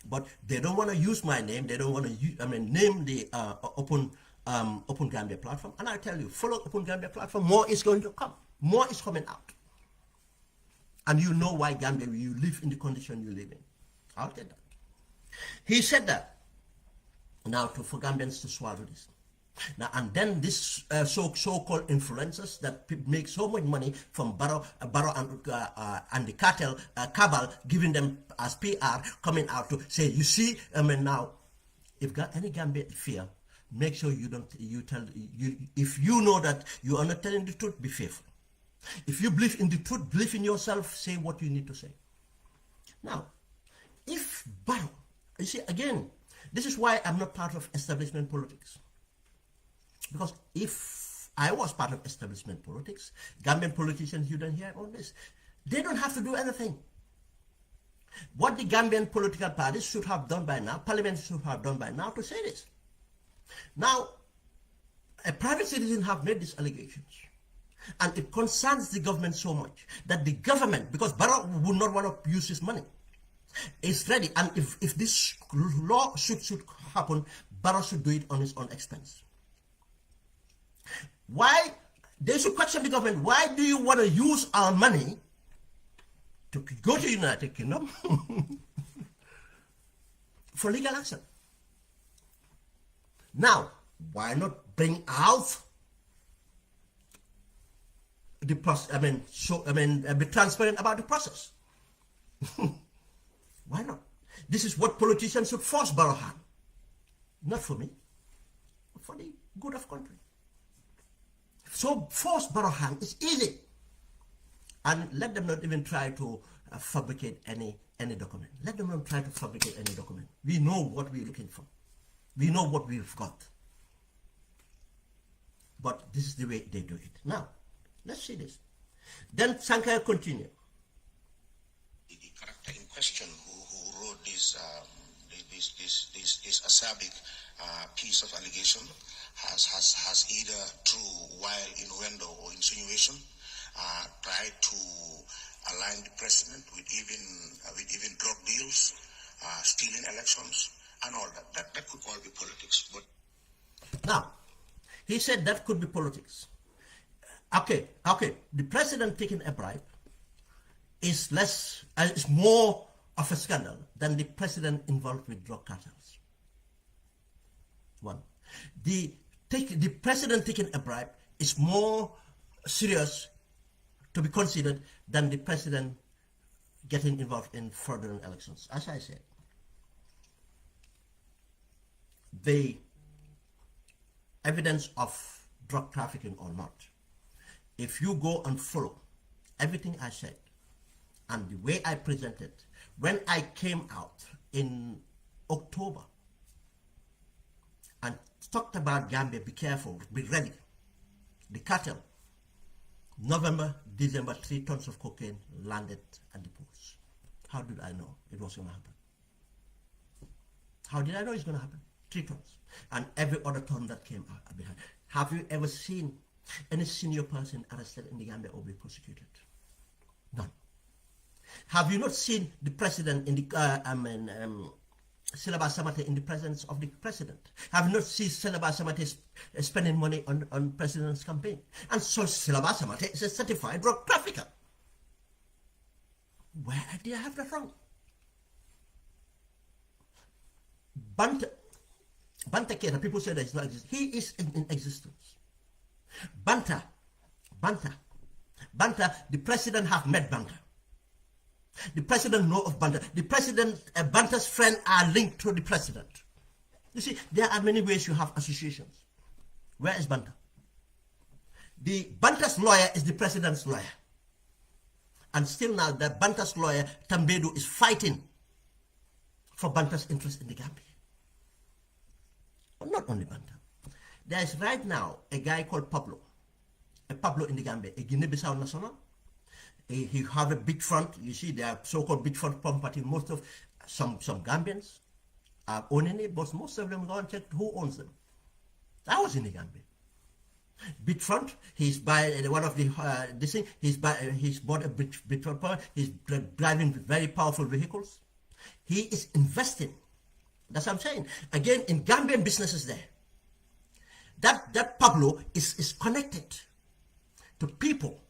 But they don't want to use my name. They don't want to name the Open Gambia platform. And I tell you, follow Open Gambia platform, more is going to come. More is coming out. And you know why Gambia, you live in the condition you live in. I'll tell that. He said that. Now, for Gambians to swallow this. Now, and then this so-called influencers that make so much money from Barrow and the cartel, cabal, giving them as PR, coming out to say, you see, now, if got any Gambian fear, make sure if you know that you are not telling the truth, be faithful. If you believe in the truth, believe in yourself, say what you need to say. Now, if Barrow, you see, again, this is why I'm not part of establishment politics. Because if I was part of establishment politics, Gambian politicians, you don't hear all this. They don't have to do anything. What the Gambian political parties should have done by now, parliament should have done by now to say this. Now, a private citizen have made these allegations. And it concerns the government so much that the government, because Barrow would not want to use his money, is ready. And if this law should happen, Barrow should do it on his own expense. Why? They should question the government. Why do you want to use our money to go to the United Kingdom for legal action? Now, why not bring out the process? Be transparent about the process. Why not? This is what politicians should force Barrow hand. Not for me, but for the good of country. So force Barrow hand is easy. And let them not even try to fabricate any document. Let them not try to fabricate any document. We know what we're looking for. We know what we've got. But this is the way they do it. Now, let's see this. Then Sankara continued. The character in question who wrote this acerbic piece of allegation has either through wild innuendo or insinuation tried to align the president with even drug deals, stealing elections, and all that. That could all be politics. But now, he said that could be politics. Okay. The president taking a bribe is more of a scandal than the president involved with drug cartels. One, the president taking a bribe is more serious to be considered than the president getting involved in fraudulent elections. As I said, the evidence of drug trafficking or not, if you go and follow everything I said and the way I presented, when I came out in October and talked about Gambia, be careful, be ready, the cartel, November, December, 3 tons of cocaine landed at the ports. How did I know it was going to happen? How did I know it's going to happen? 3 tons. And every other ton that came out behind. Have you ever seen any senior person arrested in the Gambia or be prosecuted? None. Have you not seen the president in the Silaba Samate in the presence of the president? Have you not seen Silaba Samate spending money on president's campaign? And so Silaba Samate is a certified drug trafficker. Where did I have that wrong? Banta Keita, people say that it's not existing. He is in existence. Banta, the president have met Banta. The president know of Banta. The president, Banta's friend are linked to the president. You see, there are many ways you have associations. Where is Banta? The Banta's lawyer is the president's lawyer. And still now, the Banta's lawyer, Tambedu, is fighting for Banta's interest in the Gambia. But not only Banta. There is right now a guy called Pablo. A Pablo in the Gambia, a Guinea-Bissau national. He have a big front. You see, they are so-called big front property. Most of some Gambians are owning it, but most of them go and check who owns them. I was in the Gambia. Big front. He's by one of the this thing. He's bought a big front power. He's driving very powerful vehicles. He is investing. That's what I'm saying. Again, in Gambian businesses there. That Pablo is connected to people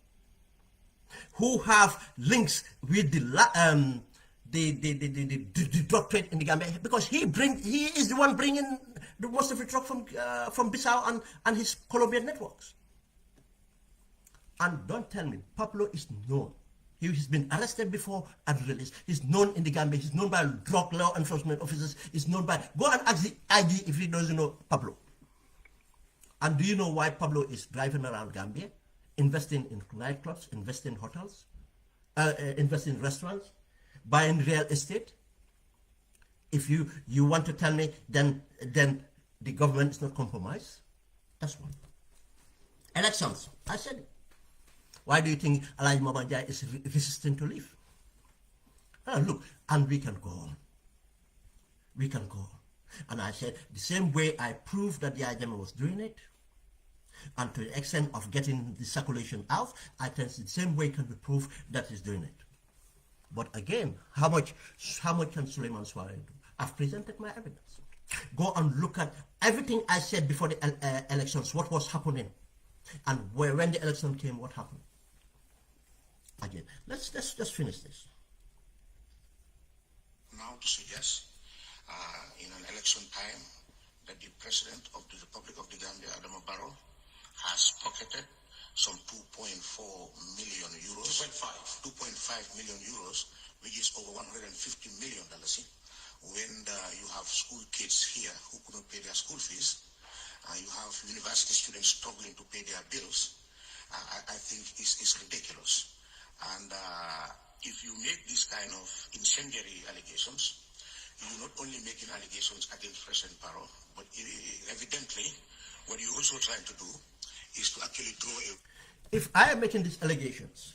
who have links with the drug trade in the Gambia, because he is the one bringing the most of the drug from Bissau and his Colombian networks. And don't tell me, Pablo is known. He's been arrested before and released. He's known in the Gambia. He's known by drug law enforcement officers. He's known by, go and ask the IG if he doesn't know Pablo. And do you know why Pablo is driving around Gambia? Investing in nightclubs, investing in hotels, investing in restaurants, buying real estate. If you want to tell me, then the government is not compromised. That's one. Elections. I said it. Why do you think Elijah Mabanja is resistant to leave? Look, and we can go on. We can go on. And I said, the same way I proved that the IJM was doing it, and to the extent of getting the circulation out, I think the same way can be proved that he's doing it. But again, how much can Suleiman Suwareh do? I've presented my evidence. Go and look at everything I said before the elections, what was happening, and when the election came, what happened. Again, let's finish this. Now to suggest in an election time that the President of the Republic of the Gambia, Barrow, has pocketed some 2.4 million euros. 2.5 million euros, which is over $150 million. When you have school kids here who couldn't pay their school fees, you have university students struggling to pay their bills, I think it's ridiculous. And if you make this kind of incendiary allegations, you're not only making allegations against President Barrow, but evidently what you're also trying to do is to actually draw a... If I am making these allegations,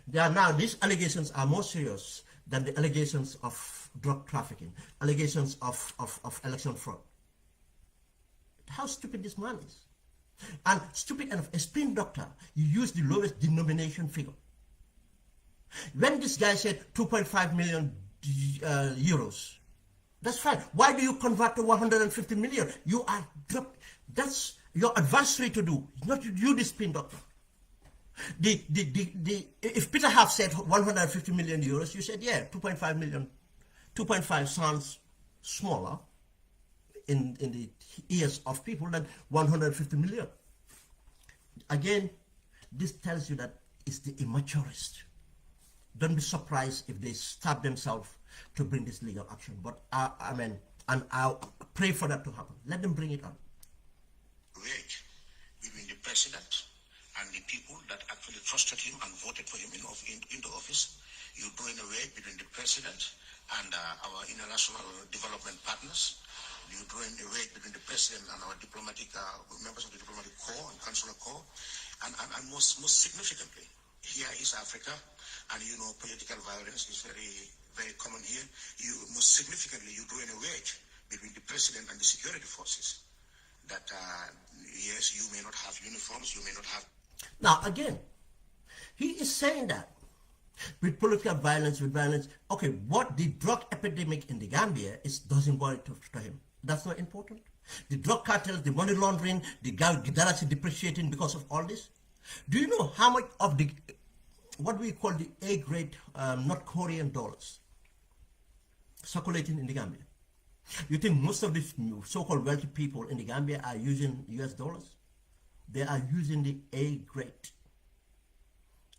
these allegations are more serious than the allegations of drug trafficking, allegations of election fraud. How stupid this man is. And stupid enough, a spin doctor, you use the lowest denomination figure. When this guy said 2.5 million euros, that's fine. Why do you convert to 150 million? You are dropped. That's your adversary to do, not you, the spin doctor. If Peter have said 150 million euros, you said, yeah, 2.5 million. 2.5 sounds smaller in the ears of people than 150 million. Again, this tells you that it's the immaturist. don't be surprised if they stab themselves to bring this legal action. But I mean, and I'll pray for that to happen. Let them bring it on. Wait, between the president and the people that actually trusted him and voted for him into office. You draw in a wedge between the president and our international development partners. You draw in a wedge between the president and our diplomatic members of the diplomatic corps and consular corps. And most significantly, here is Africa, and you know political violence is very, very common here. Most significantly, you draw in a wedge between the president and the security forces. That yes, you may not have uniforms, you may not have. Now again, he is saying that with political violence, okay, what the drug epidemic in the Gambia doesn't worry to him. That's not important. The drug cartels, the money laundering, the currency depreciating because of all this. Do you know how much of the what we call the A-grade North Korean dollars circulating in the Gambia? You think most of these so-called wealthy people in the Gambia are using US dollars? They are using the A-grade.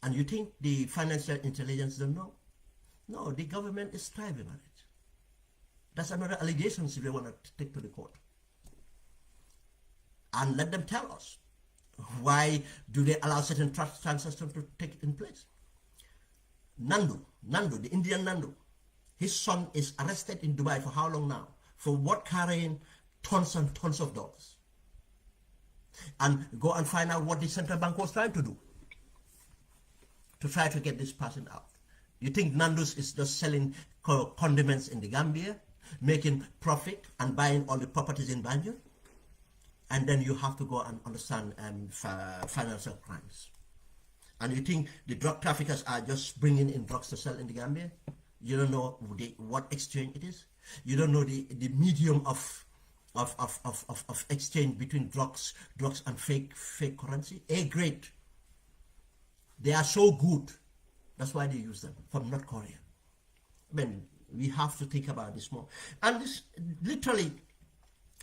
And you think the financial intelligence don't know? No, the government is striving on it. That's another allegation if they want to take to the court. And let them tell us, why do they allow certain transactions to take in place? Nandu, the Indian Nandu, his son is arrested in Dubai for how long now? For what? Carrying tons and tons of dollars. And go and find out what the central bank was trying to do to try to get this person out. You think Nando's is just selling condiments in the Gambia, making profit and buying all the properties in Banjul? And then you have to go and understand financial crimes. And you think the drug traffickers are just bringing in drugs to sell in the Gambia? You don't know what exchange it is. You don't know the medium of exchange between drugs and fake currency. A-grade. They are so good. That's why they use them from North Korea. I mean, we have to think about this more. And this literally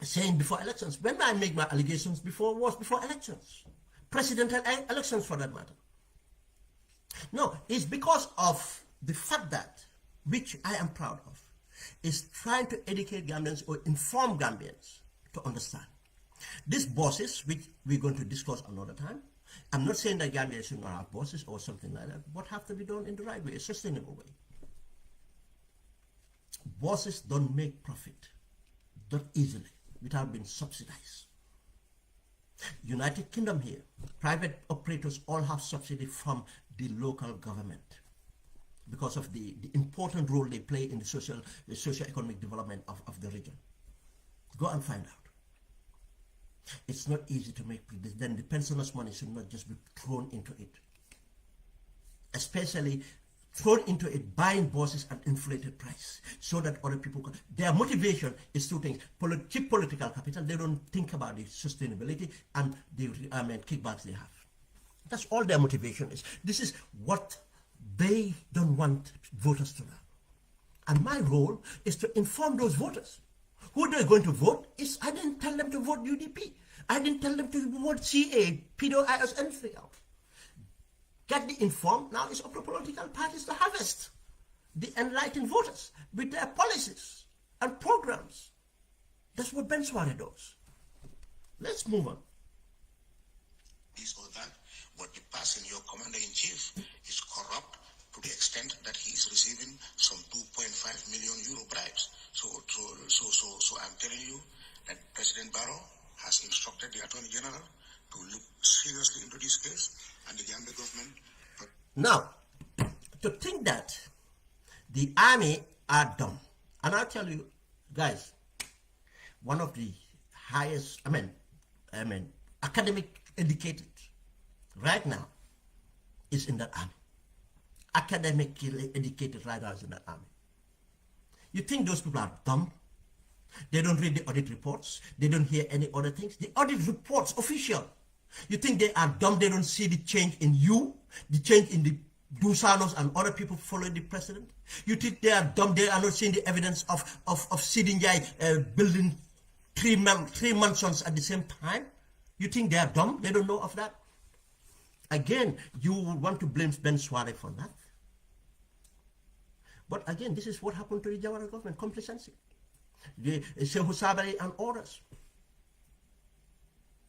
saying before elections. When I make my allegations was before elections. Presidential elections for that matter. No, it's because of the fact that, which I am proud of, is trying to educate Gambians or inform Gambians to understand. These bosses, which we're going to discuss another time, I'm not saying that Gambia should not have bosses or something like that, but have to be done in the right way, a sustainable way. Bosses don't make profit that easily without being subsidized. United Kingdom here, private operators all have subsidy from the local government because of the important role they play in the socio-economic development of the region. Go and find out. It's not easy to make this. Then the pensioners' money should not just be thrown into it. Especially thrown into it, buying buses at inflated price so that other people can. Their motivation is two things: cheap political capital. They don't think about the sustainability and the kickbacks they have. That's all their motivation is. This is what they don't want voters to know. And my role is to inform those voters. Who they're going to vote is, I didn't tell them to vote UDP. I didn't tell them to vote CA, PDOIS, anything else. Get the informed. Now it's up to political parties to harvest the enlightened voters with their policies and programs. That's what Ben Suwareh does. Let's move on. This or that, but the person, your commander-in-chief, is corrupt to the extent that he is receiving some 2.5 million euro bribes. So I'm telling you that President Barrow has instructed the Attorney General to look seriously into this case, and the Gambia government. Now, to think that the army are dumb, and I'll tell you, guys, one of the highest, academic educated right now is in that army. Academically educated right now is in that army. You think those people are dumb? They don't read the audit reports. They don't hear any other things. The audit reports, official. You think they are dumb? They don't see the change in you, the change in the Dusanos and other people following the president? You think they are dumb? They are not seeing the evidence of Sidinjai building three mansions at the same time? You think they are dumb? They don't know of that? Again, you want to blame Ben Suwareh for that? But again, this is what happened to the Jawara government, complacency. The Shehu Sabari and orders.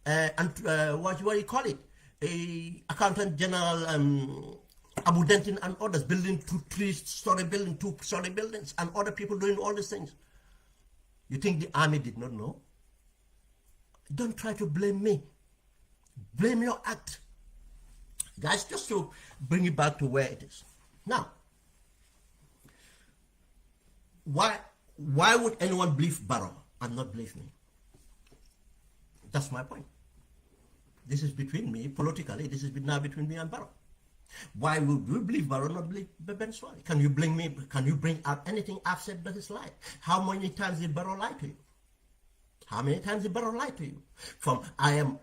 What do you call it? Accountant General Abu Dentin and others building 3-story building, 2-story buildings, and other people doing all these things. You think the army did not know? Don't try to blame me. Blame your act. Guys, just to bring it back to where it is. Now, why would anyone believe Barrow and not believe me? That's my point. This is between me, politically, this is now between me and Barrow. Why would you believe Barrow, not believe Ben Suwareh? Can you bring me, can you bring out anything I've said that is lie? How many times did Barrow lie to you? How many times did Barrow lie to you? From, I am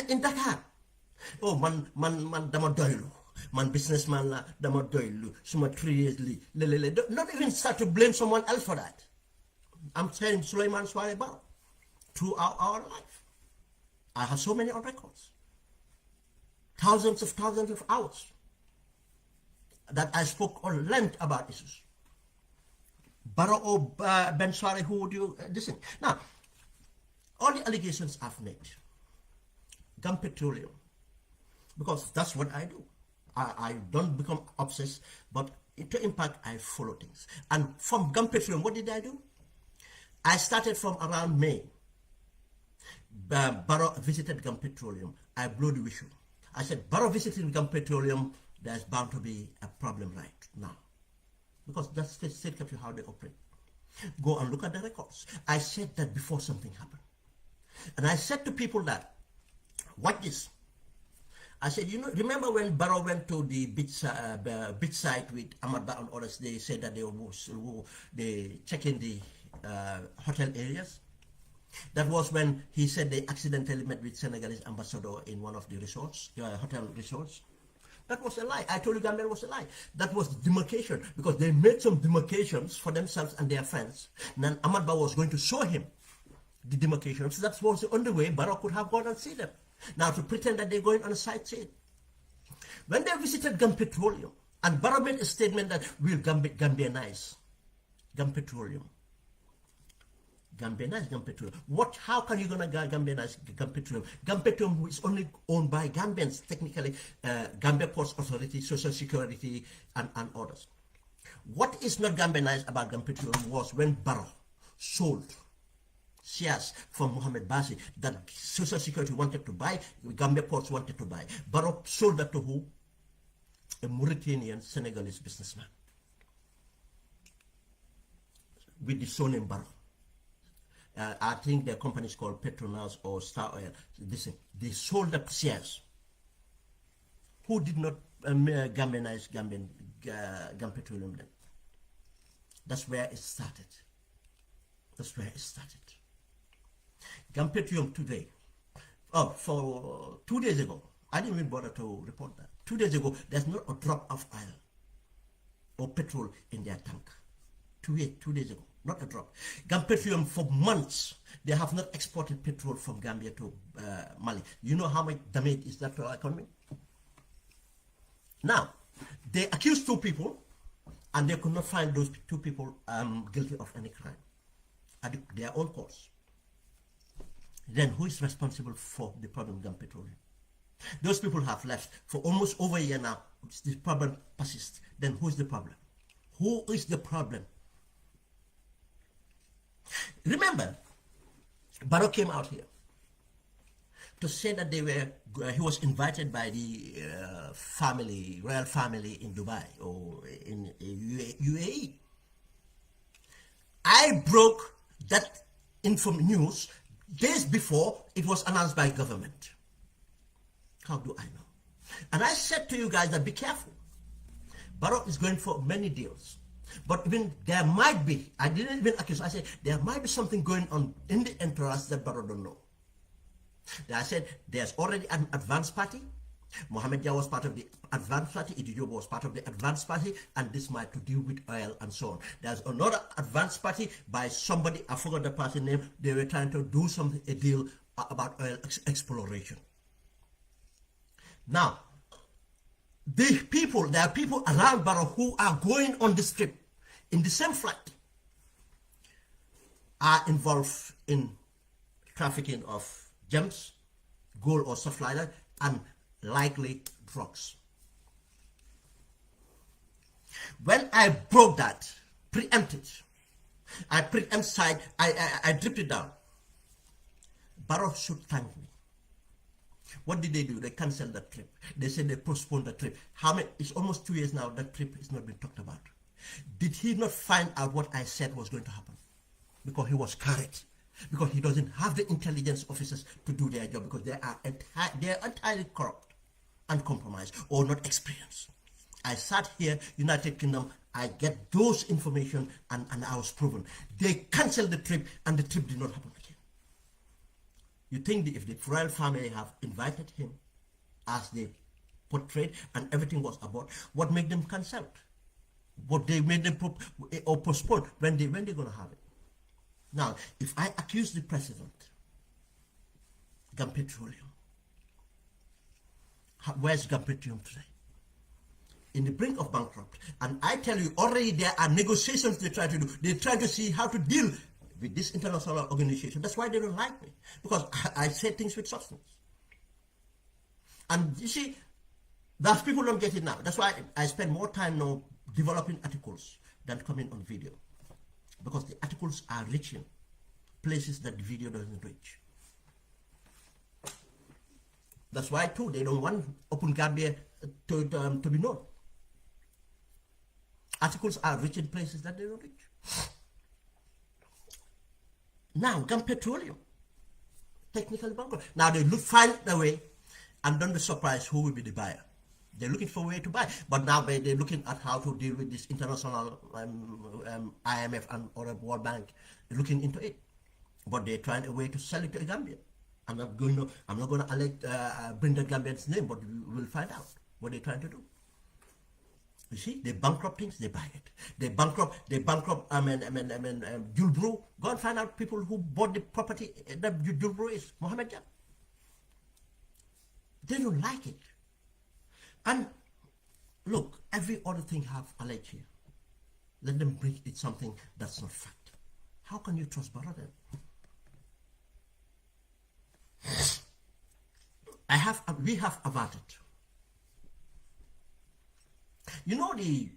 in Dakar. Oh, man dama doylu. Man businessman la dama doylu. Suma 3 years li. Not even start to blame someone else for that. I'm saying Suleiman Suwareh Barrow throughout our life. I have so many on records. Thousands of hours that I spoke on length about issues. Barrow or Ben Suwareh, who would you listen? Now, all the allegations I've made, Gum Petroleum, because that's what I do. I don't become obsessed, but to impact, I follow things. And from Gum Petroleum, what did I do? I started from around May. Barrow visited Gum Petroleum. I blew the whistle. I said, Barrow visiting Gum Petroleum, there's bound to be a problem right now. Because that's the state of how they operate. Go and look at the records. I said that before something happened. And I said to people that, watch this. I said, you know, remember when Barrow went to the beach site with Ahmad Ba and others, they said that they check in the hotel areas? That was when he said they accidentally met with Senegalese ambassador in one of the resorts, hotel resorts. That was a lie. I told you Gambia was a lie. That was demarcation, because they made some demarcations for themselves and their friends. And then Ahmad Ba was going to show him the demarcations. So that was the only way Barrow could have gone and see them. Now to pretend that they're going on a sightseeing. When they visited Gum Petroleum, and Barrow made a statement that we'll Gambianize Gum Petroleum. Gambianize Gum Petroleum. How can you gonna Gambianize Gum Petroleum? Gum Petroleum is only owned by Gambians, technically, Gambia Ports Authority, Social Security, and others. What is not Gambianized about Gum Petroleum was when Barrow sold shares from Mohamed Basi that Social Security wanted to buy, Gambia Ports wanted to buy. Barrow sold that to who? A Mauritanian Senegalese businessman with the surname Barrow. I think their company is called Petronas or Star Oil. Listen, they sold up shares. Who did not Gambianize Gum Petroleum then? That's where it started. That's where it started. Gum Petroleum today, for 2 days ago, I didn't even bother to report that. 2 days ago, there's not a drop of oil or petrol in their tank. 2 days ago. Not a drop. Gum Petroleum for months, they have not exported petrol from Gambia to Mali. You know how much damage is that to our economy? Now, they accused 2 people, and they could not find those 2 people guilty of any crime at their own course. Then who is responsible for the problem Gum Petroleum? Those people have left for almost over a year now. The problem persists. Then who is the problem? Who is the problem? Remember, Barrow came out here to say that he was invited by the royal family in Dubai or in UAE. I broke that news days before it was announced by government. How do I know? And I said to you guys that be careful. Barrow is going for many deals. But even there might be, I didn't even accuse, I said there might be something going on in the entourage that Barrow don't know. I said there's already an advanced party. Mohamed Dia was part of the advanced party, Idijobo was part of the advanced party, and this might to deal with oil and so on. There's another advanced party by somebody, I forgot the party name, they were trying to do a deal about oil exploration. Now, there are people around Barrow who are going on this trip in the same flight are involved in trafficking of gems, gold or stuff like that, and likely drugs. When I broke that, preempted, I dripped it down. Barrow should thank me. What did they do? They canceled that trip. They said they postponed the trip. It's almost 2 years now, that trip is not being talked about. Did he not find out what I said was going to happen? Because he was carried. Because he doesn't have the intelligence officers to do their job, because they are entirely corrupt and compromised or not experienced. I sat here, United Kingdom, I get those information and I was proven. They canceled the trip and the trip did not happen again. You think if the royal family have invited him as they portrayed and everything was about, what made them cancel? What they made them postpone? When they going to have it? Now, if I accuse the president, Gum Petroleum, where's Gum Petroleum today? In the brink of bankrupt. And I tell you, already there are negotiations they try to do. They try to see how to deal with this international organization. That's why they don't like me. Because I say things with substance. And you see, those people don't get it now. That's why I spend more time now developing articles than coming on video. Because the articles are reaching places that the video doesn't reach. That's why too, they don't want Open Gambia to be known. Articles are reaching places that they don't reach. Now, Gum Petroleum, technical bankrupt. Now they find a way, and don't be surprised who will be the buyer. They're looking for a way to buy, but now they're looking at how to deal with this international IMF and or World Bank. They're looking into it, but they're trying a way to sell it to Gambia. I'm not going to bring the Gambian's name, but we'll find out what they're trying to do. You see, they bankrupt things, they buy it. They bankrupt Julbro. Go and find out people who bought the property that Julbro is, Mohammed Jan. They don't like it. And look, every other thing have alleged here. Let them bring it something that's not fact. How can you trust Barrow then? We have averted. You know, the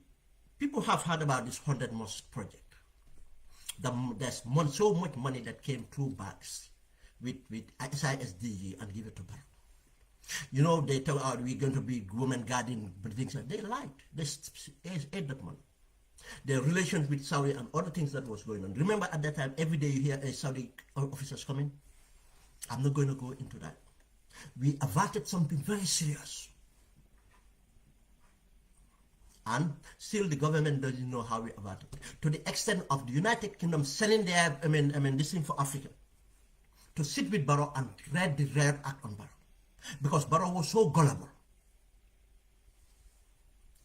people have heard about this 100 mosque project. There's so much money that came through bags with SISDG and give it to Barrow. You know, they tell out we're going to be women guarding things. They lied. They ate that money. Their relations with Saudi and other things that was going on. Remember at that time, every day you hear a Saudi officers coming. I'm not going to go into that. We averted something very serious. And still the government doesn't know how we averted it. To the extent of the United Kingdom selling their, this thing for Africa, to sit with Barrow and read the rare act on Barrow. Because Barrow was so gullible.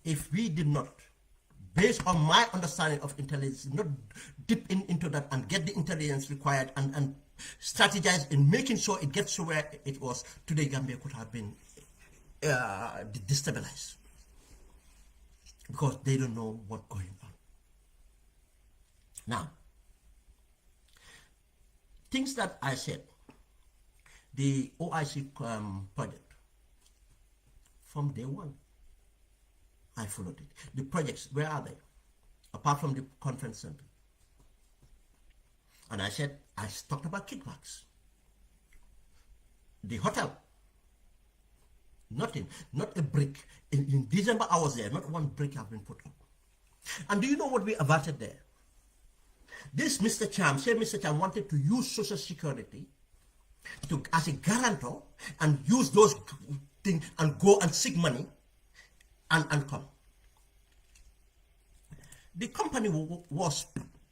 If we did not, based on my understanding of intelligence, not dip into that and get the intelligence required and strategize in making sure it gets to where it was, today Gambia could have been destabilized. Because they don't know what's going on. Now, things that I said, the OIC project, from day one, I followed it. The projects, where are they? Apart from the conference center. And I said, I talked about kickbacks. The hotel, nothing, not a brick. In December I was there, not one brick have been put up. And do you know what we averted there? This Mr. Cham, say Mr. Cham wanted to use Social Security as a guarantor and use those things and go and seek money and come. The company was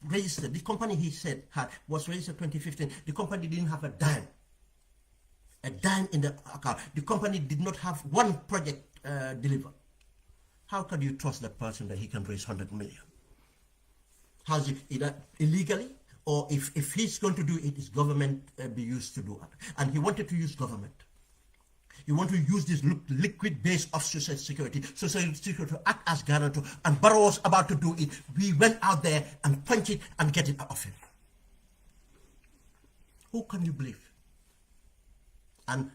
registered, the company he said was registered 2015. The company didn't have a dime in the account. The company did not have one project delivered. How can you trust that person that he can raise 100 million? How's it either illegally, or if he's going to do it, is government be used to do it? And he wanted to use government. You want to use this liquid base of social security to act as guarantor, and Barrow was about to do it. We went out there and punch it and get it out of him. Who can you believe? And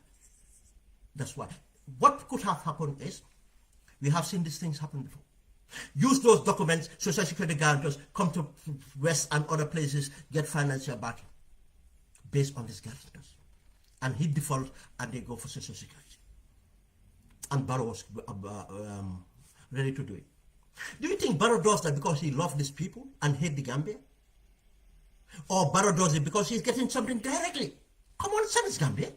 that's why. What could have happened is, we have seen these things happen before. Use those documents, social security guarantors come to West and other places, get financial backing based on these guarantors. And he defaults and they go for social security. And Barrow was ready to do it. Do you think Barrow does that because he loves these people and hate the Gambia? Or Barrow does it because he's getting something directly? Come on, service Gambia.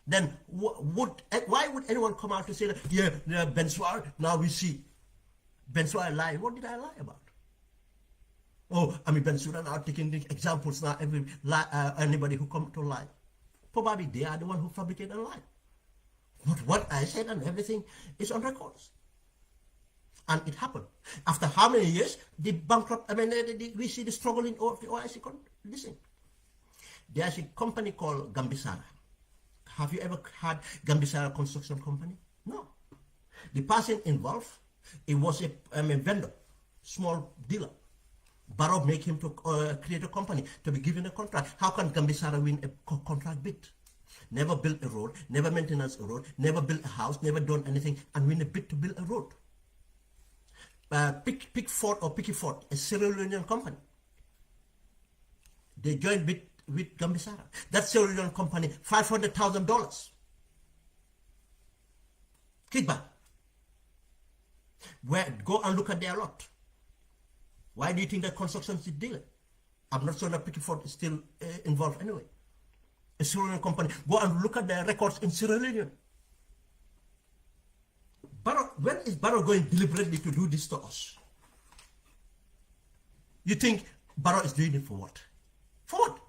Then why would anyone come out to say that, yeah, Ben Suwareh, now we see Ben Suwareh lying? What did I lie about? Oh, I mean, Ben Suwareh now taking the examples now, anybody who come to lie. Probably they are the one who fabricate and lie. But what I said and everything is on records. And it happened. After how many years, the bankrupt, we see the struggle in the OIC. Listen, there's a company called Gambisara. Have you ever had Gambisara Construction Company? No. The person involved, it was a vendor, small dealer. Barrow make him to create a company, to be given a contract. How can Gambisara win a contract bid? Never built a road, never maintenance a road, never built a house, never done anything, and win a bid to build a road. Pickford, a Sierra Leonean company. They joined with Gambisara. That Sierra Leonean company, $500,000. Kickback. Go and look at their lot. Why do you think that construction is dealing? I'm not sure that Pickford is still involved anyway. A Sierra Leonean company. Go and look at their records in Sierra Leone. Barrow, when is Barrow going deliberately to do this to us? You think Barrow is doing it for what? For what?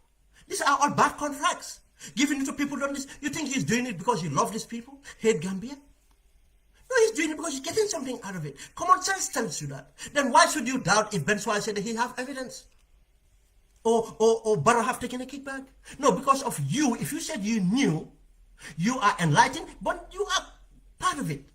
These are all bad contracts. Giving it to people on this. You think he's doing it because he loves these people? Hate Gambia? No, he's doing it because he's getting something out of it. Common sense tells you that. Then why should you doubt if Ben Suwareh said that he have evidence? Or Barrow have taken a kickback? No, because of you. If you said you knew, you are enlightened, but you are part of it.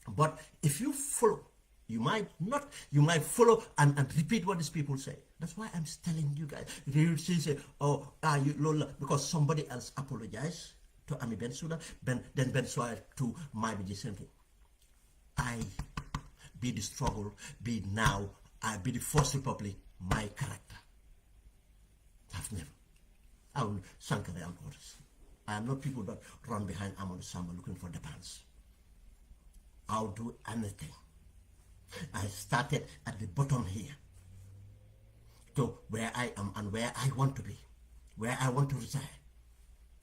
But if you follow, you might not, you might follow and repeat what these people say. That's why I'm telling you guys. If you say, oh, you Lola, because somebody else apologized to Ami Bensouda, then Ben Suwareh too might be the same thing. I be the struggle, be now, I be the first republic, my character. I've never. I will Sankara and others. I am not people that run behind Amadou Samba looking for the pants. I'll do anything. I started at the bottom here to where I am and where I want to be, where I want to reside.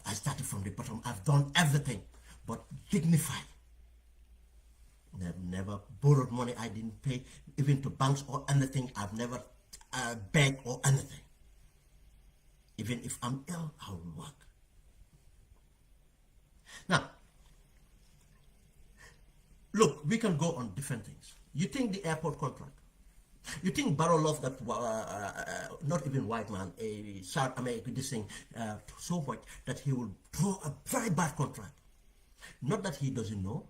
I started from the bottom. I've done everything but dignified. I've never borrowed money I didn't pay, even to banks or anything. I've never begged or anything. Even if I'm ill, I will work. Now, look, we can go on different things. You think the airport contract, you think Barrow loved that, not even white man, a South American, this thing, so much that he will draw a very bad contract. Not that he doesn't know.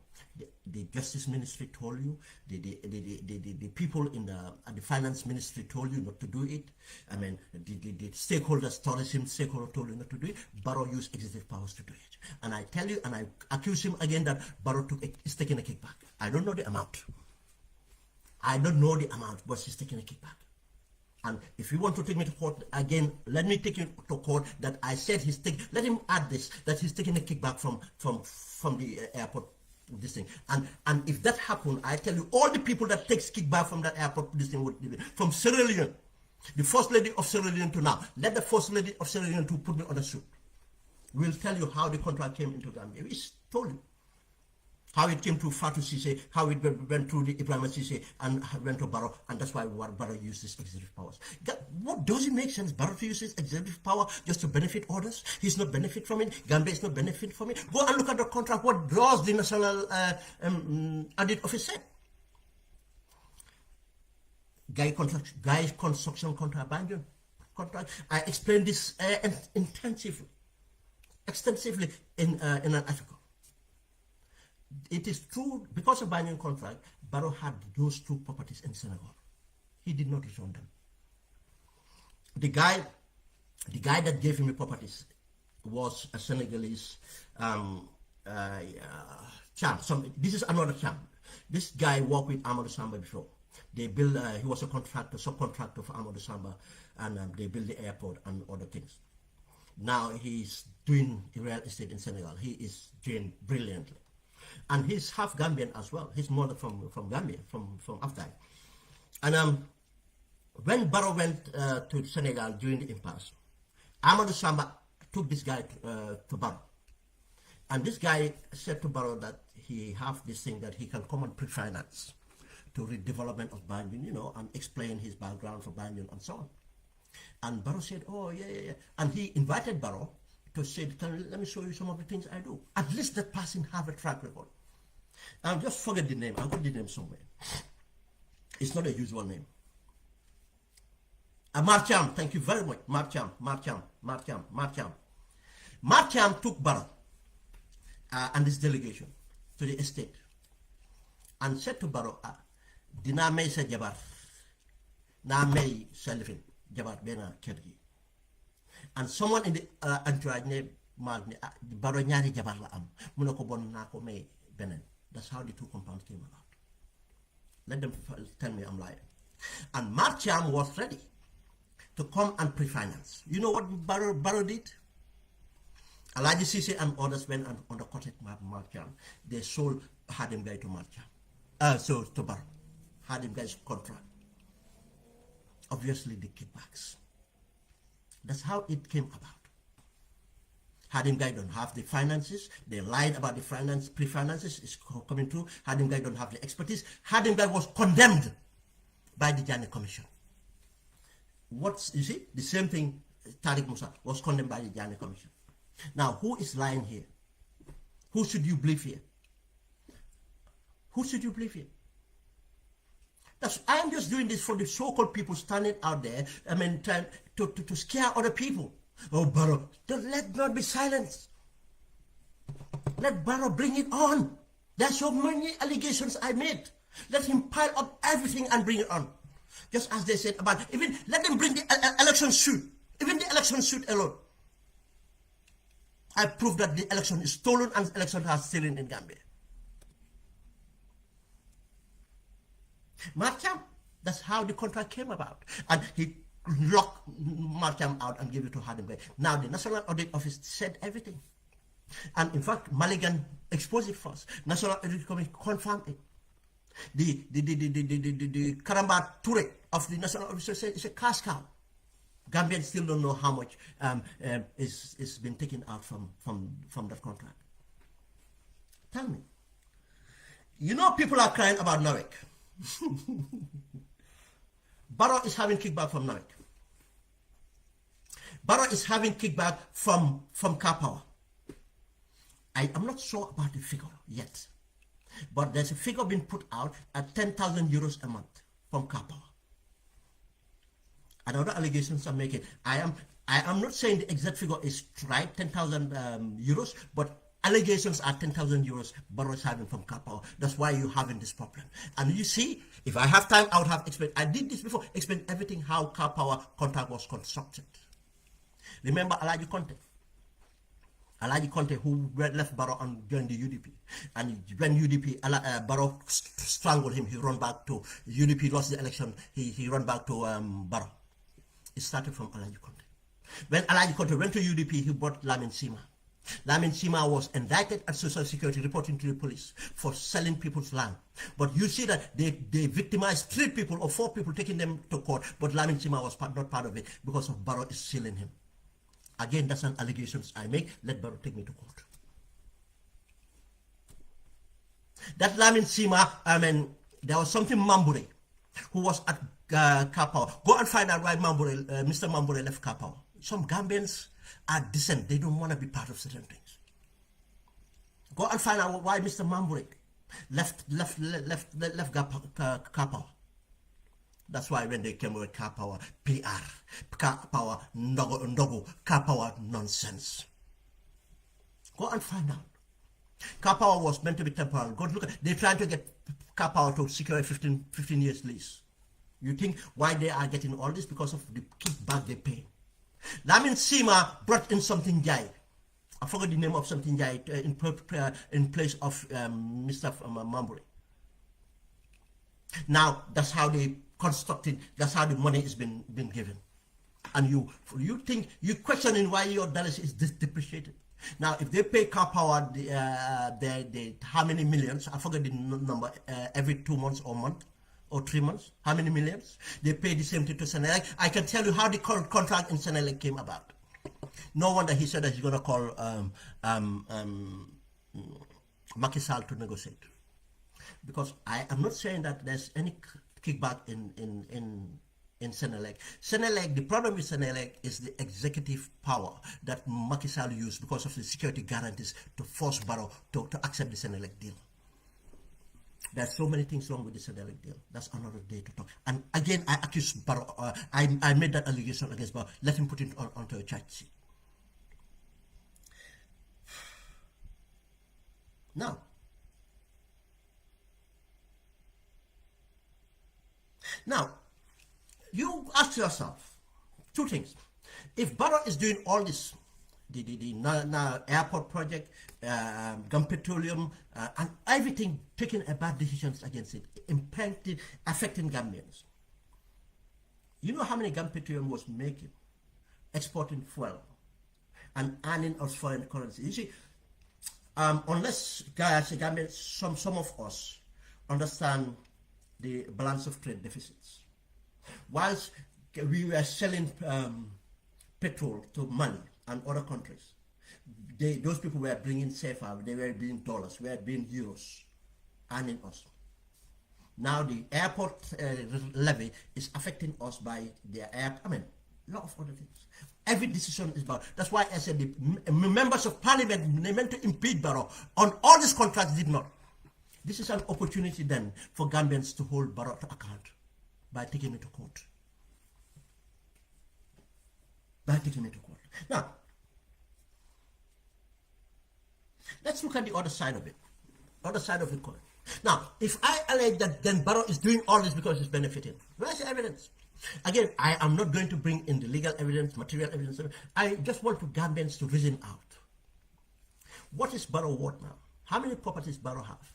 The Justice Ministry told you, the people in the Finance Ministry told you not to do it. I mean, the stakeholders, tourism stakeholders told you not to do it. Barrow used executive powers to do it. And I tell you, and I accuse him again that Barrow is taking a kickback. I don't know the amount. I don't know the amount, but he's taking a kickback. And if you want to take me to court again, let me take you to court that I said he's taking. Let him add this, that he's taking a kickback from the airport. This thing, and if that happened, I tell you, all the people that takes kickback from that airport, this thing would be from Sierra Leone, the first lady of Sierra Leone to now. Let the first lady of Sierra Leone to put me on the suit. We'll tell you how the contract came into Gambia. We told you how it came to Fatou Cissé, how it went through the Ibrahima Cissé and went to Barrow, and that's why Barrow used his executive powers. What does it make sense? Barrow to use his executive power just to benefit others? He's not benefit from it. Gambia is not benefit from it. Go and look at the contract. What does the national audit office said? Guy construction contract. I explained this intensively. extensively in an article. It is true, because of Banyan contract, Barrow had those two properties in Senegal. He did not return them. The guy that gave him the properties was a Senegalese champ. This is another champ. This guy worked with Amadou Samba before. They built. He was a subcontractor for Amadou Samba, and they built the airport and other things. Now he's doing real estate in Senegal. He is doing brilliantly, and he's half Gambian as well. His mother from Gambia, from Afghan. And when Barrow went to Senegal during the impasse, Amadou Samba took this guy to Barrow, and this guy said to Barrow that he have this thing that he can come and pre-finance to redevelopment of Banjul, and explain his background for Banjul and so on. And Barrow said, oh, yeah. And he invited Barrow to say, let me show you some of the things I do. At least that person have a track record. I'll just forget the name. I got the name somewhere. It's not a usual name. Marcham, thank you very much. Marcham. Marcham took Barrow and his delegation to the estate and said to Barrow, dina may sa jabar, na may sa lifin, jabar bena kergi. And someone in the entourage ne Barrow nyari jabar la am, munako bon na ko may benen. That's how the two compounds came about. Let them tell me I'm lying. And Marcham was ready to come and pre-finance. You know what Barrow did? Alaji Sisi and others went and undercutted Marcham. They sold Hadim Guy to Marcham. So to Barrow. Hadim Guy's contract. Obviously the kickbacks. That's how it came about. Hadim Guy don't have the finances. They lied about the pre-finances. It's coming through. Hadim Guy don't have the expertise. Hadim Guy was condemned by the Janneh Commission. You see? The same thing, Tariq Musa was condemned by the Janneh Commission. Now, who is lying here? Who should you believe here? Who should you believe here? I am just doing this for the so-called people standing out there, trying to scare other people. Oh, Barrow, let not be silenced. Let Barrow bring it on. There's so many allegations I made. Let him pile up everything and bring it on. Just as they said about, even let them bring the election suit. Even the election suit alone. I proved that the election is stolen and the election has stolen in Gambia. Marcham, that's how the contract came about. And he locked Marcham out and gave it to Hadim Guy. Now the National Audit Office said everything. And in fact, Maligan exposed it first. National Audit Commission confirmed it. The Karamba Toure of the National Audit Office said it's a cash cow. Gambians still don't know how much is been taken out from that contract. Tell me. People are crying about Narek. Barrow is having kickback from Narek. Barrow is having kickback from Car Power. I am not sure about the figure yet, but there's a figure being put out at 10,000 euros a month from Car Power. And other allegations are making. I am not saying the exact figure is right, 10,000 euros, but allegations are 10,000 euros Barrow is having from Car Power. That's why you're having this problem. And you see, if I have time, I would have explained. I did this before, explain everything how Car Power contract was constructed. Remember Alaji Conte? Alaji Conte, who left Barrow and joined the UDP. And when Barrow strangled him, he ran back to UDP, lost the election, he ran back to Barrow. It started from Alaji Conte. When Alaji Conte went to UDP, he brought Lamin Sima. Lamin Sima was indicted at Social Security, reporting to the police for selling people's land. But you see that they victimized 3 people or 4 people, taking them to court, but Lamin Sima was not part of it because of Barrow is sealing him. Again, that's an allegation I make. Let Barrow take me to court. That Lamin Sima, there was something Mambure, who was at Car Power. Go and find out why Mr. Mambure left Car Power. Some Gambians are decent. They don't want to be part of certain things. Go and find out why Mr. Mambure left Car Power. That's why when they came with Car Power, PR, Car Power, Ndogo, Car Power nonsense. Go and find out. Car Power was meant to be temporary. Go look. They're trying to get Car Power to secure a 15 years lease. You think why they are getting all this? Because of the kickback they pay. Lamin Sima brought in something Jai. I forgot the name of something Jai in place of Mr. Mamburi. Now that's how they constructed. That's how the money is been given. And you think you questioning why your dollars is depreciated. Now, if they pay Car Power how many millions? I forget the number. Every 2 months or month or 3 months, how many millions? They pay the same thing to Senelec. I can tell you how the contract in Senelec came about. No wonder he said that he's going to call Macky Sall to negotiate. Because I am not saying that there's any kickback in Senelec. Senelec, the problem with Senelec is the executive power that Macky Sall used because of the security guarantees to force Barrow to accept the Senelec deal. There's so many things wrong with the Senelec deal. That's another day to talk. And again, I accuse Barrow. I made that allegation against Barrow. Let him put it onto a charge sheet. Now, you ask yourself two things. If Barrow is doing all this, the airport project, Gum Petroleum, and everything, taking bad decisions against it, affecting Gambians. You know how many Gum Petroleum was making, exporting fuel, and earning us foreign currency. You see, unless Gambians, some of us understand the balance of trade deficits. Whilst we were selling petrol to money and other countries, those people were bringing safer, they were bringing dollars, were bringing euros, earning us. Now the airport levy is affecting us by their a lot of other things. Every decision is about. That's why I said the members of parliament, they meant to impeach Barrow on all these contracts, did not. This is an opportunity then for Gambians to hold Barrow to account by taking it to court. Now, let's look at the other side of it. Other side of the coin. Now, if I allege that then Barrow is doing all this because it's benefiting, where's the evidence? Again, I am not going to bring in the legal evidence, material evidence. I just want Gambians to reason out. What is Barrow worth now? How many properties Barrow have?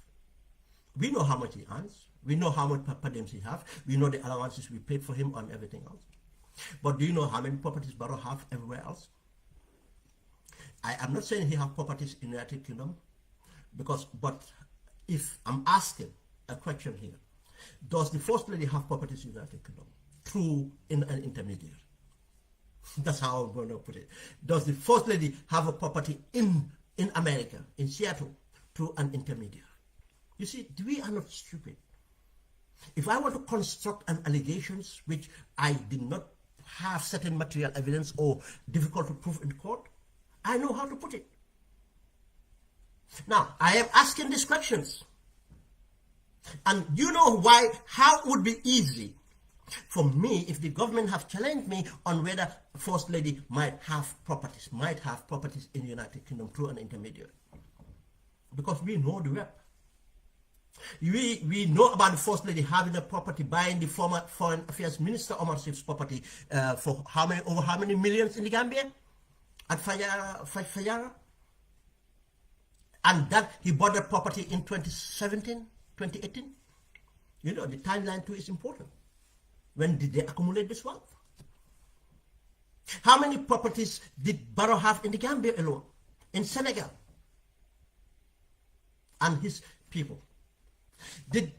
We know how much he earns. We know how much per diems he have. We know the allowances we paid for him and everything else. But do you know how many properties Barrow have everywhere else? I am not saying he have properties in the United Kingdom, but if I'm asking a question here, does the First Lady have properties in the United Kingdom through an intermediary? That's how I'm going to put it. Does the First Lady have a property in America, in Seattle, through an intermediary? You see, we are not stupid. If I want to construct an allegations which I did not have certain material evidence or difficult to prove in court, I know how to put it. Now, I am asking these questions. And you know why, how it would be easy for me if the government have challenged me on whether First Lady might have properties in the United Kingdom through an intermediary. Because we know the web. We know about the First Lady having a property, buying the former Foreign Affairs Minister Omar Sif's property for over how many millions in the Gambia? At Fayara? And that he bought the property in 2017, 2018. You know, the timeline too is important. When did they accumulate this wealth? How many properties did Barrow have in the Gambia alone? In Senegal? And his people? Did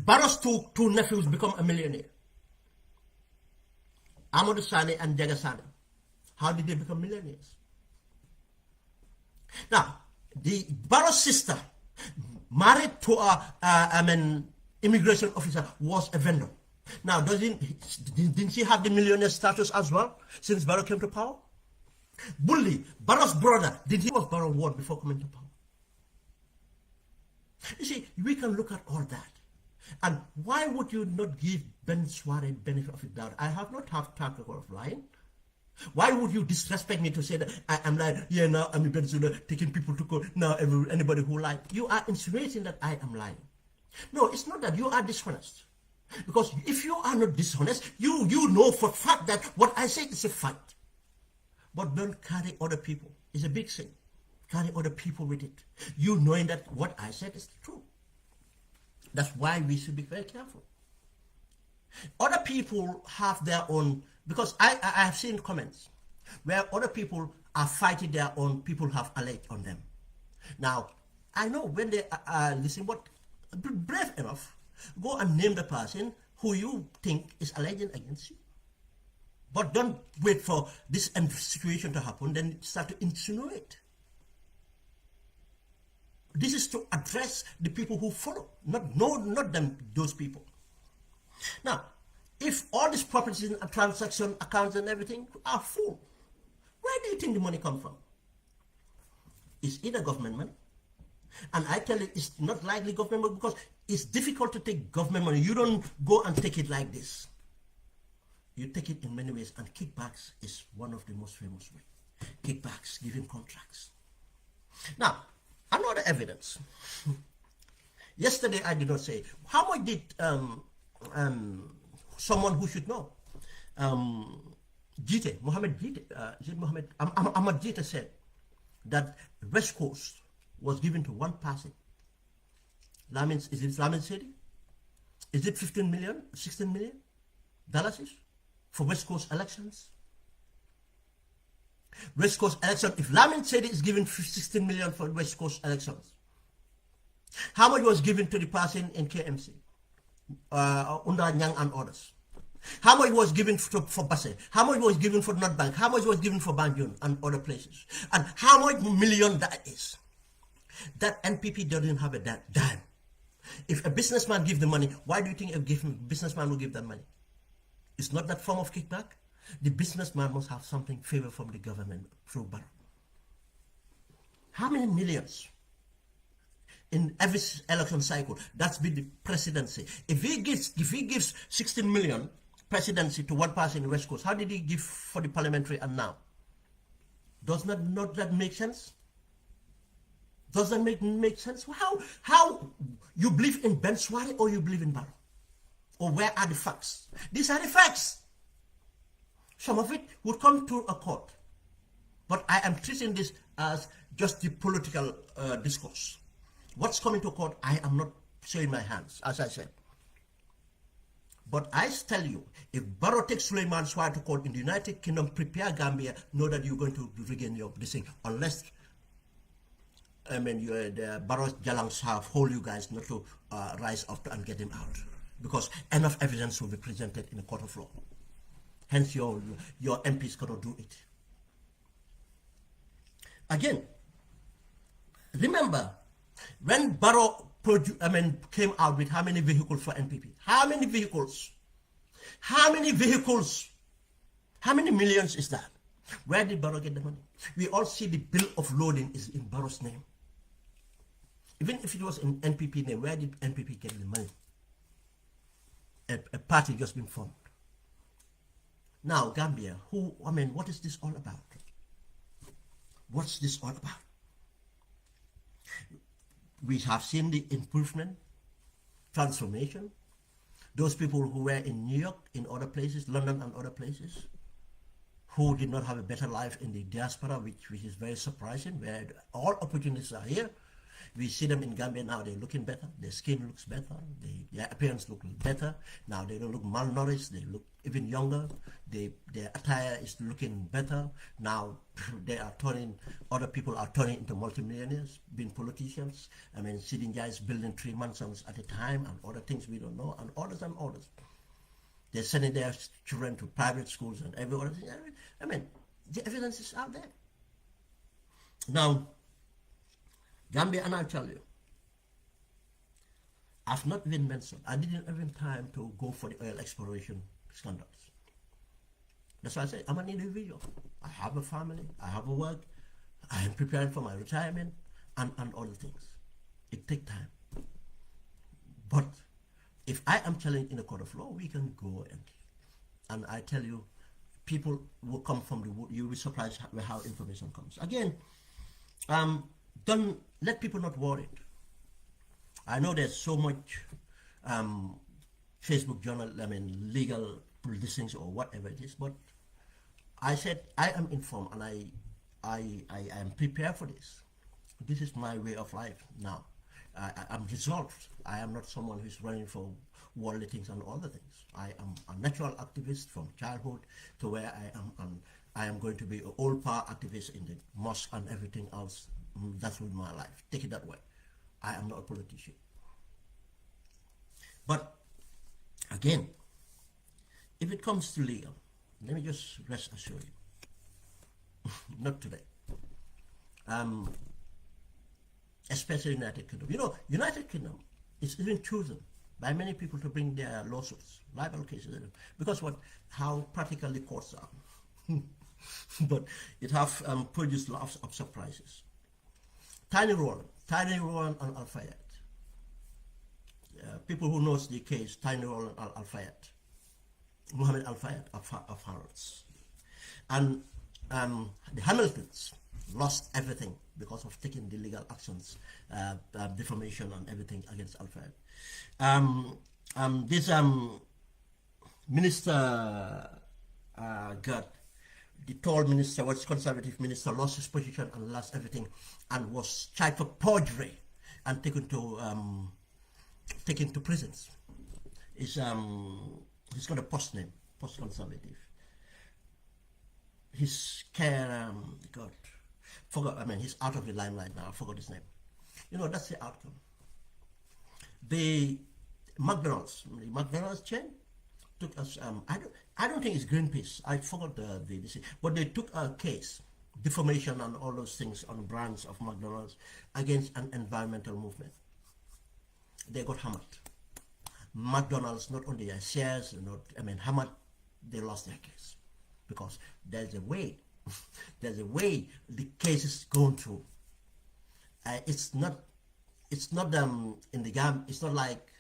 Barrow's two nephews become a millionaire? Amadou Sane and Jaga Sane. How did they become millionaires? Now, the Barrow's sister, married to an immigration officer, was a vendor. Now, didn't she have the millionaire status as well since Barrow came to power? Bully, Barrow's brother, was Barrow ward before coming to power? You see, we can look at all that. And why would you not give Ben Suwareh benefit of the doubt? I have not have track record of lying. Why would you disrespect me to say that I am lying? Yeah, now I'm in Venezuela taking people to court. Now anybody who lied. You are insinuating that I am lying. No, it's not that. You are dishonest. Because if you are not dishonest, you know for a fact that what I say is a fact. But don't carry other people. It's a big thing. Carry other people with it. You knowing that what I said is true. That's why we should be very careful. Other people have their own, because I have seen comments where other people are fighting their own people have alleged on them. Now, I know when they listen, but be brave enough, go and name the person who you think is alleging against you. But don't wait for this situation to happen, then start to insinuate. This is to address the people who follow, not them, those people. Now, if all these properties and transaction accounts and everything are full, where do you think the money comes from? It's either government money, and I tell you, it's not likely government money because it's difficult to take government money. You don't go and take it like this. You take it in many ways, and kickbacks is one of the most famous ways. Kickbacks, giving contracts. Now, another evidence. Yesterday, I did not say. How much did someone who should know, Mohammed Ahmad Jite said that West Coast was given to one person. Is it Lamin City? Is it 15 million, 16 million dollars for West Coast elections? West Coast election, if Lamin City is given 16 million for West Coast elections, how much was given to the person in KMC? Under Nyang and others? How much was given for Basse? How much was given for North Bank? How much was given for Banjul and other places? And how much million that is? That NPP doesn't have a dime. If a businessman gives the money, why do you think a businessman will give that money? It's not that form of kickback. The businessman must have something favor from the government through Barrow. How many millions in every election cycle? That's been the presidency. If he gives 16 million presidency to one person in West Coast, how did he give for the parliamentary and now? Does not that make sense? Does that make sense? How you believe in Ben Suwareh or you believe in Barrow? Or where are the facts? These are the facts. Some of it would come to a court. But I am treating this as just the political discourse. What's coming to court, I am not showing my hands, as I said. But I tell you, if Barrow takes Suleiman Suwareh to court in the United Kingdom, prepare Gambia, know that you're going to regain your this thing, unless the Barrow Jalangs have hold you guys not to rise up and get him out. Because enough evidence will be presented in a court of law. Hence your MPs cannot do it. Again, remember, when Barrow came out with how many vehicles for NPP? How many vehicles? How many vehicles? How many millions is that? Where did Barrow get the money? We all see the bill of loading is in Barrow's name. Even if it was in NPP name, where did NPP get the money? A party just been formed. Now, Gambia, what is this all about? What's this all about? We have seen the improvement, transformation. Those people who were in New York, in other places, London and other places, who did not have a better life in the diaspora, which is very surprising, where all opportunities are here. We see them in Gambia now, they're looking better, their skin looks better, their appearance looks better. Now they don't look malnourished, they look even younger, their attire is looking better. Now other people are turning into multimillionaires, being politicians. Sitting guys building 3 mansions at a time and other things we don't know, and others and others. They're sending their children to private schools and every other thing. The evidence is out there. Now, Gambia, and I'll tell you, I've not even mentioned, I didn't have even time to go for the oil exploration scandals. That's why I say I'm an individual. I have a family, I have a work, I am preparing for my retirement and other things. It takes time. But if I am challenged in a court of law, we can go and I tell you, people will come from the wood. You'll be surprised how information comes. Again, don't let people not worried. I know there's so much Facebook journal, legal listings or whatever it is, but I said I am informed and I am prepared for this. This is my way of life now. I'm resolved. I am not someone who's running for worldly things and other things. I am a natural activist from childhood to where I am, and I am going to be an old power activist in the mosque and everything else. That's with my life. Take it that way. I am not a politician. But again, if it comes to legal, let me just rest assure you, not today. Especially United Kingdom. You know, United Kingdom is even chosen by many people to bring their lawsuits, libel cases, because how practical the courts are. But it have produced lots of surprises. Tiny Roland and Al-Fayed. People who knows the case, Tiny Roland and Al-Fayed. Mohammed Al-Fayed of Harrods. And the Hamiltons lost everything because of taking the legal actions, defamation and everything against Al-Fayed. This minister the tall minister, was conservative minister, lost his position and lost everything, and was tried for perjury and taken to prisons. He's got a post name, post conservative. His care, God, forgot. He's out of the limelight now. I forgot his name. You know, that's the outcome. The McDonald's chain took us. I don't think it's Greenpeace. I forgot the but they took a case, defamation and all those things on brands of McDonald's against an environmental movement. They got hammered. McDonald's, not only their shares, hammered. They lost their case because there's a way the case is going through. It's not in the Gambia. It's not like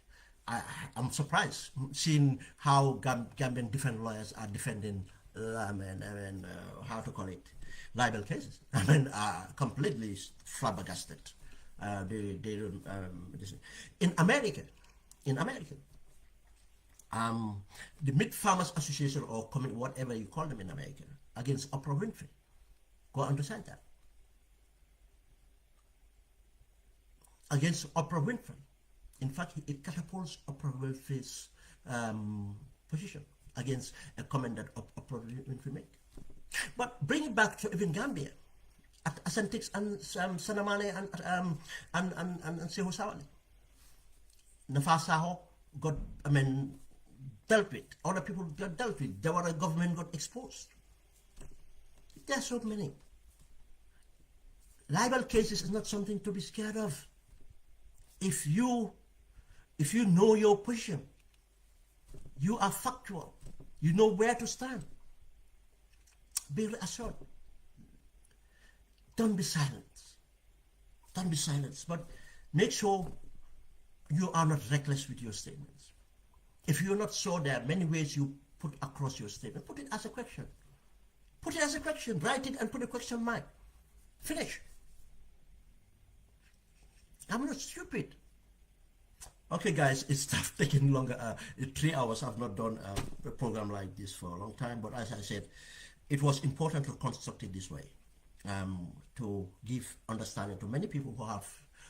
I'm surprised seeing how Gambian different lawyers are defending how to call it, libel cases. Completely flabbergasted. They don't. In America, the Meat Farmers Association or whatever you call them in America against Oprah Winfrey. Go understand that. Against Oprah Winfrey. In fact, it catapults Oprah Winfrey's position against a comment that Oprah Winfrey made. But bring it back to even Gambia, at Asantix and Sanamane and Sehu Sawali. Nafasaho got, dealt with. Other people got dealt with. The government got exposed. There are so many. Libel cases is not something to be scared of. If you know your position, you are factual, you know where to stand, be reassured. Don't be silent. Don't be silent, but make sure you are not reckless with your statements. If you're not sure, there are many ways you put across your statement. Put it as a question. Put it as a question. Write it and put a question mark. Finish. I'm not stupid. Okay, guys, it's taking longer. 3 hours. I've not done a program like this for a long time, but as I said, it was important to construct it this way, to give understanding to many people who have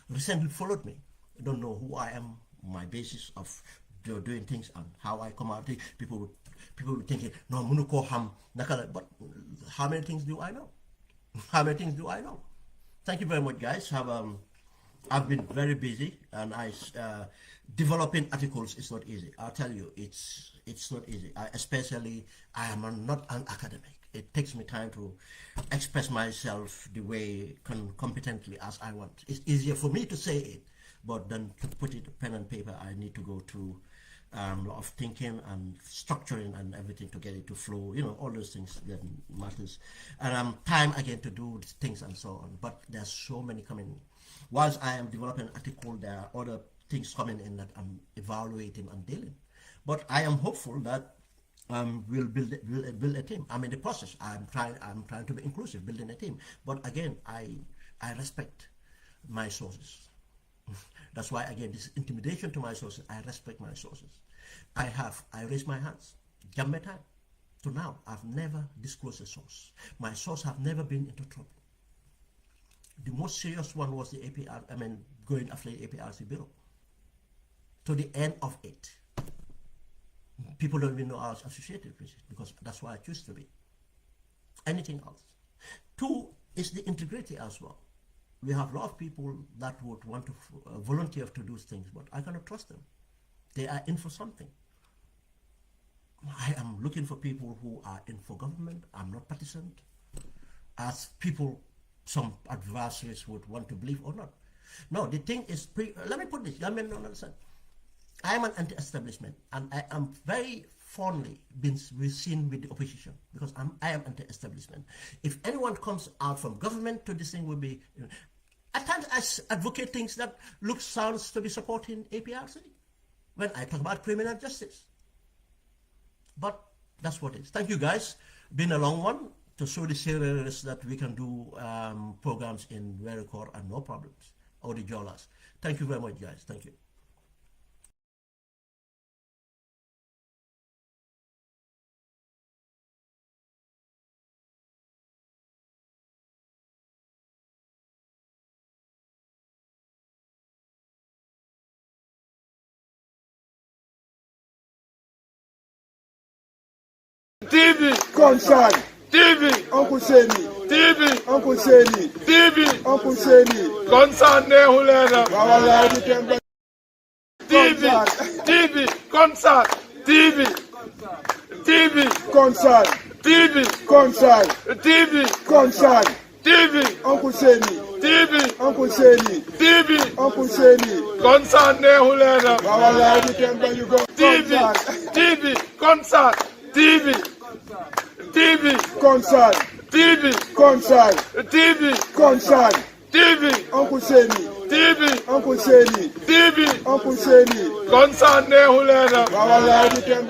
recently followed me. Don't know who I am, my basis of doing things, and how I come out. People will thinking, no, Munuko Ham Nakala. But how many things do I know? How many things do I know? Thank you very much, guys. I've been very busy, and developing articles is not easy. I'll tell you, it's not easy. I am not an academic. It takes me time to express myself the way competently as I want. It's easier for me to say it, but then to put it pen and paper, I need to go through a lot of thinking and structuring and everything to get it to flow. You know, all those things that matters, and time again to do things and so on. But there's so many coming. Whilst I am developing an article, there are other things coming in that I'm evaluating and dealing. But I am hopeful that we'll build a team. I'm in the process. I'm trying to be inclusive, building a team. But again, I respect my sources. That's why, again, this intimidation to my sources. I respect my sources. I raised my hands. Jump time. To now, I've never disclosed a source. My source have never been into trouble. The most serious one was the APR, going after the APRC Bureau. To the end of it. People don't even know I was associated with it because that's why I choose to be. Anything else. Two is the integrity as well. We have a lot of people that would want to volunteer to do things, but I cannot trust them. They are in for something. I am looking for people who are in for government. I'm not partisan. As people, some adversaries would want to believe or not. No, the thing is, let me put this, I mean, understand. I am an anti-establishment, and I am very fondly been seen with the opposition because I am anti-establishment. If anyone comes out from government to this thing will be, at times I advocate things that sounds to be supporting APRC when I talk about criminal justice. But that's what it is. Thank you guys. Been a long one to show the seriousness that we can do programs in record and no problems. Or the jolas. Thank you very much, guys. Thank you. TV concern. TV Uncle Seni. TV Uncle Seni. TV Uncle Seni. Concern Nehulena. TV concern. TV concern. TV concern. TV concern. TV Uncle Seni. TV Uncle Seni. TV Uncle Seni. Concern Nehulena. TV concern. TV concern. TV concern. TV concern. TV Uncle Seni. TV Uncle Seni. TV Uncle Seni. Concern Nehulena.